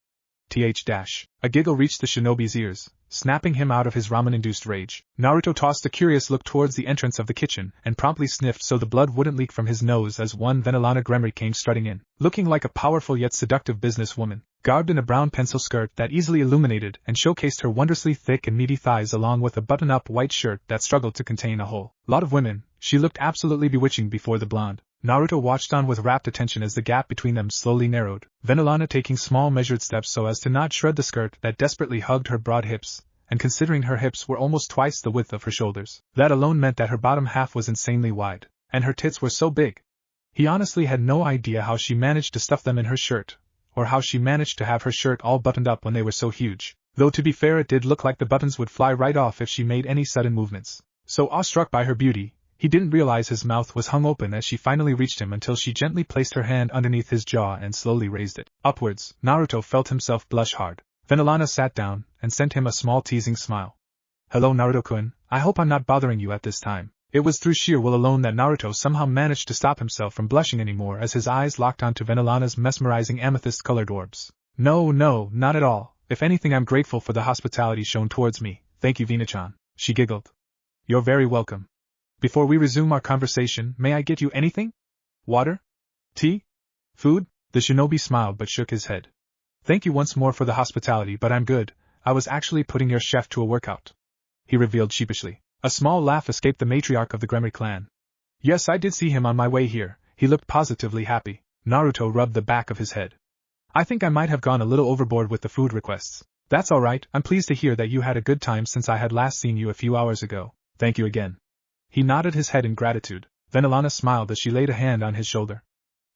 A giggle reached the shinobi's ears, snapping him out of his ramen-induced rage. Naruto tossed a curious look towards the entrance of the kitchen and promptly sniffed so the blood wouldn't leak from his nose as one Vanillana Gremry came strutting in, looking like a powerful yet seductive businesswoman. garbed in a brown pencil skirt that easily illuminated and showcased her wondrously thick and meaty thighs along with a button-up white shirt that struggled to contain a whole lot of women. She looked absolutely bewitching before the blonde. Naruto watched on with rapt attention as the gap between them slowly narrowed, Vanillana taking small measured steps so as to not shred the skirt that desperately hugged her broad hips, and considering her hips were almost twice the width of her shoulders, that alone meant that her bottom half was insanely wide, and her tits were so big. He honestly had no idea how she managed to stuff them in her shirt, or how she managed to have her shirt all buttoned up when they were so huge, though to be fair it did look like the buttons would fly right off if she made any sudden movements. So awestruck by her beauty, he didn't realize his mouth was hung open as she finally reached him until she gently placed her hand underneath his jaw and slowly raised it upwards. Naruto felt himself blush hard. Vanillana sat down and sent him a small teasing smile. Hello Naruto-kun, I hope I'm not bothering you at this time. It was through sheer will alone that Naruto somehow managed to stop himself from blushing anymore as his eyes locked onto Vanillana's mesmerizing amethyst-colored orbs. No, not at all. If anything, I'm grateful for the hospitality shown towards me. Thank you, Vina-chan. She giggled. You're very welcome. Before we resume our conversation, may I get you anything? Water? Tea? Food? The shinobi smiled but shook his head. Thank you once more for the hospitality, but I'm good. I was actually putting your chef to a workout, he revealed sheepishly. A small laugh escaped the matriarch of the Gremory clan. Yes, I did see him on my way here. He looked positively happy. Naruto rubbed the back of his head. I think I might have gone a little overboard with the food requests. That's alright, I'm pleased to hear that you had a good time since I had last seen you a few hours ago. Thank you again. He nodded his head in gratitude. Vanillana smiled as she laid a hand on his shoulder.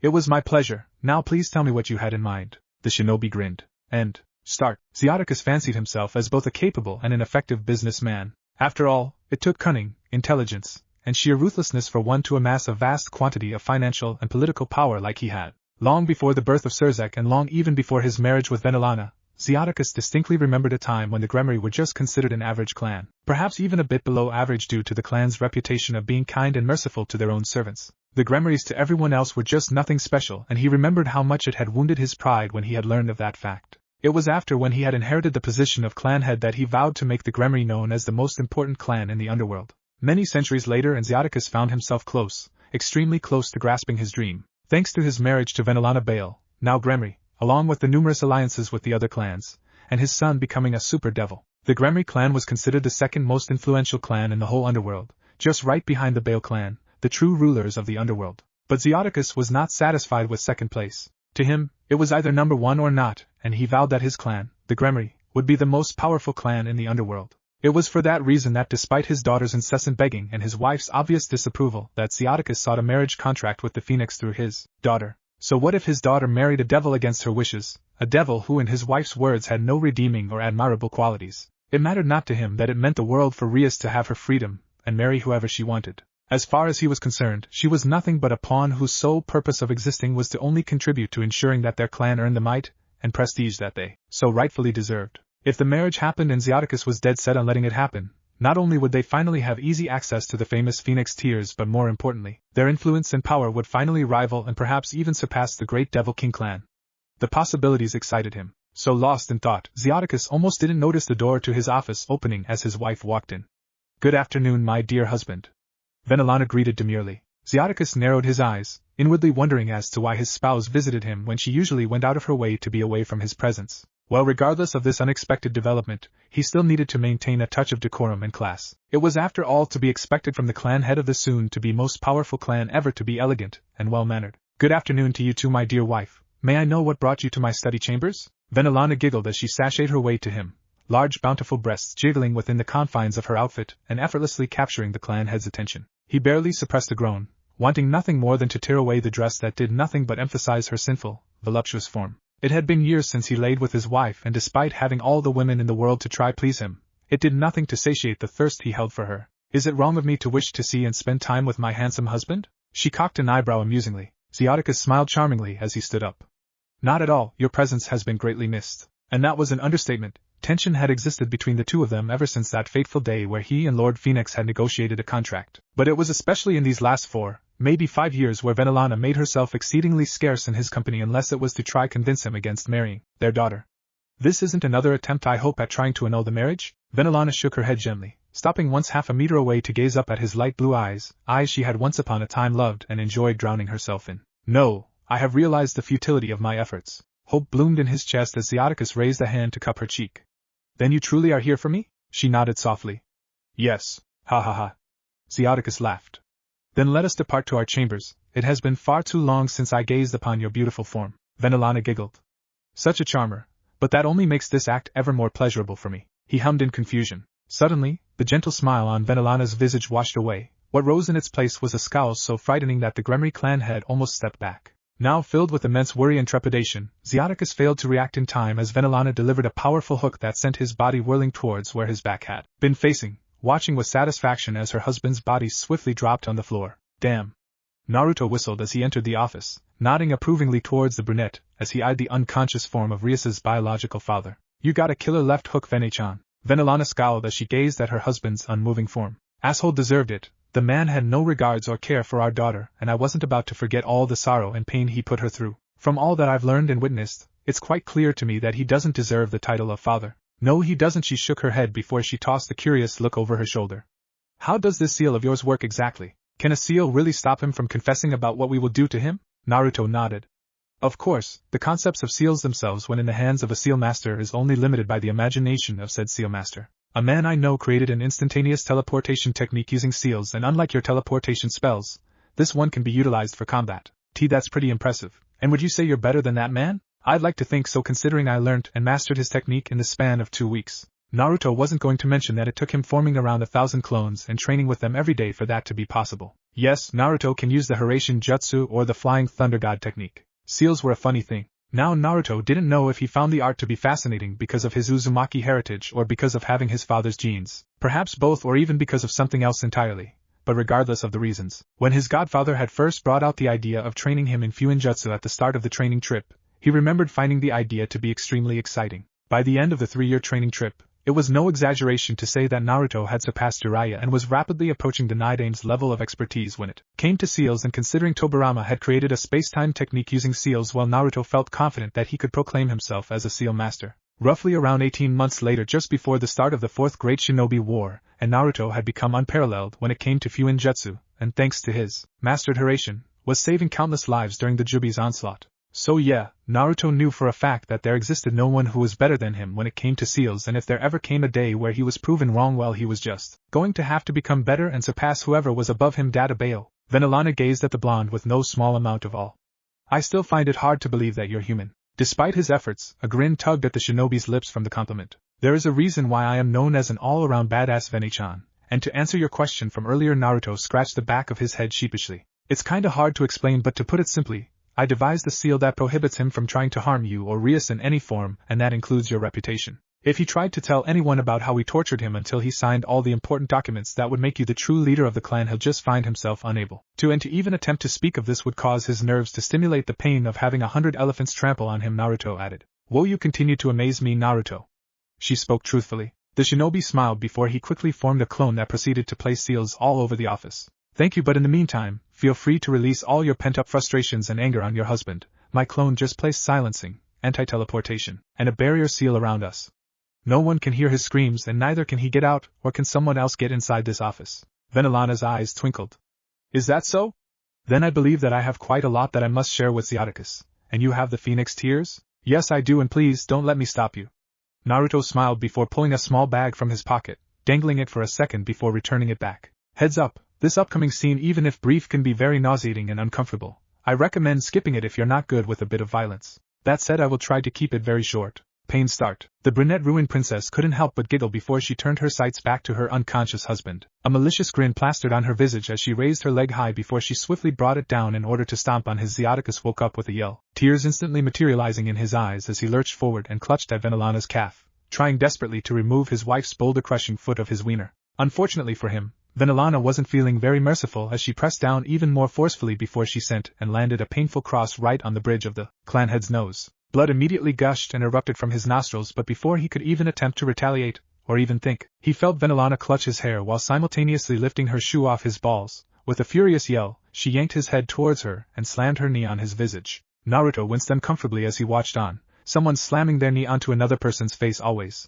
It was my pleasure. Now please tell me what you had in mind. The shinobi grinned. And, start. Zeoticus fancied himself as both a capable and an effective businessman. After all, it took cunning, intelligence, and sheer ruthlessness for one to amass a vast quantity of financial and political power like he had. Long before the birth of Surzek and long even before his marriage with Vanillana, Zeoticus distinctly remembered a time when the Gremory were just considered an average clan, perhaps even a bit below average due to the clan's reputation of being kind and merciful to their own servants. The Gremorys to everyone else were just nothing special, and he remembered how much it had wounded his pride when he had learned of that fact. It was after when he had inherited the position of clan head that he vowed to make the Gremory known as the most important clan in the underworld. Many centuries later, and Zeoticus found himself close, extremely close to grasping his dream, thanks to his marriage to Vanillana Bale, now Gremory, along with the numerous alliances with the other clans, and his son becoming a super devil. The Gremory clan was considered the second most influential clan in the whole underworld, just right behind the Bale clan, the true rulers of the underworld. But Zeoticus was not satisfied with second place. To him, it was either number one or not, and he vowed that his clan, the Gremory, would be the most powerful clan in the underworld. It was for that reason that despite his daughter's incessant begging and his wife's obvious disapproval that Zeoticus sought a marriage contract with the Phoenix through his daughter. So what if his daughter married a devil against her wishes, a devil who in his wife's words had no redeeming or admirable qualities? It mattered not to him that it meant the world for Rias to have her freedom, and marry whoever she wanted. As far as he was concerned, she was nothing but a pawn whose sole purpose of existing was to only contribute to ensuring that their clan earned the might and prestige that they so rightfully deserved. If the marriage happened and Zeoticus was dead set on letting it happen, not only would they finally have easy access to the famous Phoenix Tears, but more importantly, their influence and power would finally rival and perhaps even surpass the great Devil King clan. The possibilities excited him. So lost in thought, Zeoticus almost didn't notice the door to his office opening as his wife walked in. Good afternoon, my dear husband. Vanillana greeted demurely. Zeoticus narrowed his eyes, inwardly wondering as to why his spouse visited him when she usually went out of her way to be away from his presence. Well, regardless of this unexpected development, he still needed to maintain a touch of decorum and class. It was after all to be expected from the clan head of the soon-to-be most powerful clan ever to be elegant and well-mannered. Good afternoon to you too, my dear wife. May I know what brought you to my study chambers? Vanillana giggled as she sashayed her way to him, large bountiful breasts jiggling within the confines of her outfit and effortlessly capturing the clan head's attention. He barely suppressed a groan, wanting nothing more than to tear away the dress that did nothing but emphasize her sinful, voluptuous form. It had been years since he laid with his wife, and despite having all the women in the world to try please him, it did nothing to satiate the thirst he held for her. Is it wrong of me to wish to see and spend time with my handsome husband? She cocked an eyebrow amusingly. Zeoticus smiled charmingly as he stood up. Not at all, your presence has been greatly missed. And that was an understatement. Tension had existed between the two of them ever since that fateful day where he and Lord Phoenix had negotiated a contract. But it was especially in these last 4, maybe 5 years where Vanillana made herself exceedingly scarce in his company unless it was to try convince him against marrying their daughter. This isn't another attempt, I hope, at trying to annul the marriage? Vanillana shook her head gently, stopping once half a meter away to gaze up at his light blue eyes she had once upon a time loved and enjoyed drowning herself in. No, I have realized the futility of my efforts. Hope bloomed in his chest as Theodicus raised a hand to cup her cheek. Then you truly are here for me? She nodded softly. Yes, ha ha ha. Theodicus laughed. Then let us depart to our chambers, it has been far too long since I gazed upon your beautiful form. Venelana giggled. Such a charmer, but that only makes this act ever more pleasurable for me, he hummed in confusion. Suddenly, the gentle smile on Venelana's visage washed away. What rose in its place was a scowl so frightening that the Gremry clan head almost stepped back. Now filled with immense worry and trepidation, Theodicus failed to react in time as Venelana delivered a powerful hook that sent his body whirling towards where his back had been facing, watching with satisfaction as her husband's body swiftly dropped on the floor. Damn. Naruto whistled as he entered the office, nodding approvingly towards the brunette as he eyed the unconscious form of Rias's biological father. You got a killer left hook, Vene-chan. Venelana scowled as she gazed at her husband's unmoving form. Asshole deserved it. The man had no regards or care for our daughter, and I wasn't about to forget all the sorrow and pain he put her through. From all that I've learned and witnessed, it's quite clear to me that he doesn't deserve the title of father. No, he doesn't. She shook her head before she tossed a curious look over her shoulder. How does this seal of yours work exactly? Can a seal really stop him from confessing about what we will do to him? Naruto nodded. Of course, the concepts of seals themselves when in the hands of a seal master is only limited by the imagination of said seal master. A man I know created an instantaneous teleportation technique using seals, and unlike your teleportation spells, this one can be utilized for combat. That's pretty impressive. And would you say you're better than that man? I'd like to think so, considering I learned and mastered his technique in the span of 2 weeks. Naruto wasn't going to mention that it took him forming around 1,000 clones and training with them every day for that to be possible. Yes, Naruto can use the Hiraishin Jutsu or the Flying Thunder God technique. Seals were a funny thing. Now Naruto didn't know if he found the art to be fascinating because of his Uzumaki heritage or because of having his father's genes. Perhaps both, or even because of something else entirely. But regardless of the reasons, when his godfather had first brought out the idea of training him in Fuinjutsu at the start of the training trip, he remembered finding the idea to be extremely exciting. By the end of the 3-year training trip, it was no exaggeration to say that Naruto had surpassed Jiraiya and was rapidly approaching the Nidame's level of expertise when it came to seals, and considering Tobirama had created a space-time technique using seals, while Naruto felt confident that he could proclaim himself as a seal master. Roughly around 18 months later, just before the start of the 4th Great Shinobi War, and Naruto had become unparalleled when it came to Fuinjutsu, and thanks to his mastered Hiraishin, was saving countless lives during the Jubi's onslaught. So yeah, Naruto knew for a fact that there existed no one who was better than him when it came to seals, and if there ever came a day where he was proven wrong, well, he was just going to have to become better and surpass whoever was above him. Databao. Venelana gazed at the blonde with no small amount of awe. I still find it hard to believe that you're human. Despite his efforts, a grin tugged at the shinobi's lips from the compliment. There is a reason why I am known as an all-around badass, Vene-chan, and to answer your question from earlier, Naruto scratched the back of his head sheepishly. It's kinda hard to explain, but to put it simply, I devised a seal that prohibits him from trying to harm you or Rias in any form, and that includes your reputation. If he tried to tell anyone about how we tortured him until he signed all the important documents that would make you the true leader of the clan, he'll just find himself unable to, and to even attempt to speak of this would cause his nerves to stimulate the pain of having 100 elephants trample on him, Naruto added. Whoa, you continue to amaze me, Naruto. She spoke truthfully. The shinobi smiled before he quickly formed a clone that proceeded to place seals all over the office. Thank you, but in the meantime, feel free to release all your pent-up frustrations and anger on your husband. My clone just placed silencing, anti-teleportation, and a barrier seal around us. No one can hear his screams, and neither can he get out, or can someone else get inside this office. Venelana's eyes twinkled. Is that so? Then I believe that I have quite a lot that I must share with Theodicus. And you have the Phoenix Tears? Yes, I do, and please don't let me stop you. Naruto smiled before pulling a small bag from his pocket, dangling it for a second before returning it back. Heads up. This upcoming scene, even if brief, can be very nauseating and uncomfortable. I recommend skipping it if you're not good with a bit of violence. That said, I will try to keep it very short. Pain start. The brunette ruined princess couldn't help but giggle before she turned her sights back to her unconscious husband. A malicious grin plastered on her visage as she raised her leg high before she swiftly brought it down in order to stomp on his. Theodicus woke up with a yell, tears instantly materializing in his eyes as he lurched forward and clutched at Venelana's calf, trying desperately to remove his wife's boulder-crushing foot of his wiener. Unfortunately for him, Venelana wasn't feeling very merciful as she pressed down even more forcefully before she sent and landed a painful cross right on the bridge of the clan head's nose. Blood immediately gushed and erupted from his nostrils, but before he could even attempt to retaliate, or even think, he felt Venelana clutch his hair while simultaneously lifting her shoe off his balls. With a furious yell, she yanked his head towards her and slammed her knee on his visage. Naruto winced uncomfortably as he watched on. Someone slamming their knee onto another person's face always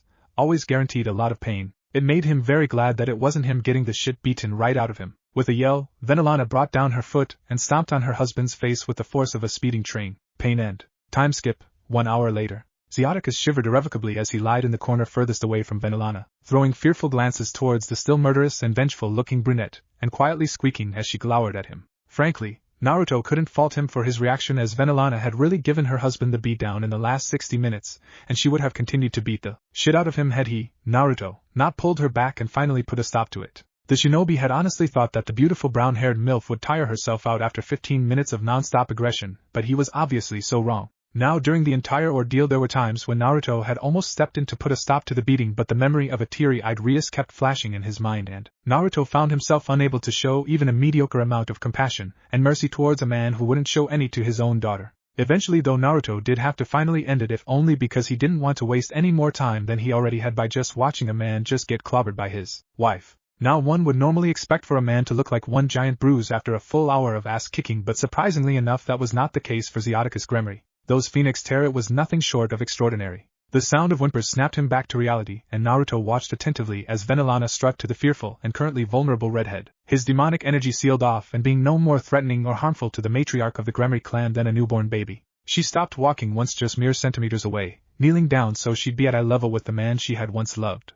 guaranteed a lot of pain. It made him very glad that it wasn't him getting the shit beaten right out of him. With a yell, Venelana brought down her foot and stomped on her husband's face with the force of a speeding train. Pain end. Time skip. 1 hour later. Xiaticus shivered irrevocably as he lied in the corner furthest away from Venelana, throwing fearful glances towards the still murderous and vengeful-looking brunette, and quietly squeaking as she glowered at him. Frankly, Naruto couldn't fault him for his reaction, as Venelana had really given her husband the beatdown in the last 60 minutes, and she would have continued to beat the shit out of him had he, Naruto, not pulled her back and finally put a stop to it. The shinobi had honestly thought that the beautiful brown-haired MILF would tire herself out after 15 minutes of non-stop aggression, but he was obviously so wrong. Now during the entire ordeal there were times when Naruto had almost stepped in to put a stop to the beating, but the memory of a teary-eyed Rias kept flashing in his mind, and Naruto found himself unable to show even a mediocre amount of compassion and mercy towards a man who wouldn't show any to his own daughter. Eventually though, Naruto did have to finally end it, if only because he didn't want to waste any more time than he already had by just watching a man just get clobbered by his wife. Now one would normally expect for a man to look like one giant bruise after a full hour of ass-kicking, but surprisingly enough that was not the case for Xiaticus Gremory. Those Phoenix Terror was nothing short of extraordinary. The sound of whimpers snapped him back to reality, and Naruto watched attentively as Venelana struck to the fearful and currently vulnerable redhead, his demonic energy sealed off and being no more threatening or harmful to the matriarch of the Gremory clan than a newborn baby. She stopped walking once just mere centimeters away, kneeling down so she'd be at eye level with the man she had once loved.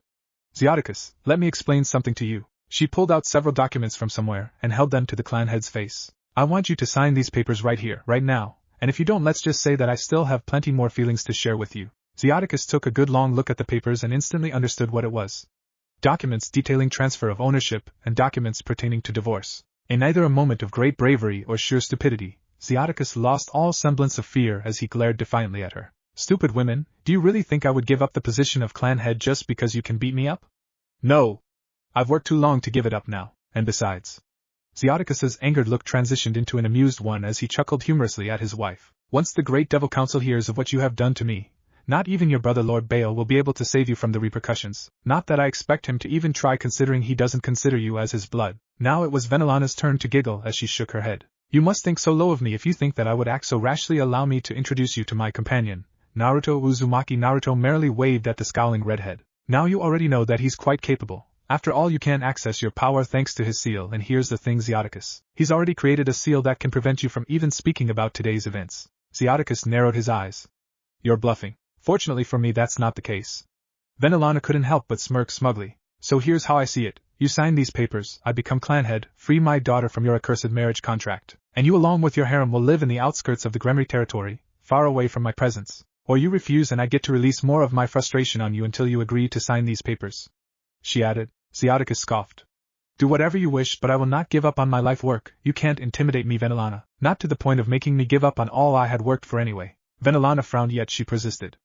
Xiaticus, let me explain something to you. She pulled out several documents from somewhere and held them to the clan head's face. I want you to sign these papers right here, right now. And if you don't, let's just say that I still have plenty more feelings to share with you. Xiaticus took a good long look at the papers and instantly understood what it was. Documents detailing transfer of ownership and documents pertaining to divorce. In either a moment of great bravery or sheer stupidity, Xiaticus lost all semblance of fear as he glared defiantly at her. Stupid women, do you really think I would give up the position of clan head just because you can beat me up? No. I've worked too long to give it up now, and besides. Xiaticus's angered look transitioned into an amused one as he chuckled humorously at his wife. Once the great devil council hears of what you have done to me, not even your brother Lord Baal will be able to save you from the repercussions. Not that I expect him to even try, considering he doesn't consider you as his blood. Now it was Venelana's turn to giggle as she shook her head. You must think so low of me if you think that I would act so rashly. Allow me to introduce you to my companion, Naruto Uzumaki. Naruto merrily waved at the scowling redhead. Now you already know that he's quite capable. After all, you can access your power thanks to his seal, and here's the thing, Xiaticus. He's already created a seal that can prevent you from even speaking about today's events. Xiaticus narrowed his eyes. You're bluffing. Fortunately for me that's not the case. Venelana couldn't help but smirk smugly. So here's how I see it. You sign these papers, I become clan head, free my daughter from your accursed marriage contract, and you along with your harem will live in the outskirts of the Gremory territory, far away from my presence. Or you refuse and I get to release more of my frustration on you until you agree to sign these papers. She added. Xiaticus scoffed. Do whatever you wish, but I will not give up on my life work. You can't intimidate me, Venelana. Not to the point of making me give up on all I had worked for anyway. Venelana frowned, yet she persisted.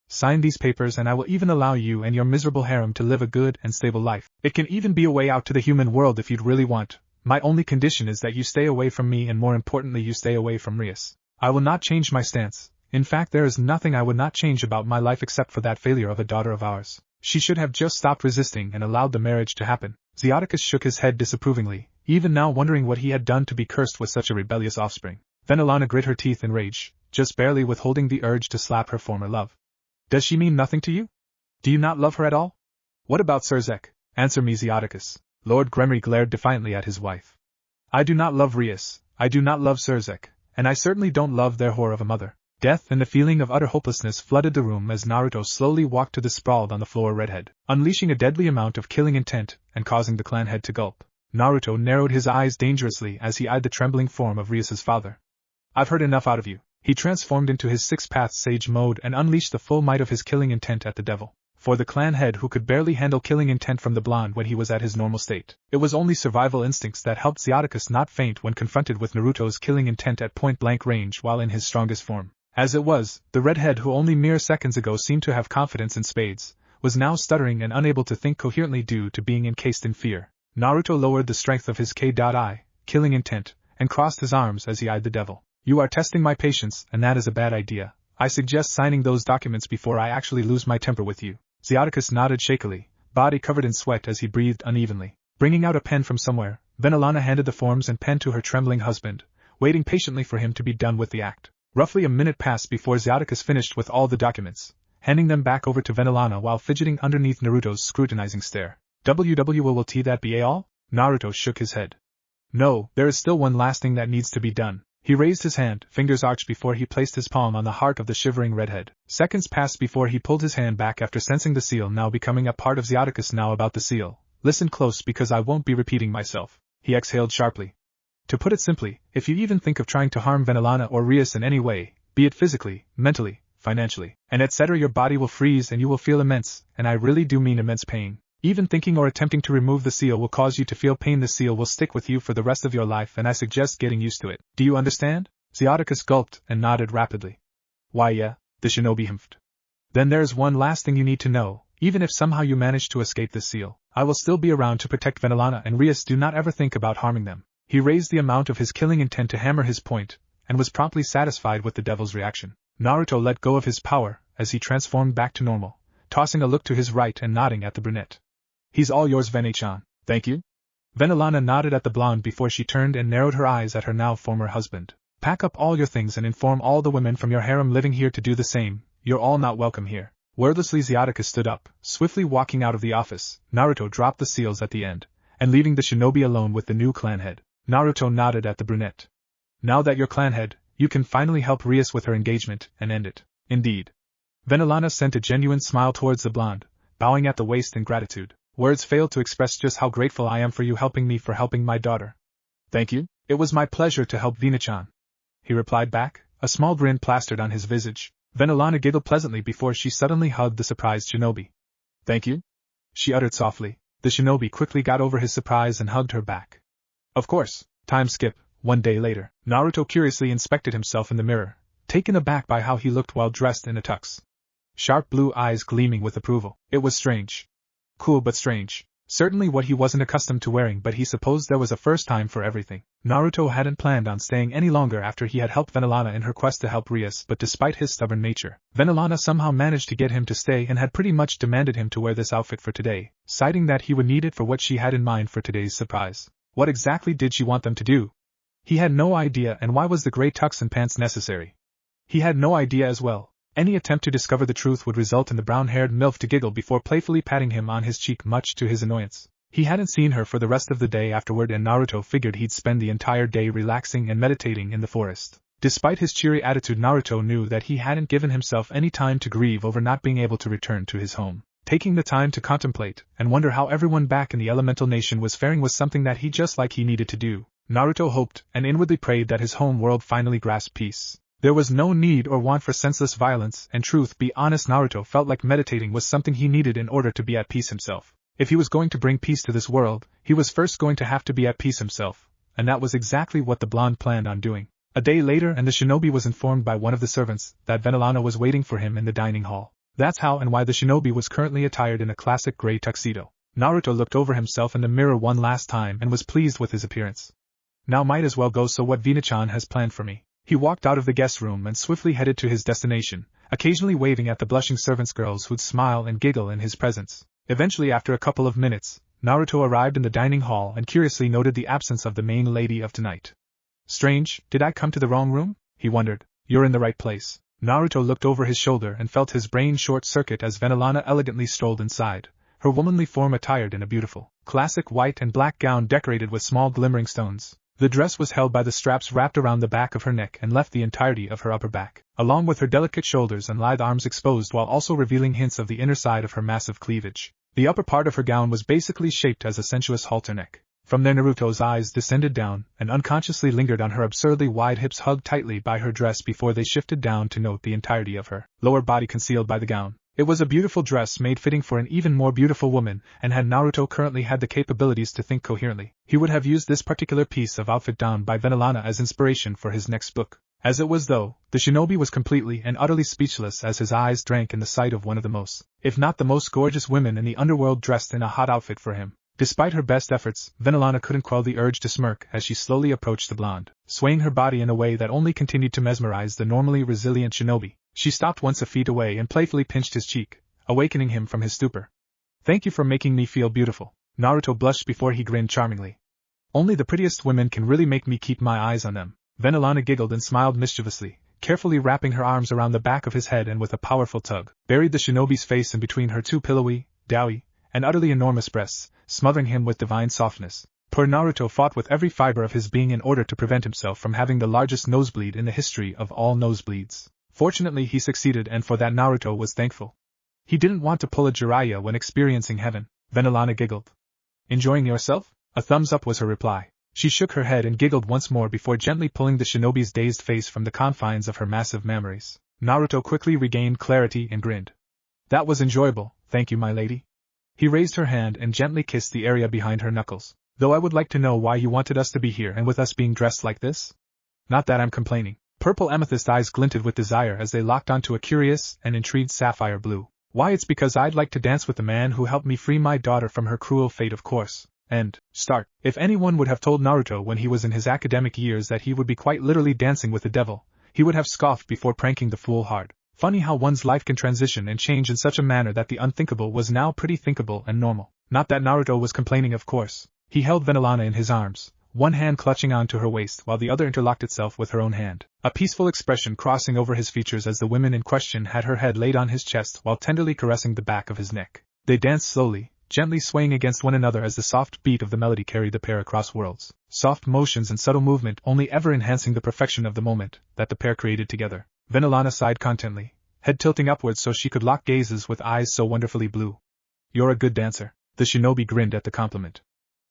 Sign these papers and I will even allow you and your miserable harem to live a good and stable life. It can even be a way out to the human world if you'd really want. My only condition is that you stay away from me, and more importantly you stay away from Rias. I will not change my stance. In fact, there is nothing I would not change about my life except for that failure of a daughter of ours. She should have just stopped resisting and allowed the marriage to happen. Xiaticus shook his head disapprovingly, even now wondering what he had done to be cursed with such a rebellious offspring. Venelana grit her teeth in rage, just barely withholding the urge to slap her former love. Does she mean nothing to you? Do you not love her at all? What about Surzek? Answer me, Xiaticus. Lord Gremory glared defiantly at his wife. I do not love Rias, I do not love Surzek, and I certainly don't love their whore of a mother. Death and the feeling of utter hopelessness flooded the room as Naruto slowly walked to the sprawled on the floor redhead, unleashing a deadly amount of killing intent and causing the clan head to gulp. Naruto narrowed his eyes dangerously as he eyed the trembling form of Rias's father. I've heard enough out of you. He transformed into his six-path sage mode and unleashed the full might of his killing intent at the devil. For the clan head who could barely handle killing intent from the blonde when he was at his normal state, it was only survival instincts that helped Xiaticus not faint when confronted with Naruto's killing intent at point-blank range while in his strongest form. As it was, the redhead who only mere seconds ago seemed to have confidence in spades, was now stuttering and unable to think coherently due to being encased in fear. Naruto lowered the strength of his K.I, killing intent, and crossed his arms as he eyed the devil. You are testing my patience, and that is a bad idea. I suggest signing those documents before I actually lose my temper with you. Xiaticus nodded shakily, body covered in sweat as he breathed unevenly. Bringing out a pen from somewhere, Venelana handed the forms and pen to her trembling husband, waiting patiently for him to be done with the act. Roughly a minute passed before Xiaticus finished with all the documents, handing them back over to Venelana while fidgeting underneath Naruto's scrutinizing stare. Will that be all? Naruto shook his head. No, there is still one last thing that needs to be done. He raised his hand, fingers arched before he placed his palm on the heart of the shivering redhead. Seconds passed before he pulled his hand back after sensing the seal now becoming a part of Zeoticus. Now about the seal. Listen close because I won't be repeating myself. He exhaled sharply. To put it simply, if you even think of trying to harm Venelana or Rias in any way, be it physically, mentally, financially, and etc., your body will freeze and you will feel immense, and I really do mean immense pain. Even thinking or attempting to remove the seal will cause you to feel pain. The seal will stick with you for the rest of your life and I suggest getting used to it. Do you understand? Zeoticus gulped and nodded rapidly. Why yeah, the shinobi humphed. Then there's one last thing you need to know. Even if somehow you manage to escape this seal, I will still be around to protect Venelana and Rias. Do not ever think about harming them. He raised the amount of his killing intent to hammer his point, and was promptly satisfied with the devil's reaction. Naruto let go of his power as he transformed back to normal, tossing a look to his right and nodding at the brunette. He's all yours, Vene-chan. Thank you. Venelana nodded at the blonde before she turned and narrowed her eyes at her now former husband. Pack up all your things and inform all the women from your harem living here to do the same. You're all not welcome here. Wordlessly, Zeoticus stood up, swiftly walking out of the office. Naruto dropped the seals at the end, and leaving the shinobi alone with the new clan head. Naruto nodded at the brunette. Now that you're clan head, you can finally help Rias with her engagement and end it. Indeed. Venelana sent a genuine smile towards the blonde, bowing at the waist in gratitude. Words fail to express just how grateful I am for you helping me for helping my daughter. Thank you. It was my pleasure to help Vina-chan. He replied back, a small grin plastered on his visage. Venelana giggled pleasantly before she suddenly hugged the surprised shinobi. Thank you? She uttered softly. The shinobi quickly got over his surprise and hugged her back. Of course. Time skip. One day later, Naruto curiously inspected himself in the mirror, taken aback by how he looked while dressed in a tux. Sharp blue eyes gleaming with approval. It was strange. Cool but strange. Certainly what he wasn't accustomed to wearing, but he supposed there was a first time for everything. Naruto hadn't planned on staying any longer after he had helped Venelana in her quest to help Rias, but despite his stubborn nature, Venelana somehow managed to get him to stay and had pretty much demanded him to wear this outfit for today, citing that he would need it for what she had in mind for today's surprise. What exactly did she want them to do? He had no idea, and why was the gray tux and pants necessary? He had no idea as well. Any attempt to discover the truth would result in the brown-haired MILF to giggle before playfully patting him on his cheek, much to his annoyance. He hadn't seen her for the rest of the day afterward, and Naruto figured he'd spend the entire day relaxing and meditating in the forest. Despite his cheery attitude, Naruto knew that he hadn't given himself any time to grieve over not being able to return to his home. Taking the time to contemplate and wonder how everyone back in the elemental nation was faring was something that he needed to do. Naruto hoped and inwardly prayed that his home world finally grasped peace. There was no need or want for senseless violence, and truth be honest, Naruto felt like meditating was something he needed in order to be at peace himself. If he was going to bring peace to this world, he was first going to have to be at peace himself, and that was exactly what the blonde planned on doing. A day later, and the shinobi was informed by one of the servants that Venelana was waiting for him in the dining hall. That's how and why the shinobi was currently attired in a classic gray tuxedo. Naruto looked over himself in the mirror one last time and was pleased with his appearance. Now might as well go. So what Vina-chan has planned for me? He walked out of the guest room and swiftly headed to his destination, occasionally waving at the blushing servants girls who'd smile and giggle in his presence. Eventually, after a couple of minutes, Naruto arrived in the dining hall and curiously noted the absence of the main lady of tonight. Strange, did I come to the wrong room? He wondered. You're in the right place. Naruto looked over his shoulder and felt his brain short-circuit as Venelana elegantly strolled inside, her womanly form attired in a beautiful, classic white and black gown decorated with small glimmering stones. The dress was held by the straps wrapped around the back of her neck and left the entirety of her upper back, along with her delicate shoulders and lithe arms exposed, while also revealing hints of the inner side of her massive cleavage. The upper part of her gown was basically shaped as a sensuous halter neck. From there, Naruto's eyes descended down and unconsciously lingered on her absurdly wide hips hugged tightly by her dress before they shifted down to note the entirety of her lower body concealed by the gown. It was a beautiful dress made fitting for an even more beautiful woman, and had Naruto currently had the capabilities to think coherently, he would have used this particular piece of outfit donned by Venelana as inspiration for his next book. As it was, though, the shinobi was completely and utterly speechless as his eyes drank in the sight of one of the most, if not the most gorgeous women in the underworld dressed in a hot outfit for him. Despite her best efforts, Venelana couldn't quell the urge to smirk as she slowly approached the blonde, swaying her body in a way that only continued to mesmerize the normally resilient shinobi. She stopped once a feet away and playfully pinched his cheek, awakening him from his stupor. Thank you for making me feel beautiful. Naruto blushed before he grinned charmingly. Only the prettiest women can really make me keep my eyes on them. Venelana giggled and smiled mischievously, carefully wrapping her arms around the back of his head and with a powerful tug, buried the shinobi's face in between her two pillowy, doughy, and utterly enormous breasts, smothering him with divine softness. Poor Naruto fought with every fiber of his being in order to prevent himself from having the largest nosebleed in the history of all nosebleeds. Fortunately he succeeded, and for that Naruto was thankful. He didn't want to pull a Jiraiya when experiencing heaven. Vanillana giggled. Enjoying yourself? A thumbs up was her reply. She shook her head and giggled once more before gently pulling the shinobi's dazed face from the confines of her massive memories. Naruto quickly regained clarity and grinned. That was enjoyable, thank you my lady. He raised her hand and gently kissed the area behind her knuckles. Though I would like to know why you wanted us to be here and with us being dressed like this? Not that I'm complaining. Purple amethyst eyes glinted with desire as they locked onto a curious and intrigued sapphire blue. Why, it's because I'd like to dance with the man who helped me free my daughter from her cruel fate, of course. And, start. If anyone would have told Naruto when he was in his academic years that he would be quite literally dancing with the devil, he would have scoffed before pranking the fool hard. Funny how one's life can transition and change in such a manner that the unthinkable was now pretty thinkable and normal. Not that Naruto was complaining, of course. He held Vanillana in his arms, one hand clutching onto her waist while the other interlocked itself with her own hand, a peaceful expression crossing over his features as the woman in question had her head laid on his chest while tenderly caressing the back of his neck. They danced slowly, gently swaying against one another as the soft beat of the melody carried the pair across worlds, soft motions and subtle movement only ever enhancing the perfection of the moment that the pair created together. Vanillana sighed contently, head tilting upwards so she could lock gazes with eyes so wonderfully blue. You're a good dancer. The shinobi grinned at the compliment.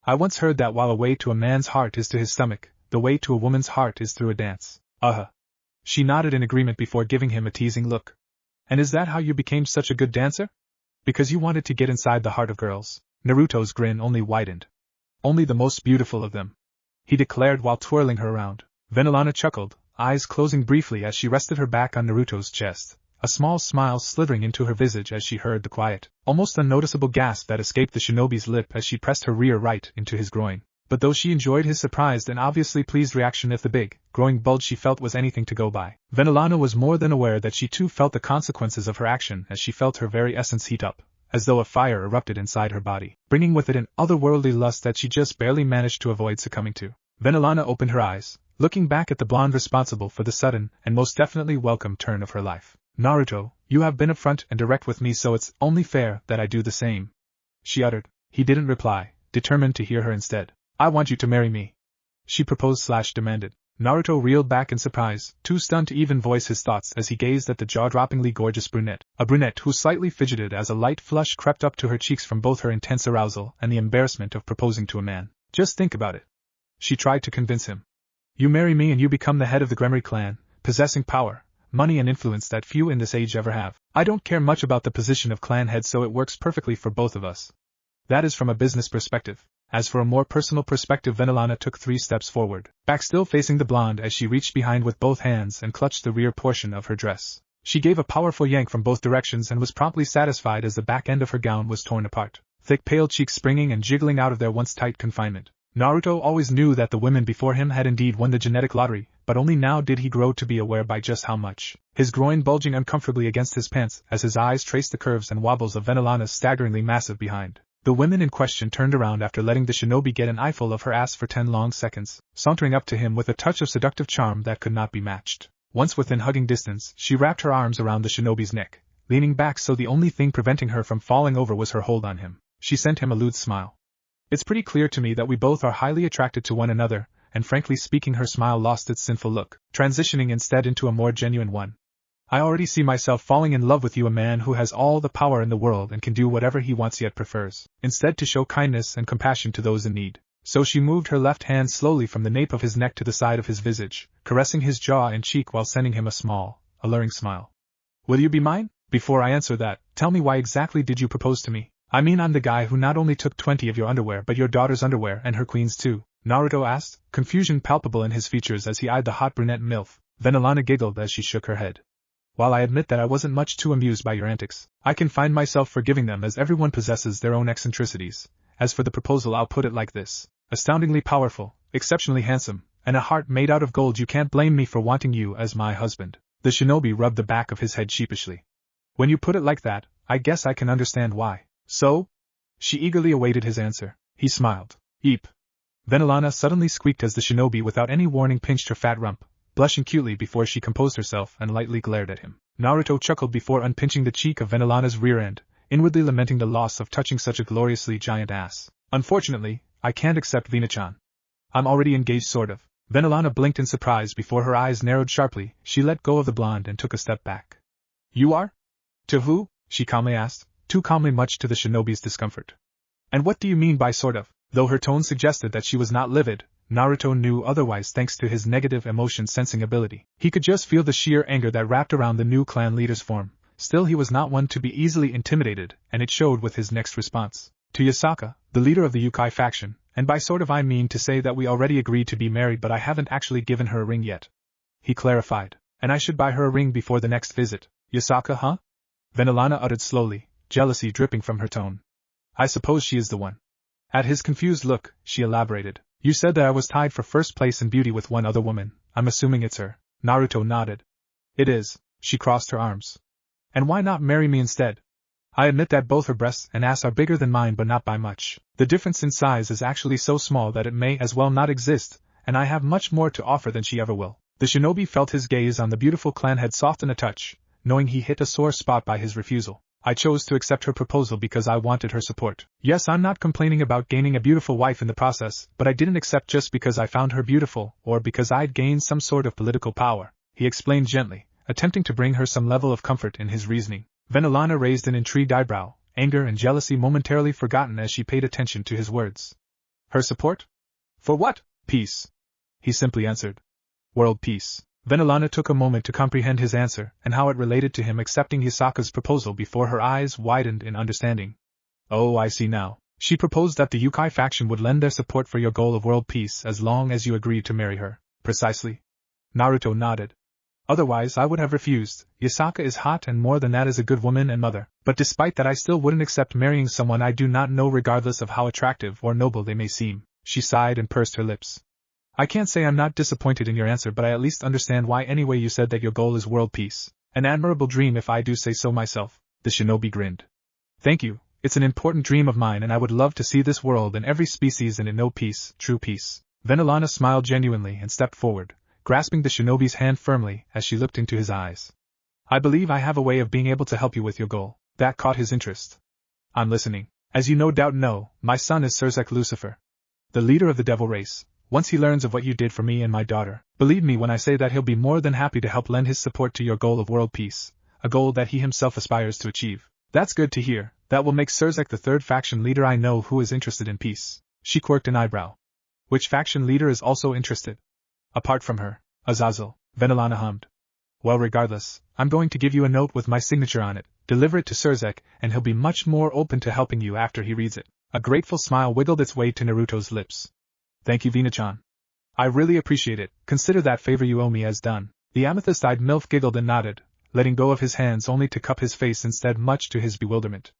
I once heard that while a way to a man's heart is to his stomach, the way to a woman's heart is through a dance. She nodded in agreement before giving him a teasing look. And is that how you became such a good dancer? Because you wanted to get inside the heart of girls. Naruto's grin only widened. Only the most beautiful of them, he declared while twirling her around. Vanillana chuckled, eyes closing briefly as she rested her back on Naruto's chest, a small smile slithering into her visage as she heard the quiet, almost unnoticeable gasp that escaped the shinobi's lip as she pressed her rear right into his groin. But though she enjoyed his surprised and obviously pleased reaction if the big, growing bulge she felt was anything to go by, Vanillana was more than aware that she too felt the consequences of her action as she felt her very essence heat up, as though a fire erupted inside her body, bringing with it an otherworldly lust that she just barely managed to avoid succumbing to. Vanillana opened her eyes, looking back at the blonde responsible for the sudden and most definitely welcome turn of her life. Naruto, you have been upfront and direct with me, so it's only fair that I do the same, she uttered. He didn't reply, determined to hear her instead. I want you to marry me, she proposed/demanded. Naruto reeled back in surprise, too stunned to even voice his thoughts as he gazed at the jaw-droppingly gorgeous brunette, a brunette who slightly fidgeted as a light flush crept up to her cheeks from both her intense arousal and the embarrassment of proposing to a man. Just think about it, she tried to convince him. You marry me and you become the head of the Gremory clan, possessing power, money and influence that few in this age ever have. I don't care much about the position of clan head, so it works perfectly for both of us. That is from a business perspective. As for a more personal perspective, Vanillana took 3 steps forward, back still facing the blonde as she reached behind with both hands and clutched the rear portion of her dress. She gave a powerful yank from both directions and was promptly satisfied as the back end of her gown was torn apart, thick pale cheeks springing and jiggling out of their once tight confinement. Naruto always knew that the women before him had indeed won the genetic lottery, but only now did he grow to be aware by just how much, his groin bulging uncomfortably against his pants as his eyes traced the curves and wobbles of Vanillana's staggeringly massive behind. The women in question turned around after letting the shinobi get an eyeful of her ass for 10 long seconds, sauntering up to him with a touch of seductive charm that could not be matched. Once within hugging distance, she wrapped her arms around the shinobi's neck, leaning back so the only thing preventing her from falling over was her hold on him. She sent him a lewd smile. It's pretty clear to me that we both are highly attracted to one another, and frankly speaking, her smile lost its sinful look, transitioning instead into a more genuine one. I already see myself falling in love with you, a man who has all the power in the world and can do whatever he wants yet prefers, instead, to show kindness and compassion to those in need. So she moved her left hand slowly from the nape of his neck to the side of his visage, caressing his jaw and cheek while sending him a small, alluring smile. Will you be mine? Before I answer that, tell me, why exactly did you propose to me? I mean, I'm the guy who not only took 20 of your underwear but your daughter's underwear and her queen's too, Naruto asked, confusion palpable in his features as he eyed the hot brunette MILF. Vanillana giggled as she shook her head. While I admit that I wasn't much too amused by your antics, I can find myself forgiving them, as everyone possesses their own eccentricities. As for the proposal, I'll put it like this. Astoundingly powerful, exceptionally handsome, and a heart made out of gold, you can't blame me for wanting you as my husband. The shinobi rubbed the back of his head sheepishly. When you put it like that, I guess I can understand why. So? She eagerly awaited his answer. He smiled. Eep. Vanillana suddenly squeaked as the shinobi without any warning pinched her fat rump, blushing cutely before she composed herself and lightly glared at him. Naruto chuckled before unpinching the cheek of Vanillana's rear end, inwardly lamenting the loss of touching such a gloriously giant ass. Unfortunately, I can't accept Vina-chan. I'm already engaged sort of. Venelana blinked in surprise before her eyes narrowed sharply. She let go of the blonde and took a step back. You are? To who? She calmly asked, too calmly much to the shinobi's discomfort. And what do you mean by sort of? Though her tone suggested that she was not livid, Naruto knew otherwise thanks to his negative emotion sensing ability. He could just feel the sheer anger that wrapped around the new clan leader's form. Still, he was not one to be easily intimidated, and it showed with his next response. To Yasaka, the leader of the Yukai faction, and by sort of I mean to say that we already agreed to be married but I haven't actually given her a ring yet. He clarified. And I should buy her a ring before the next visit. Yasaka, huh? Venelana uttered slowly, jealousy dripping from her tone. I suppose she is the one. At his confused look, she elaborated. You said that I was tied for first place in beauty with one other woman. I'm assuming it's her. Naruto nodded. It is. She crossed her arms. And why not marry me instead? I admit that both her breasts and ass are bigger than mine but not by much. The difference in size is actually so small that it may as well not exist, and I have much more to offer than she ever will. The shinobi felt his gaze on the beautiful clan head soften a touch, knowing he hit a sore spot by his refusal. I chose to accept her proposal because I wanted her support. Yes, I'm not complaining about gaining a beautiful wife in the process, but I didn't accept just because I found her beautiful, or because I'd gained some sort of political power, he explained gently, attempting to bring her some level of comfort in his reasoning. Venelana raised an intrigued eyebrow, anger and jealousy momentarily forgotten as she paid attention to his words. Her support? For what? Peace. He simply answered. World peace. Venelana took a moment to comprehend his answer and how it related to him accepting Hisaka's proposal before her eyes widened in understanding. Oh, I see now. She proposed that the Yukai faction would lend their support for your goal of world peace as long as you agreed to marry her. Precisely. Naruto nodded. Otherwise I would have refused. Yasaka is hot and more than that is a good woman and mother, but despite that I still wouldn't accept marrying someone I do not know regardless of how attractive or noble they may seem. She sighed and pursed her lips. I can't say I'm not disappointed in your answer, but I at least understand why anyway. You said that your goal is world peace. An admirable dream if I do say so myself. The shinobi grinned. Thank you, it's an important dream of mine and I would love to see this world and every species in it know peace, true peace. Venelana smiled genuinely and stepped forward, grasping the shinobi's hand firmly as she looked into his eyes. I believe I have a way of being able to help you with your goal. That caught his interest. I'm listening. As you no doubt know, my son is Surzek Lucifer, the leader of the devil race. Once he learns of what you did for me and my daughter, believe me when I say that he'll be more than happy to help lend his support to your goal of world peace, a goal that he himself aspires to achieve. That's good to hear. That will make Surzek the third faction leader I know who is interested in peace. She quirked an eyebrow. Which faction leader is also interested? Apart from her, Azazel, Venelana hummed. Well, regardless, I'm going to give you a note with my signature on it, deliver it to Surzek, and he'll be much more open to helping you after he reads it. A grateful smile wiggled its way to Naruto's lips. Thank you, Vina-chan. I really appreciate it. Consider that favor you owe me as done. The amethyst-eyed MILF giggled and nodded, letting go of his hands only to cup his face instead, much to his bewilderment.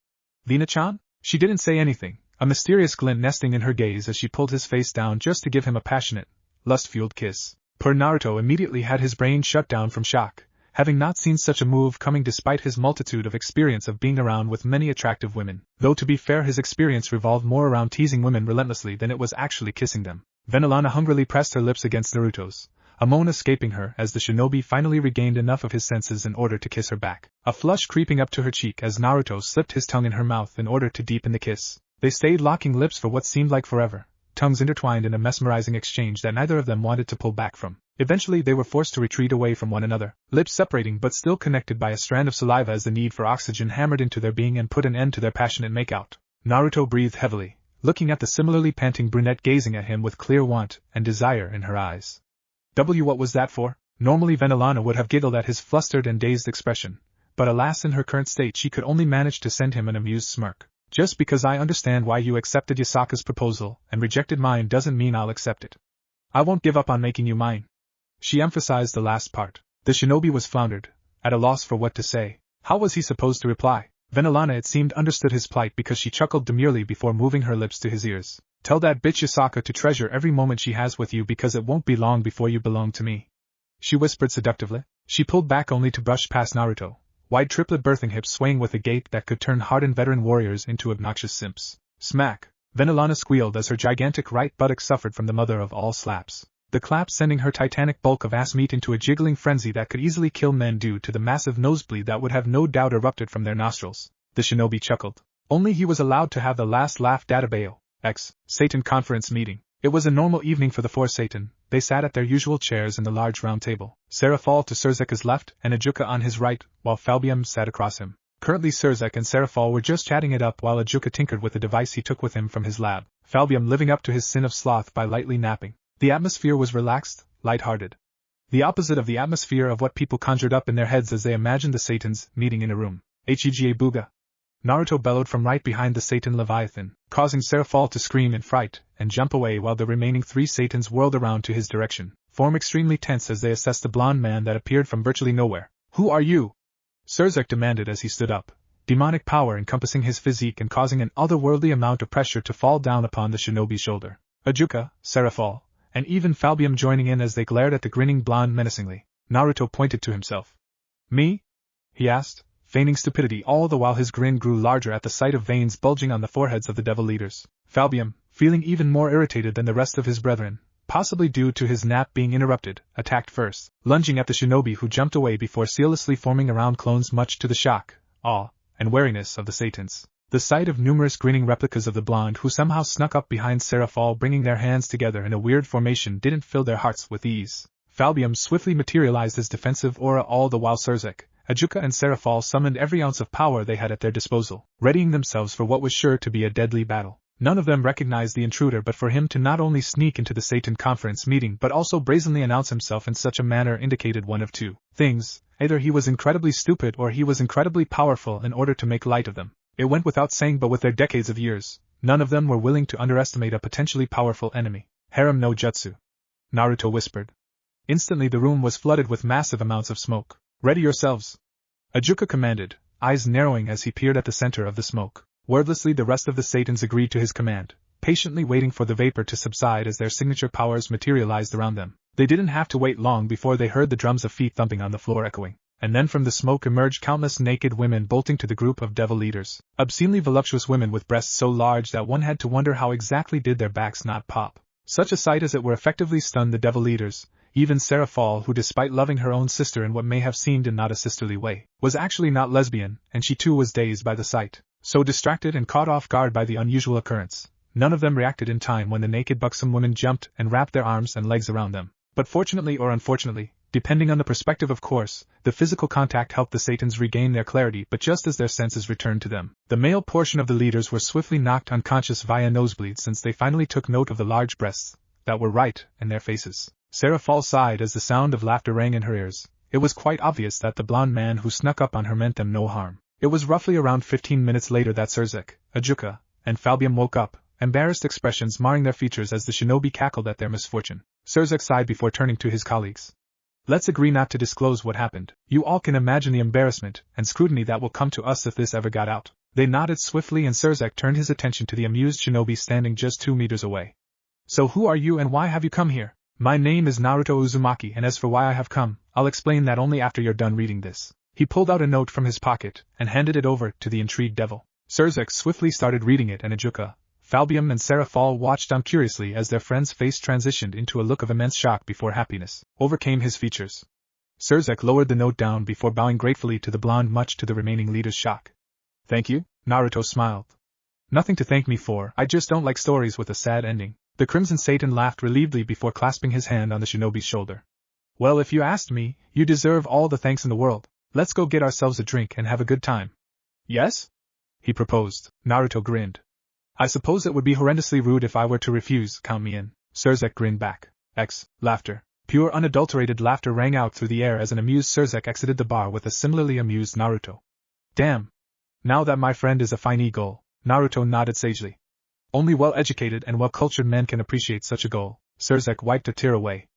Vina-chan? She didn't say anything, a mysterious glint nesting in her gaze as she pulled his face down just to give him a passionate, lust-fueled kiss. Poor Naruto immediately had his brain shut down from shock, having not seen such a move coming despite his multitude of experience of being around with many attractive women, though to be fair his experience revolved more around teasing women relentlessly than it was actually kissing them. Venelana hungrily pressed her lips against Naruto's, a moan escaping her as the shinobi finally regained enough of his senses in order to kiss her back, a flush creeping up to her cheek as Naruto slipped his tongue in her mouth in order to deepen the kiss. They stayed locking lips for what seemed like forever, tongues intertwined in a mesmerizing exchange that neither of them wanted to pull back from. Eventually they were forced to retreat away from one another, lips separating but still connected by a strand of saliva as the need for oxygen hammered into their being and put an end to their passionate makeout. Naruto breathed heavily, looking at the similarly panting brunette gazing at him with clear want and desire in her eyes. What was that for? Normally Venelana would have giggled at his flustered and dazed expression, but alas in her current state she could only manage to send him an amused smirk. Just because I understand why you accepted Yasaka's proposal and rejected mine doesn't mean I'll accept it. I won't give up on making you mine. She emphasized the last part. The shinobi was floundered, at a loss for what to say. How was he supposed to reply? Venelana it seemed understood his plight because she chuckled demurely before moving her lips to his ears. Tell that bitch Yasaka to treasure every moment she has with you because it won't be long before you belong to me. She whispered seductively. She pulled back only to brush past Naruto, wide triplet birthing hips swaying with a gait that could turn hardened veteran warriors into obnoxious simps. Smack! Venelana squealed as her gigantic right buttock suffered from the mother of all slaps. The clap sending her titanic bulk of ass meat into a jiggling frenzy that could easily kill men due to the massive nosebleed that would have no doubt erupted from their nostrils. The shinobi chuckled. Only he was allowed to have the last laugh Databayo, Satan conference meeting. It was a normal evening for the four Satan. They sat at their usual chairs in the large round table. Serafal to Surzek's left and Ajuka on his right, while Falbium sat across him. Currently Surzek and Serafal were just chatting it up while Ajuka tinkered with the device he took with him from his lab, Falbium living up to his sin of sloth by lightly napping. The atmosphere was relaxed, light-hearted. The opposite of the atmosphere of what people conjured up in their heads as they imagined the Satans meeting in a room. Hega Booga! Naruto bellowed from right behind the Satan Leviathan, causing Serafal to scream in fright and jump away while the remaining three Satans whirled around to his direction, form extremely tense as they assessed the blonde man that appeared from virtually nowhere. Who are you? Surzek demanded as he stood up, demonic power encompassing his physique and causing an otherworldly amount of pressure to fall down upon the shinobi's shoulder. Ajuka, Serafal, and even Falbium joining in as they glared at the grinning blonde menacingly. Naruto pointed to himself. Me? He asked, feigning stupidity all the while his grin grew larger at the sight of veins bulging on the foreheads of the devil leaders. Falbium, feeling even more irritated than the rest of his brethren, possibly due to his nap being interrupted, attacked first, lunging at the shinobi who jumped away before seamlessly forming around clones much to the shock, awe, and wariness of the Satans. The sight of numerous grinning replicas of the blonde who somehow snuck up behind Serafal bringing their hands together in a weird formation didn't fill their hearts with ease. Falbium swiftly materialized his defensive aura all the while Surzek, Ajuka and Serafal summoned every ounce of power they had at their disposal, readying themselves for what was sure to be a deadly battle. None of them recognized the intruder, but for him to not only sneak into the Satan conference meeting but also brazenly announce himself in such a manner indicated one of two things: either he was incredibly stupid or he was incredibly powerful in order to make light of them. It went without saying, but with their decades of years, none of them were willing to underestimate a potentially powerful enemy. Harem no Jutsu, Naruto whispered. Instantly the room was flooded with massive amounts of smoke. Ready yourselves, Ajuka commanded, eyes narrowing as he peered at the center of the smoke. Wordlessly the rest of the Satans agreed to his command, patiently waiting for the vapor to subside as their signature powers materialized around them. They didn't have to wait long before they heard the drums of feet thumping on the floor echoing, and then from the smoke emerged countless naked women bolting to the group of devil leaders, obscenely voluptuous women with breasts so large that one had to wonder how exactly did their backs not pop. Such a sight as it were effectively stunned the devil leaders. Even Serafal, who despite loving her own sister in what may have seemed in not a sisterly way, was actually not lesbian, and she too was dazed by the sight. So distracted and caught off guard by the unusual occurrence, none of them reacted in time when the naked buxom women jumped and wrapped their arms and legs around them. But fortunately or unfortunately, depending on the perspective of course, the physical contact helped the Satans regain their clarity, but just as their senses returned to them, the male portion of the leaders were swiftly knocked unconscious via nosebleeds since they finally took note of the large breasts that were right in their faces. Serafal sighed as the sound of laughter rang in her ears. It was quite obvious that the blonde man who snuck up on her meant them no harm. It was roughly around 15 minutes later that Surzek, Ajuka, and Falbium woke up, embarrassed expressions marring their features as the shinobi cackled at their misfortune. Surzek sighed before turning to his colleagues. Let's agree not to disclose what happened. You all can imagine the embarrassment and scrutiny that will come to us if this ever got out. They nodded swiftly and Surzek turned his attention to the amused shinobi standing just 2 meters away. So who are you and why have you come here? My name is Naruto Uzumaki, and as for why I have come, I'll explain that only after you're done reading this. He pulled out a note from his pocket and handed it over to the intrigued devil. Surzek swiftly started reading it and Ajuka, Falbium and Serafal watched on curiously as their friend's face transitioned into a look of immense shock before happiness overcame his features. Surzek lowered the note down before bowing gratefully to the blonde much to the remaining leader's shock. Thank you, Naruto smiled. Nothing to thank me for, I just don't like stories with a sad ending. The Crimson Satan laughed relievedly before clasping his hand on the shinobi's shoulder. Well, if you asked me, you deserve all the thanks in the world. Let's go get ourselves a drink and have a good time. Yes? He proposed. Naruto grinned. I suppose it would be horrendously rude if I were to refuse, count me in. Surzek grinned back. Laughter. Pure unadulterated laughter rang out through the air as an amused Surzek exited the bar with a similarly amused Naruto. Damn. Now that my friend is a fine goal. Naruto nodded sagely. Only well-educated and well-cultured men can appreciate such a goal. Surzek wiped a tear away.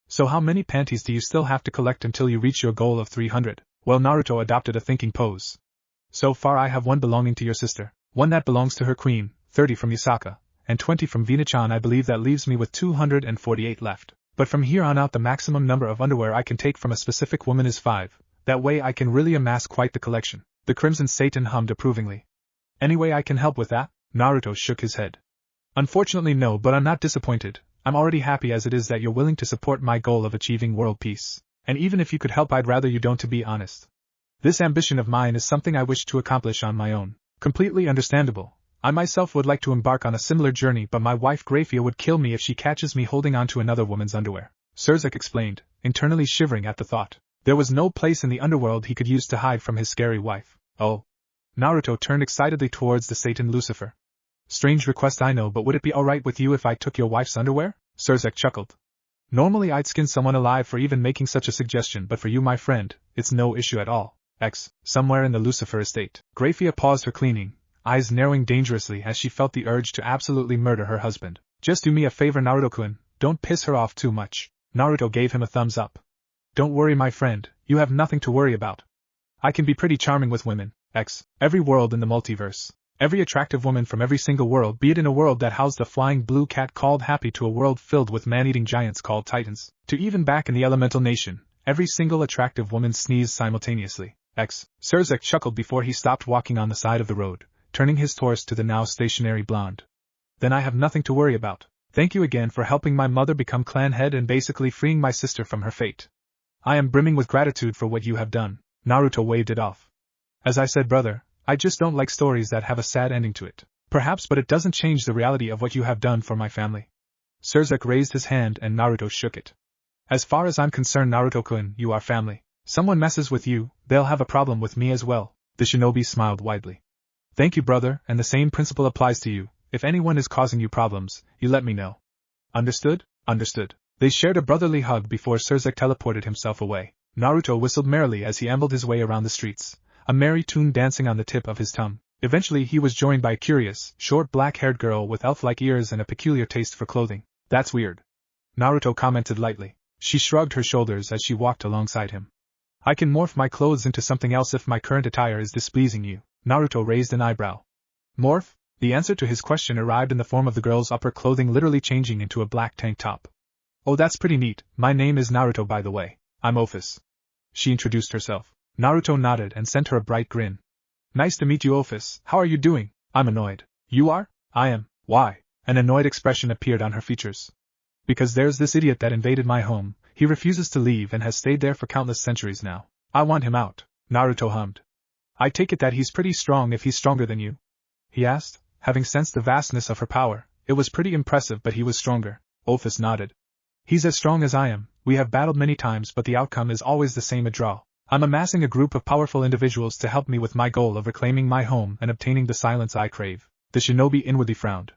So how many panties do you still have to collect until you reach your goal of 300? Well, Naruto adopted a thinking pose. So far I have one belonging to your sister, one that belongs to her queen, 30 from Yusaka, and 20 from Vina-chan. I believe that leaves me with 248 left. But from here on out the maximum number of underwear I can take from a specific woman is 5. That way I can really amass quite the collection. The Crimson Satan hummed approvingly. Any way I can help with that? Naruto shook his head. Unfortunately no, but I'm not disappointed. I'm already happy as it is that you're willing to support my goal of achieving world peace. And even if you could help I'd rather you don't, to be honest. This ambition of mine is something I wish to accomplish on my own. Completely understandable. I myself would like to embark on a similar journey, but my wife Grafia would kill me if she catches me holding on to another woman's underwear. Surzek explained, internally shivering at the thought. There was no place in the underworld he could use to hide from his scary wife. Oh. Naruto turned excitedly towards the Satan Lucifer. Strange request, I know, but would it be alright with you if I took your wife's underwear? Surzek chuckled. Normally I'd skin someone alive for even making such a suggestion, but for you, my friend, it's no issue at all. Somewhere in the Lucifer estate. Grafia paused her cleaning, eyes narrowing dangerously as she felt the urge to absolutely murder her husband. Just do me a favor, Naruto-kun, don't piss her off too much. Naruto gave him a thumbs up. Don't worry, my friend, you have nothing to worry about. I can be pretty charming with women. Every world in the multiverse. Every attractive woman from every single world, be it in a world that housed a flying blue cat called Happy to a world filled with man-eating giants called Titans, to even back in the elemental nation, every single attractive woman sneezed simultaneously. Surzek chuckled before he stopped walking on the side of the road, turning his torso to the now stationary blonde. Then I have nothing to worry about. Thank you again for helping my mother become clan head and basically freeing my sister from her fate. I am brimming with gratitude for what you have done. Naruto waved it off. As I said, brother, I just don't like stories that have a sad ending to it. Perhaps, but it doesn't change the reality of what you have done for my family. Surzek raised his hand and Naruto shook it. As far as I'm concerned, Naruto-kun, you are family. Someone messes with you, they'll have a problem with me as well. The shinobi smiled widely. Thank you, brother, and the same principle applies to you. If anyone is causing you problems, you let me know. Understood? Understood. They shared a brotherly hug before Surzek teleported himself away. Naruto whistled merrily as he ambled his way around the streets, a merry tune dancing on the tip of his tongue. Eventually he was joined by a curious, short black-haired girl with elf-like ears and a peculiar taste for clothing. That's weird. Naruto commented lightly. She shrugged her shoulders as she walked alongside him. I can morph my clothes into something else if my current attire is displeasing you. Naruto raised an eyebrow. Morph? The answer to his question arrived in the form of the girl's upper clothing literally changing into a black tank top. Oh, that's pretty neat. My name is Naruto, by the way. I'm Ophis. She introduced herself. Naruto nodded and sent her a bright grin. Nice to meet you, Ophis. How are you doing? I'm annoyed. You are? I am. Why? An annoyed expression appeared on her features. Because there's this idiot that invaded my home. He refuses to leave and has stayed there for countless centuries now. I want him out. Naruto hummed. I take it that he's pretty strong if he's stronger than you? He asked, having sensed the vastness of her power. It was pretty impressive, but he was stronger. Ophis nodded. He's as strong as I am. We have battled many times, but the outcome is always the same, a draw. I'm amassing a group of powerful individuals to help me with my goal of reclaiming my home and obtaining the silence I crave. The shinobi inwardly frowned.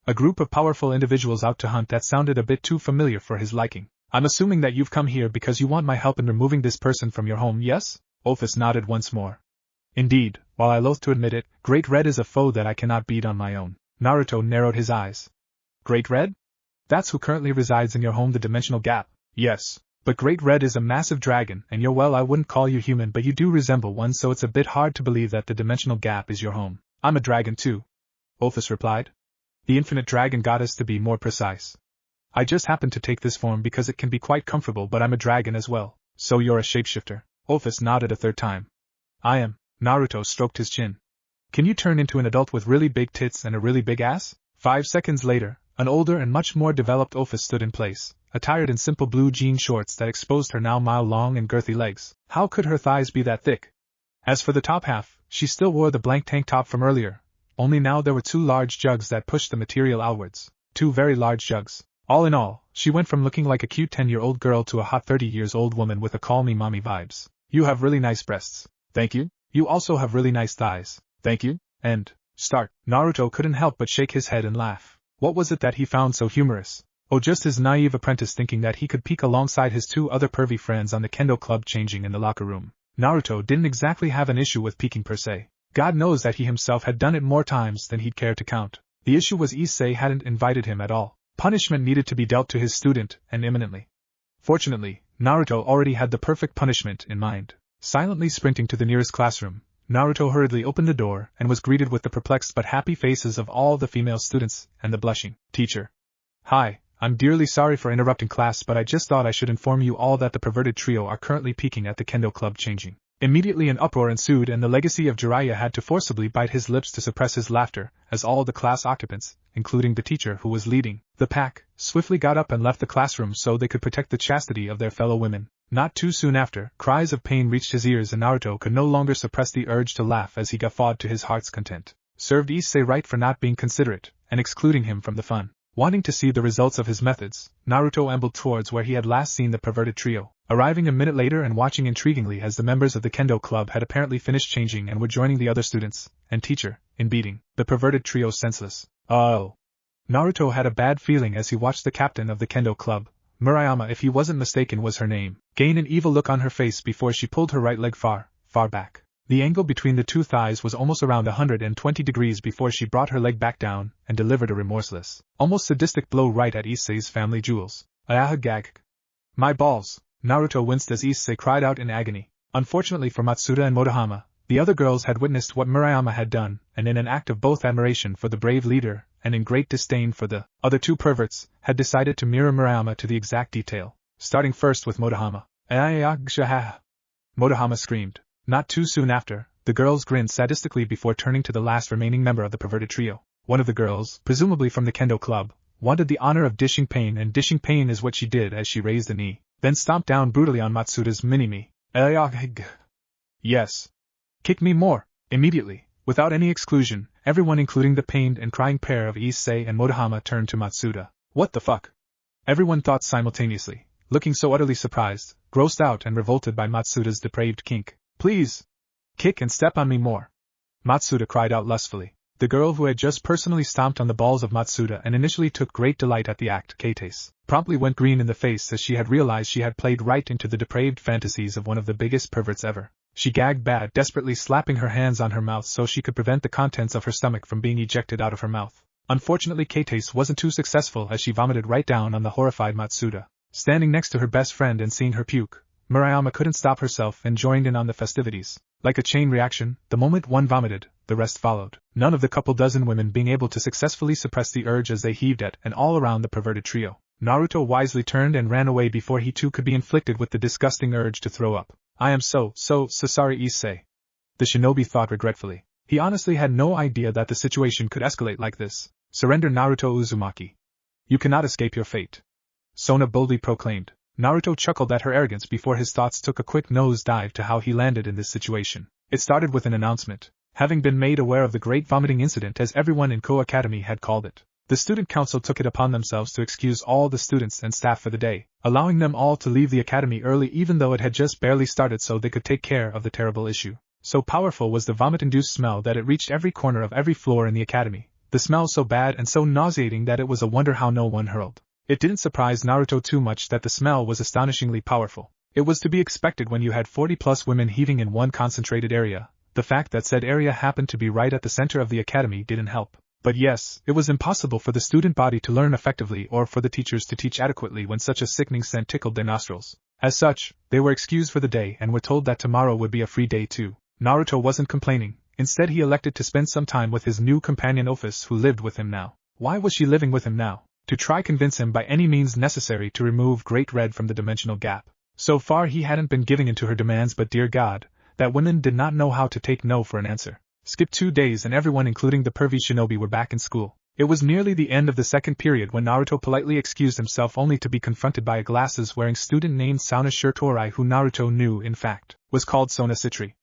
A group of powerful individuals out to hunt, that sounded a bit too familiar for his liking. I'm assuming that you've come here because you want my help in removing this person from your home, yes? Ophis nodded once more. Indeed, while I loathe to admit it, Great Red is a foe that I cannot beat on my own. Naruto narrowed his eyes. Great Red? That's who currently resides in your home, the Dimensional Gap. Yes. But Great Red is a massive dragon, and I wouldn't call you human, but you do resemble one, so it's a bit hard to believe that the Dimensional Gap is your home. I'm a dragon too. Ophis replied. The Infinite Dragon Goddess, to be more precise. I just happen to take this form because it can be quite comfortable, but I'm a dragon as well. So you're a shapeshifter? Ophis nodded a third time. I am. Naruto stroked his chin. Can you turn into an adult with really big tits and a really big ass? 5 seconds later, an older and much more developed Ophis stood in place, attired in simple blue jean shorts that exposed her now mile-long and girthy legs. How could her thighs be that thick? As for the top half, she still wore the blank tank top from earlier, only now there were 2 large jugs that pushed the material outwards. 2 very large jugs. All in all, she went from looking like a cute 10-year-old girl to a hot 30-years-old woman with a call me mommy vibes. You have really nice breasts. Thank you. You also have really nice thighs. Thank you. And, start. Naruto couldn't help but shake his head and laugh. What was it that he found so humorous? Oh, just his naive apprentice thinking that he could peek alongside his 2 other pervy friends on the kendo club changing in the locker room. Naruto didn't exactly have an issue with peeking per se. God knows that he himself had done it more times than he'd care to count. The issue was Issei hadn't invited him at all. Punishment needed to be dealt to his student, and imminently. Fortunately, Naruto already had the perfect punishment in mind. Silently sprinting to the nearest classroom, Naruto hurriedly opened the door and was greeted with the perplexed but happy faces of all the female students and the blushing teacher. Hi, I'm dearly sorry for interrupting class, but I just thought I should inform you all that the perverted trio are currently peeking at the kendo club changing. Immediately an uproar ensued and the legacy of Jiraiya had to forcibly bite his lips to suppress his laughter, as all the class occupants, including the teacher who was leading the pack, swiftly got up and left the classroom so they could protect the chastity of their fellow women. Not too soon after, cries of pain reached his ears and Naruto could no longer suppress the urge to laugh as he guffawed to his heart's content. served Issei right for not being considerate, and excluding him from the fun. Wanting to see the results of his methods, Naruto ambled towards where he had last seen the perverted trio, arriving a minute later and watching intriguingly as the members of the kendo club had apparently finished changing and were joining the other students, and teacher, in beating the perverted trio senseless. Oh! Naruto had a bad feeling as he watched the captain of the kendo club, Murayama if he wasn't mistaken was her name, gain an evil look on her face before she pulled her right leg far back. The angle between the two thighs was almost around 120 degrees before she brought her leg back down and delivered a remorseless, almost sadistic blow right at Issei's family jewels. Ah gag. My balls! Naruto winced as Issei cried out in agony. Unfortunately for Matsuda and Motohama, the other girls had witnessed what Murayama had done, and in an act of both admiration for the brave leader, and in great disdain for the other two perverts, had decided to mirror Murayama to the exact detail, starting first with Motohama. Motohama screamed. Not too soon after, the girls grinned sadistically before turning to the last remaining member of the perverted trio. One of the girls, presumably from the kendo club, wanted the honor of dishing pain, and dishing pain is what she did as she raised a knee, then stomped down brutally on Matsuda's mini-me. Yes. Kick me more, immediately. Without any exclusion, everyone including the pained and crying pair of Issei and Motohama turned to Matsuda. What the fuck? Everyone thought simultaneously, looking so utterly surprised, grossed out and revolted by Matsuda's depraved kink. Please! Kick and step on me more! Matsuda cried out lustfully. The girl who had just personally stomped on the balls of Matsuda and initially took great delight at the act, Kates, promptly went green in the face as she had realized she had played right into the depraved fantasies of one of the biggest perverts ever. She gagged bad, desperately slapping her hands on her mouth so she could prevent the contents of her stomach from being ejected out of her mouth. Unfortunately, Kates wasn't too successful as she vomited right down on the horrified Matsuda. Standing next to her best friend and seeing her puke, Murayama couldn't stop herself and joined in on the festivities. Like a chain reaction, the moment one vomited, the rest followed, none of the couple dozen women being able to successfully suppress the urge as they heaved at and all around the perverted trio. Naruto wisely turned and ran away before he too could be inflicted with the disgusting urge to throw up. I am so sorry, Issei. The shinobi thought regretfully. He honestly had no idea that the situation could escalate like this. Surrender, Naruto Uzumaki. You cannot escape your fate. Sona boldly proclaimed. Naruto chuckled at her arrogance before his thoughts took a quick nosedive to how he landed in this situation. It started with an announcement, having been made aware of the great vomiting incident as everyone in Ko Academy had called it. The student council took it upon themselves to excuse all the students and staff for the day, allowing them all to leave the academy early even though it had just barely started so they could take care of the terrible issue. So powerful was the vomit-induced smell that it reached every corner of every floor in the academy, the smell so bad and so nauseating that it was a wonder how no one hurled. It didn't surprise Naruto too much that the smell was astonishingly powerful. It was to be expected when you had 40+ women heaving in one concentrated area. The fact that said area happened to be right at the center of the academy didn't help. But yes, it was impossible for the student body to learn effectively or for the teachers to teach adequately when such a sickening scent tickled their nostrils. As such, they were excused for the day and were told that tomorrow would be a free day too. Naruto wasn't complaining. Instead, he elected to spend some time with his new companion Ophis, who lived with him now. Why was she living with him now? To try convince him by any means necessary to remove Great Red from the dimensional gap. So far he hadn't been giving in to her demands, but dear God, that women did not know how to take no for an answer. Skip 2 days and everyone including the pervy shinobi were back in school. It was nearly the end of the second period when Naruto politely excused himself only to be confronted by a glasses-wearing student named Sona Shirtorai, who Naruto knew, in fact, was called Sona Citri.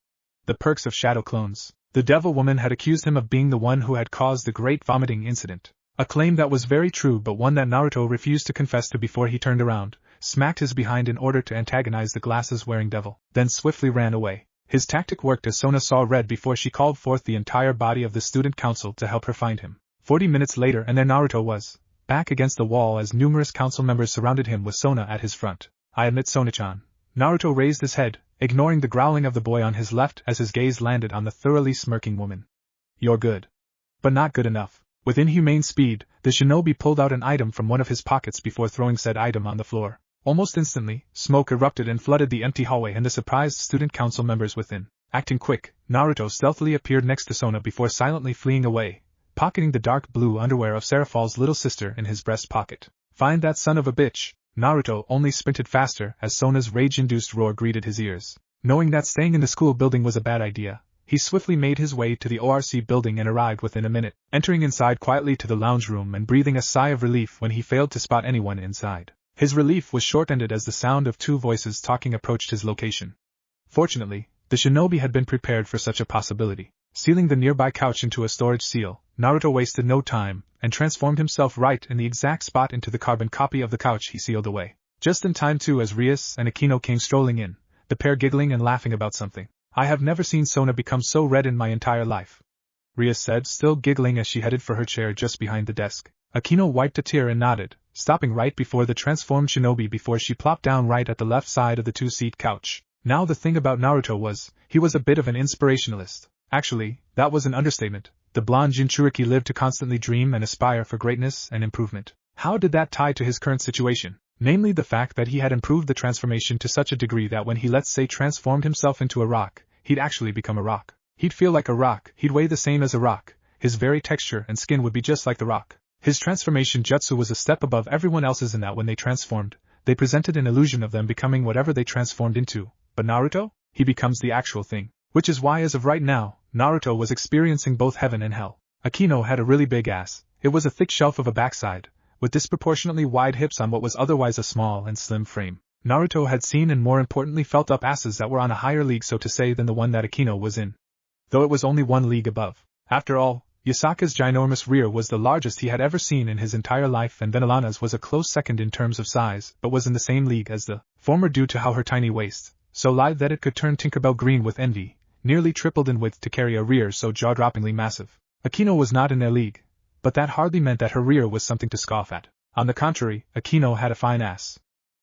The perks of shadow clones. The devil woman had accused him of being the one who had caused the great vomiting incident. A claim that was very true but one that Naruto refused to confess to before he turned around, smacked his behind in order to antagonize the glasses-wearing devil, then swiftly ran away. His tactic worked as Sona saw red before she called forth the entire body of the student council to help her find him. 40 minutes later and there Naruto was, back against the wall as numerous council members surrounded him with Sona at his front. I admit, Sona-chan. Naruto raised his head, ignoring the growling of the boy on his left as his gaze landed on the thoroughly smirking woman. You're good. But not good enough. With inhumane speed, the shinobi pulled out an item from one of his pockets before throwing said item on the floor. Almost instantly, smoke erupted and flooded the empty hallway and the surprised student council members within. Acting quick, Naruto stealthily appeared next to Sona before silently fleeing away, pocketing the dark blue underwear of Seraphal's little sister in his breast pocket. Find that son of a bitch! Naruto only sprinted faster as Sona's rage-induced roar greeted his ears. Knowing that staying in the school building was a bad idea, he swiftly made his way to the ORC building and arrived within a minute, entering inside quietly to the lounge room and breathing a sigh of relief when he failed to spot anyone inside. His relief was short-ended as the sound of 2 voices talking approached his location. Fortunately, the shinobi had been prepared for such a possibility. Sealing the nearby couch into a storage seal, Naruto wasted no time, and transformed himself right in the exact spot into the carbon copy of the couch he sealed away. Just in time too, as Rias and Akino came strolling in, the pair giggling and laughing about something. I have never seen Sona become so red in my entire life, Rias said, still giggling as she headed for her chair just behind the desk. Akino wiped a tear and nodded, stopping right before the transformed shinobi before she plopped down right at the left side of the two-seat couch. Now the thing about Naruto was, he was a bit of an inspirationalist. Actually, that was an understatement. The blonde Jinchuriki lived to constantly dream and aspire for greatness and improvement. How did that tie to his current situation? Namely the fact that he had improved the transformation to such a degree that when he, let's say, transformed himself into a rock, he'd actually become a rock. He'd feel like a rock, he'd weigh the same as a rock, his very texture and skin would be just like the rock. His transformation jutsu was a step above everyone else's in that when they transformed, they presented an illusion of them becoming whatever they transformed into. But Naruto? He becomes the actual thing. Which is why as of right now, Naruto was experiencing both heaven and hell. Akino had a really big ass. It was a thick shelf of a backside, with disproportionately wide hips on what was otherwise a small and slim frame. Naruto had seen and more importantly felt up asses that were on a higher league so to say than the one that Akino was in. Though it was only one league above. After all, Yasaka's ginormous rear was the largest he had ever seen in his entire life and Venelana's was a close second in terms of size but was in the same league as the former due to how her tiny waist, so lithe that it could turn Tinkerbell green with envy, nearly tripled in width to carry a rear so jaw-droppingly massive. Akino was not in their league, but that hardly meant that her rear was something to scoff at. On the contrary, Akino had a fine ass.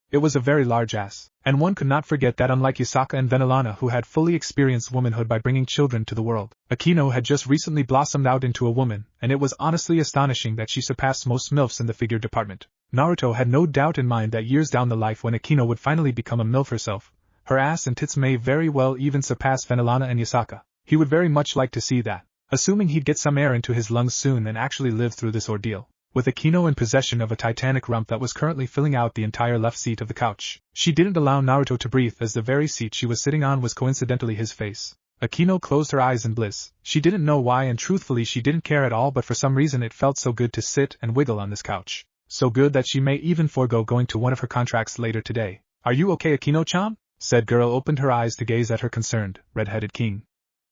It was a very large ass, and one could not forget that unlike Yasaka and Venelana who had fully experienced womanhood by bringing children to the world, Akino had just recently blossomed out into a woman, and it was honestly astonishing that she surpassed most MILFs in the figure department. Naruto had no doubt in mind that years down the life when Akino would finally become a MILF herself, her ass and tits may very well even surpass Venelana and Yasaka. He would very much like to see that, assuming he'd get some air into his lungs soon and actually live through this ordeal. With Akino in possession of a titanic rump that was currently filling out the entire left seat of the couch, she didn't allow Naruto to breathe as the very seat she was sitting on was coincidentally his face. Akino closed her eyes in bliss. She didn't know why and truthfully she didn't care at all but for some reason it felt so good to sit and wiggle on this couch. So good that she may even forego going to one of her contracts later today. Are you okay, Akino-chan? Said girl opened her eyes to gaze at her concerned, red-headed king.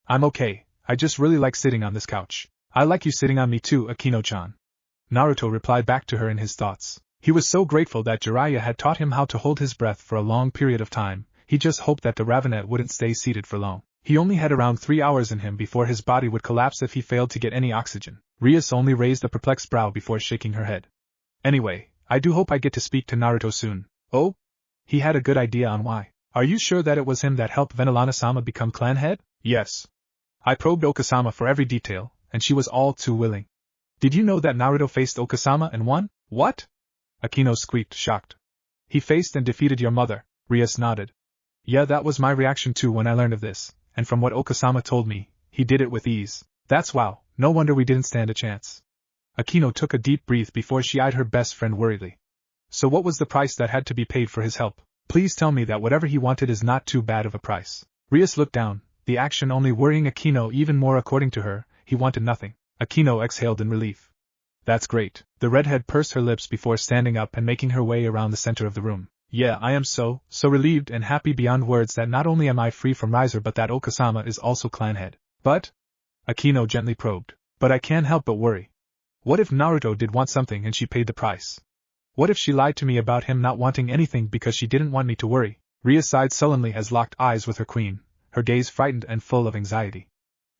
I'm okay, I just really like sitting on this couch. I like you sitting on me too, Akino-chan. Naruto replied back to her in his thoughts. He was so grateful that Jiraiya had taught him how to hold his breath for a long period of time, he just hoped that the Ravenet wouldn't stay seated for long. He only had around 3 hours in him before his body would collapse if he failed to get any oxygen. Rias only raised a perplexed brow before shaking her head. Anyway, I do hope I get to speak to Naruto soon. Oh? He had a good idea on why. Are you sure that it was him that helped Venelana-sama become clan head? Yes. I probed Okasama for every detail, and she was all too willing. Did you know that Naruto faced Okasama and won? What? Akino squeaked, shocked. He faced and defeated your mother, Rias nodded. Yeah, that was my reaction too when I learned of this, and from what Okasama told me, he did it with ease. That's wow, no wonder we didn't stand a chance. Akino took a deep breath before she eyed her best friend worriedly. So what was the price that had to be paid for his help? Please tell me that whatever he wanted is not too bad of a price. Rias looked down, the action only worrying Akino even more. According to her, he wanted nothing. Akino exhaled in relief. That's great. The redhead pursed her lips before standing up and making her way around the center of the room. Yeah, I am so relieved and happy beyond words that not only am I free from Riser but that Okasama is also clan head. But? Akino gently probed. But I can't help but worry. What if Naruto did want something and she paid the price? What if she lied to me about him not wanting anything because she didn't want me to worry? Ria sighed sullenly as locked eyes with her queen, her gaze frightened and full of anxiety.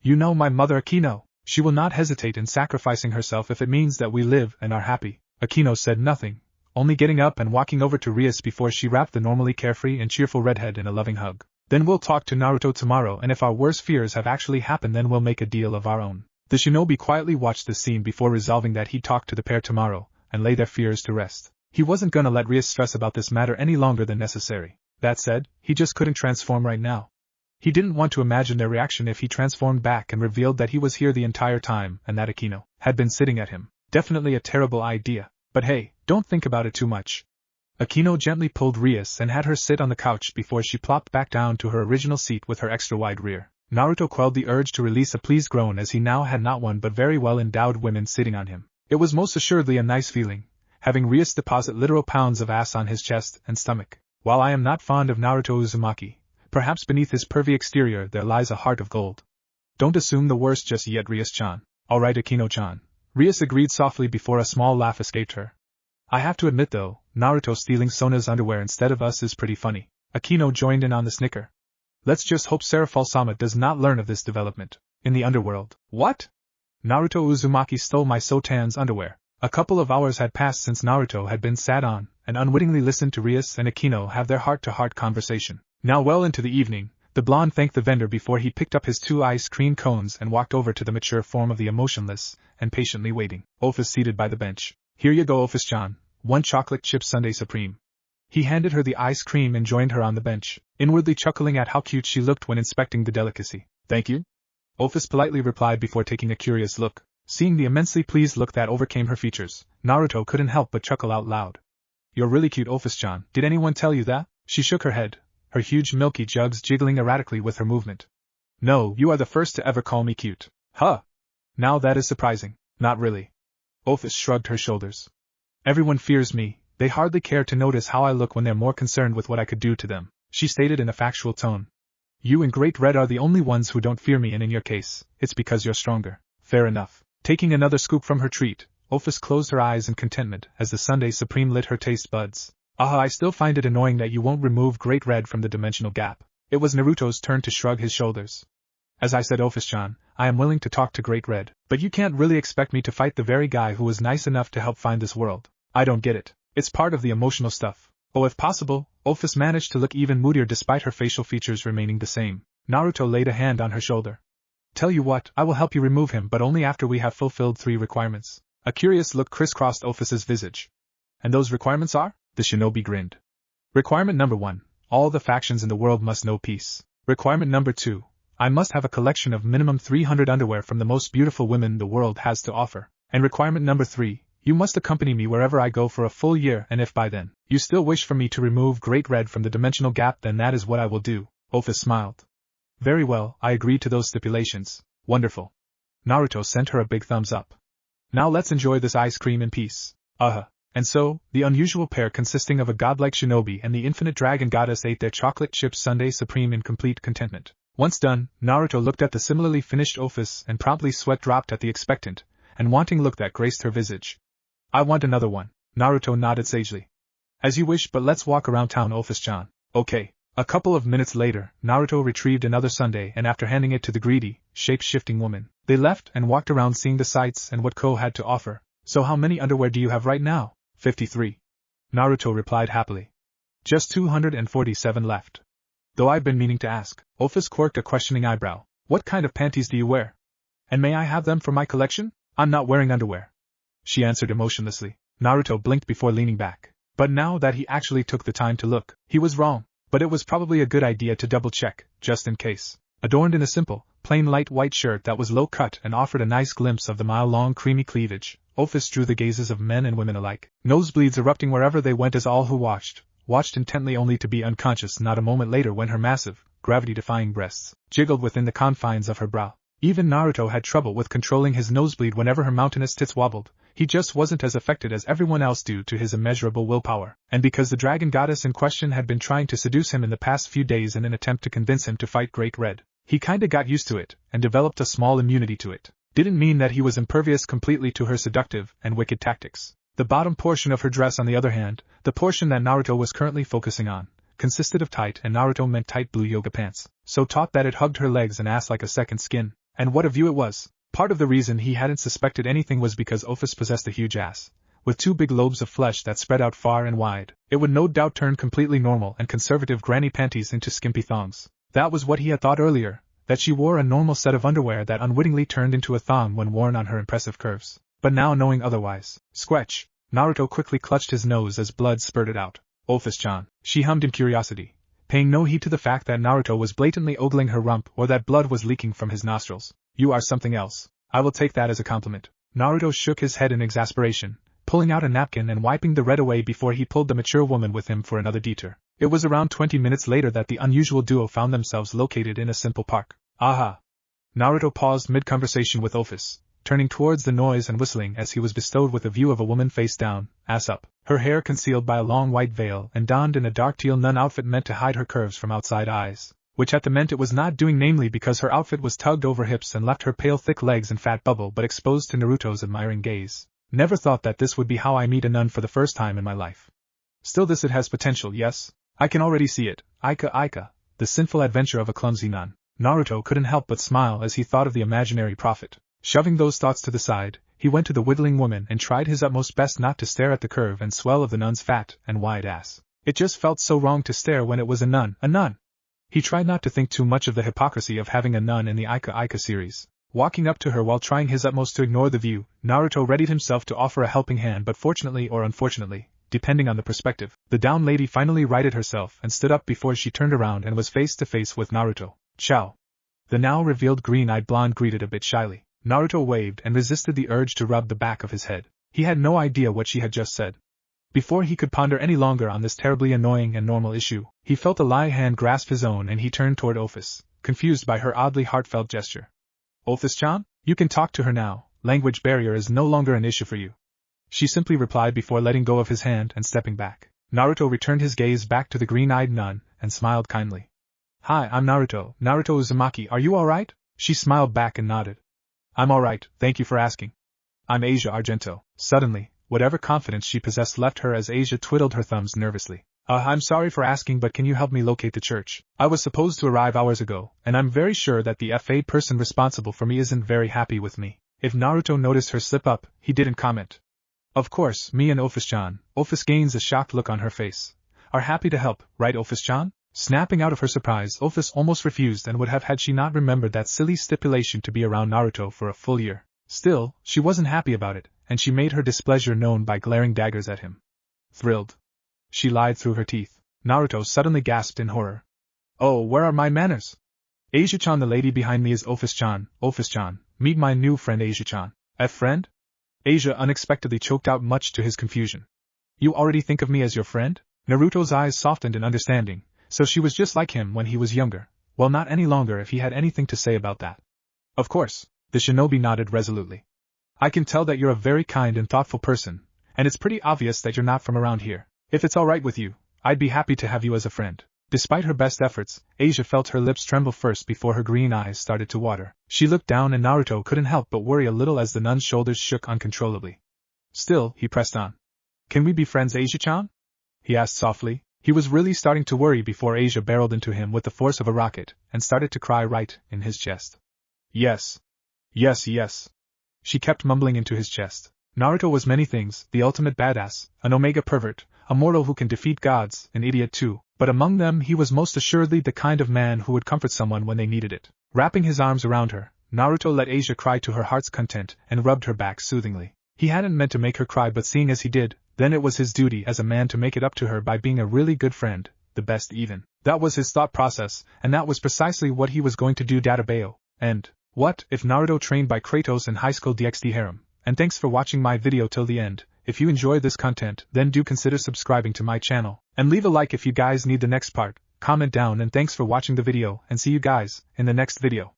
You know my mother Akino. She will not hesitate in sacrificing herself if it means that we live and are happy. Akino said nothing, only getting up and walking over to Rias before she wrapped the normally carefree and cheerful redhead in a loving hug. Then we'll talk to Naruto tomorrow, and if our worst fears have actually happened then we'll make a deal of our own. The shinobi quietly watched this scene before resolving that he'd talk to the pair tomorrow, and lay their fears to rest. He wasn't gonna let Rias stress about this matter any longer than necessary. That said, he just couldn't transform right now. He didn't want to imagine their reaction if he transformed back and revealed that he was here the entire time and that Akino had been sitting at him. Definitely a terrible idea. But hey, don't think about it too much. Akino gently pulled Rias and had her sit on the couch before she plopped back down to her original seat with her extra wide rear. Naruto quelled the urge to release a pleased groan as he now had not one but very well endowed women sitting on him. It was most assuredly a nice feeling, having Rias deposit literal pounds of ass on his chest and stomach. While I am not fond of Naruto Uzumaki, perhaps beneath his pervy exterior there lies a heart of gold. Don't assume the worst just yet, Rias-chan. Alright, Akino-chan. Rias agreed softly before a small laugh escaped her. I have to admit though, Naruto stealing Sona's underwear instead of us is pretty funny. Akino joined in on the snicker. Let's just hope Seraph-sama does not learn of this development. In the underworld. What? Naruto Uzumaki stole my Sotan's underwear. A couple of hours had passed since Naruto had been sat on, and unwittingly listened to Rias and Akino have their heart-to-heart conversation. Now well into the evening, the blonde thanked the vendor before he picked up his 2 ice cream cones and walked over to the mature form of the emotionless, and patiently waiting. Office seated by the bench. Here you go, Office-chan. 1 chocolate chip sundae supreme. He handed her the ice cream and joined her on the bench, inwardly chuckling at how cute she looked when inspecting the delicacy. Thank you? Office politely replied before taking a curious look. Seeing the immensely pleased look that overcame her features, Naruto couldn't help but chuckle out loud. You're really cute, Office-chan. Did anyone tell you that? She shook her head, her huge milky jugs jiggling erratically with her movement. No, you are the first to ever call me cute. Huh. Now that is surprising. Not really. Office shrugged her shoulders. Everyone fears me. They hardly care to notice how I look when they're more concerned with what I could do to them, she stated in a factual tone. You and Great Red are the only ones who don't fear me, and in your case, it's because you're stronger. Fair enough. Taking another scoop from her treat, Office closed her eyes in contentment as the Sundae Supreme lit her taste buds. I still find it annoying that you won't remove Great Red from the dimensional gap. It was Naruto's turn to shrug his shoulders. As I said, Office-chan, I am willing to talk to Great Red, but you can't really expect me to fight the very guy who was nice enough to help find this world. I don't get it. It's part of the emotional stuff. Oh, if possible, Office managed to look even moodier despite her facial features remaining the same. Naruto laid a hand on her shoulder. Tell you what, I will help you remove him, but only after we have fulfilled 3 requirements. A curious look crisscrossed Office's visage. And those requirements are? The shinobi grinned. Requirement number 1. All the factions in the world must know peace. Requirement number 2. I must have a collection of minimum 300 underwear from the most beautiful women the world has to offer. And requirement number 3. You must accompany me wherever I go for a full year, and if by then you still wish for me to remove Great Red from the dimensional gap, then that is what I will do. Office smiled. Very well, I agree to those stipulations. Wonderful. Naruto sent her a big thumbs up. Now let's enjoy this ice cream in peace. And so, the unusual pair consisting of a godlike shinobi and the infinite dragon goddess ate their chocolate chip sundae supreme in complete contentment. Once done, Naruto looked at the similarly finished Office and promptly sweat dropped at the expectant and wanting look that graced her visage. I want another one. Naruto nodded sagely. As you wish, but let's walk around town, Office-chan. Okay. A couple of minutes later, Naruto retrieved another sundae and after handing it to the greedy, shape-shifting woman, they left and walked around seeing the sights and what Ko had to offer. So how many underwear do you have right now? 53. Naruto replied happily. Just 247 left. Though I've been meaning to ask. Office quirked a questioning eyebrow. What kind of panties do you wear? And may I have them for my collection? I'm not wearing underwear, she answered emotionlessly. Naruto blinked before leaning back. But now that he actually took the time to look, he was wrong. But it was probably a good idea to double-check, just in case. Adorned in a simple, plain light white shirt that was low-cut and offered a nice glimpse of the mile-long creamy cleavage, Office drew the gazes of men and women alike. Nosebleeds erupting wherever they went as all who watched intently only to be unconscious not a moment later when her massive, gravity-defying breasts jiggled within the confines of her brow. Even Naruto had trouble with controlling his nosebleed whenever her mountainous tits wobbled. He just wasn't as affected as everyone else due to his immeasurable willpower, and because the dragon goddess in question had been trying to seduce him in the past few days in an attempt to convince him to fight Great Red. He kinda got used to it, and developed a small immunity to it. Didn't mean that he was impervious completely to her seductive and wicked tactics. The bottom portion of her dress, on the other hand, the portion that Naruto was currently focusing on, consisted of tight, and Naruto meant tight blue yoga pants, so taut that it hugged her legs and ass like a second skin. And what a view it was! Part of the reason he hadn't suspected anything was because Office possessed a huge ass, with 2 big lobes of flesh that spread out far and wide. It would no doubt turn completely normal and conservative granny panties into skimpy thongs. That was what he had thought earlier, that she wore a normal set of underwear that unwittingly turned into a thong when worn on her impressive curves. But now knowing otherwise, Squelch! Naruto quickly clutched his nose as blood spurted out. Office-chan, she hummed in curiosity, paying no heed to the fact that Naruto was blatantly ogling her rump or that blood was leaking from his nostrils. You are something else. I will take that as a compliment. Naruto shook his head in exasperation, pulling out a napkin and wiping the red away before he pulled the mature woman with him for another detour. It was around 20 minutes later that the unusual duo found themselves located in a simple park. Aha! Naruto paused mid-conversation with Office, turning towards the noise and whistling as he was bestowed with a view of a woman face down, ass up, her hair concealed by a long white veil and donned in a dark teal nun outfit meant to hide her curves from outside eyes. which at the meant it was not doing, namely because her outfit was tugged over hips and left her pale thick legs and fat bubble but exposed to Naruto's admiring gaze. Never thought that this would be how I meet a nun for the first time in my life. Still, this it has potential, yes? I can already see it. Ika, the sinful adventure of a clumsy nun. Naruto couldn't help but smile as he thought of the imaginary prophet. Shoving those thoughts to the side, he went to the wiggling woman and tried his utmost best not to stare at the curve and swell of the nun's fat and wide ass. It just felt so wrong to stare when it was a nun. He tried not to think too much of the hypocrisy of having a nun in the Ika series. Walking up to her while trying his utmost to ignore the view, Naruto readied himself to offer a helping hand, but fortunately or unfortunately, depending on the perspective, the down lady finally righted herself and stood up before she turned around and was face to face with Naruto. Ciao. The now revealed green-eyed blonde greeted a bit shyly. Naruto waved and resisted the urge to rub the back of his head. He had no idea what she had just said. Before he could ponder any longer on this terribly annoying and normal issue, he felt a light hand grasp his own and he turned toward Office, confused by her oddly heartfelt gesture. Office-chan? You can talk to her now, language barrier is no longer an issue for you. She simply replied before letting go of his hand and stepping back. Naruto returned his gaze back to the green-eyed nun and smiled kindly. Hi, I'm Naruto Uzumaki, are you alright? She smiled back and nodded. I'm alright, thank you for asking. I'm Asia Argento. Suddenly, whatever confidence she possessed left her as Asia twiddled her thumbs nervously. I'm sorry for asking, but can you help me locate the church? I was supposed to arrive hours ago, and I'm very sure that the FA person responsible for me isn't very happy with me. If Naruto noticed her slip up, he didn't comment. Of course, me and Office-chan, Office gains a shocked look on her face, are happy to help, right Office-chan? Snapping out of her surprise, Office almost refused and would have had she not remembered that silly stipulation to be around Naruto for a full year. Still, she wasn't happy about it, and she made her displeasure known by glaring daggers at him. Thrilled. She lied through her teeth. Naruto suddenly gasped in horror. Oh, where are my manners? Asia-chan, the lady behind me is Office-chan. Office-chan, meet my new friend Asia-chan. Friend? Asia unexpectedly choked out, much to his confusion. You already think of me as your friend? Naruto's eyes softened in understanding. So she was just like him when he was younger. Well, not any longer if he had anything to say about that. Of course, the shinobi nodded resolutely. I can tell that you're a very kind and thoughtful person, and it's pretty obvious that you're not from around here. If it's alright with you, I'd be happy to have you as a friend. Despite her best efforts, Asia felt her lips tremble first before her green eyes started to water. She looked down and Naruto couldn't help but worry a little as the nun's shoulders shook uncontrollably. Still, he pressed on. Can we be friends, Asia-chan? He asked softly. He was really starting to worry before Asia barreled into him with the force of a rocket and started to cry right in his chest. Yes. Yes. She kept mumbling into his chest. Naruto was many things, the ultimate badass, an omega pervert, a mortal who can defeat gods, an idiot too, but among them he was most assuredly the kind of man who would comfort someone when they needed it. Wrapping his arms around her, Naruto let Asia cry to her heart's content and rubbed her back soothingly. He hadn't meant to make her cry, but seeing as he did, then it was his duty as a man to make it up to her by being a really good friend, the best even. That was his thought process, and that was precisely what he was going to do. Databeo. And what if Naruto trained by Kratos in high school DXD Harem? And thanks for watching my video till the end. If you enjoy this content, then do consider subscribing to my channel, and leave a like if you guys need the next part. Comment down, and thanks for watching the video, and see you guys in the next video.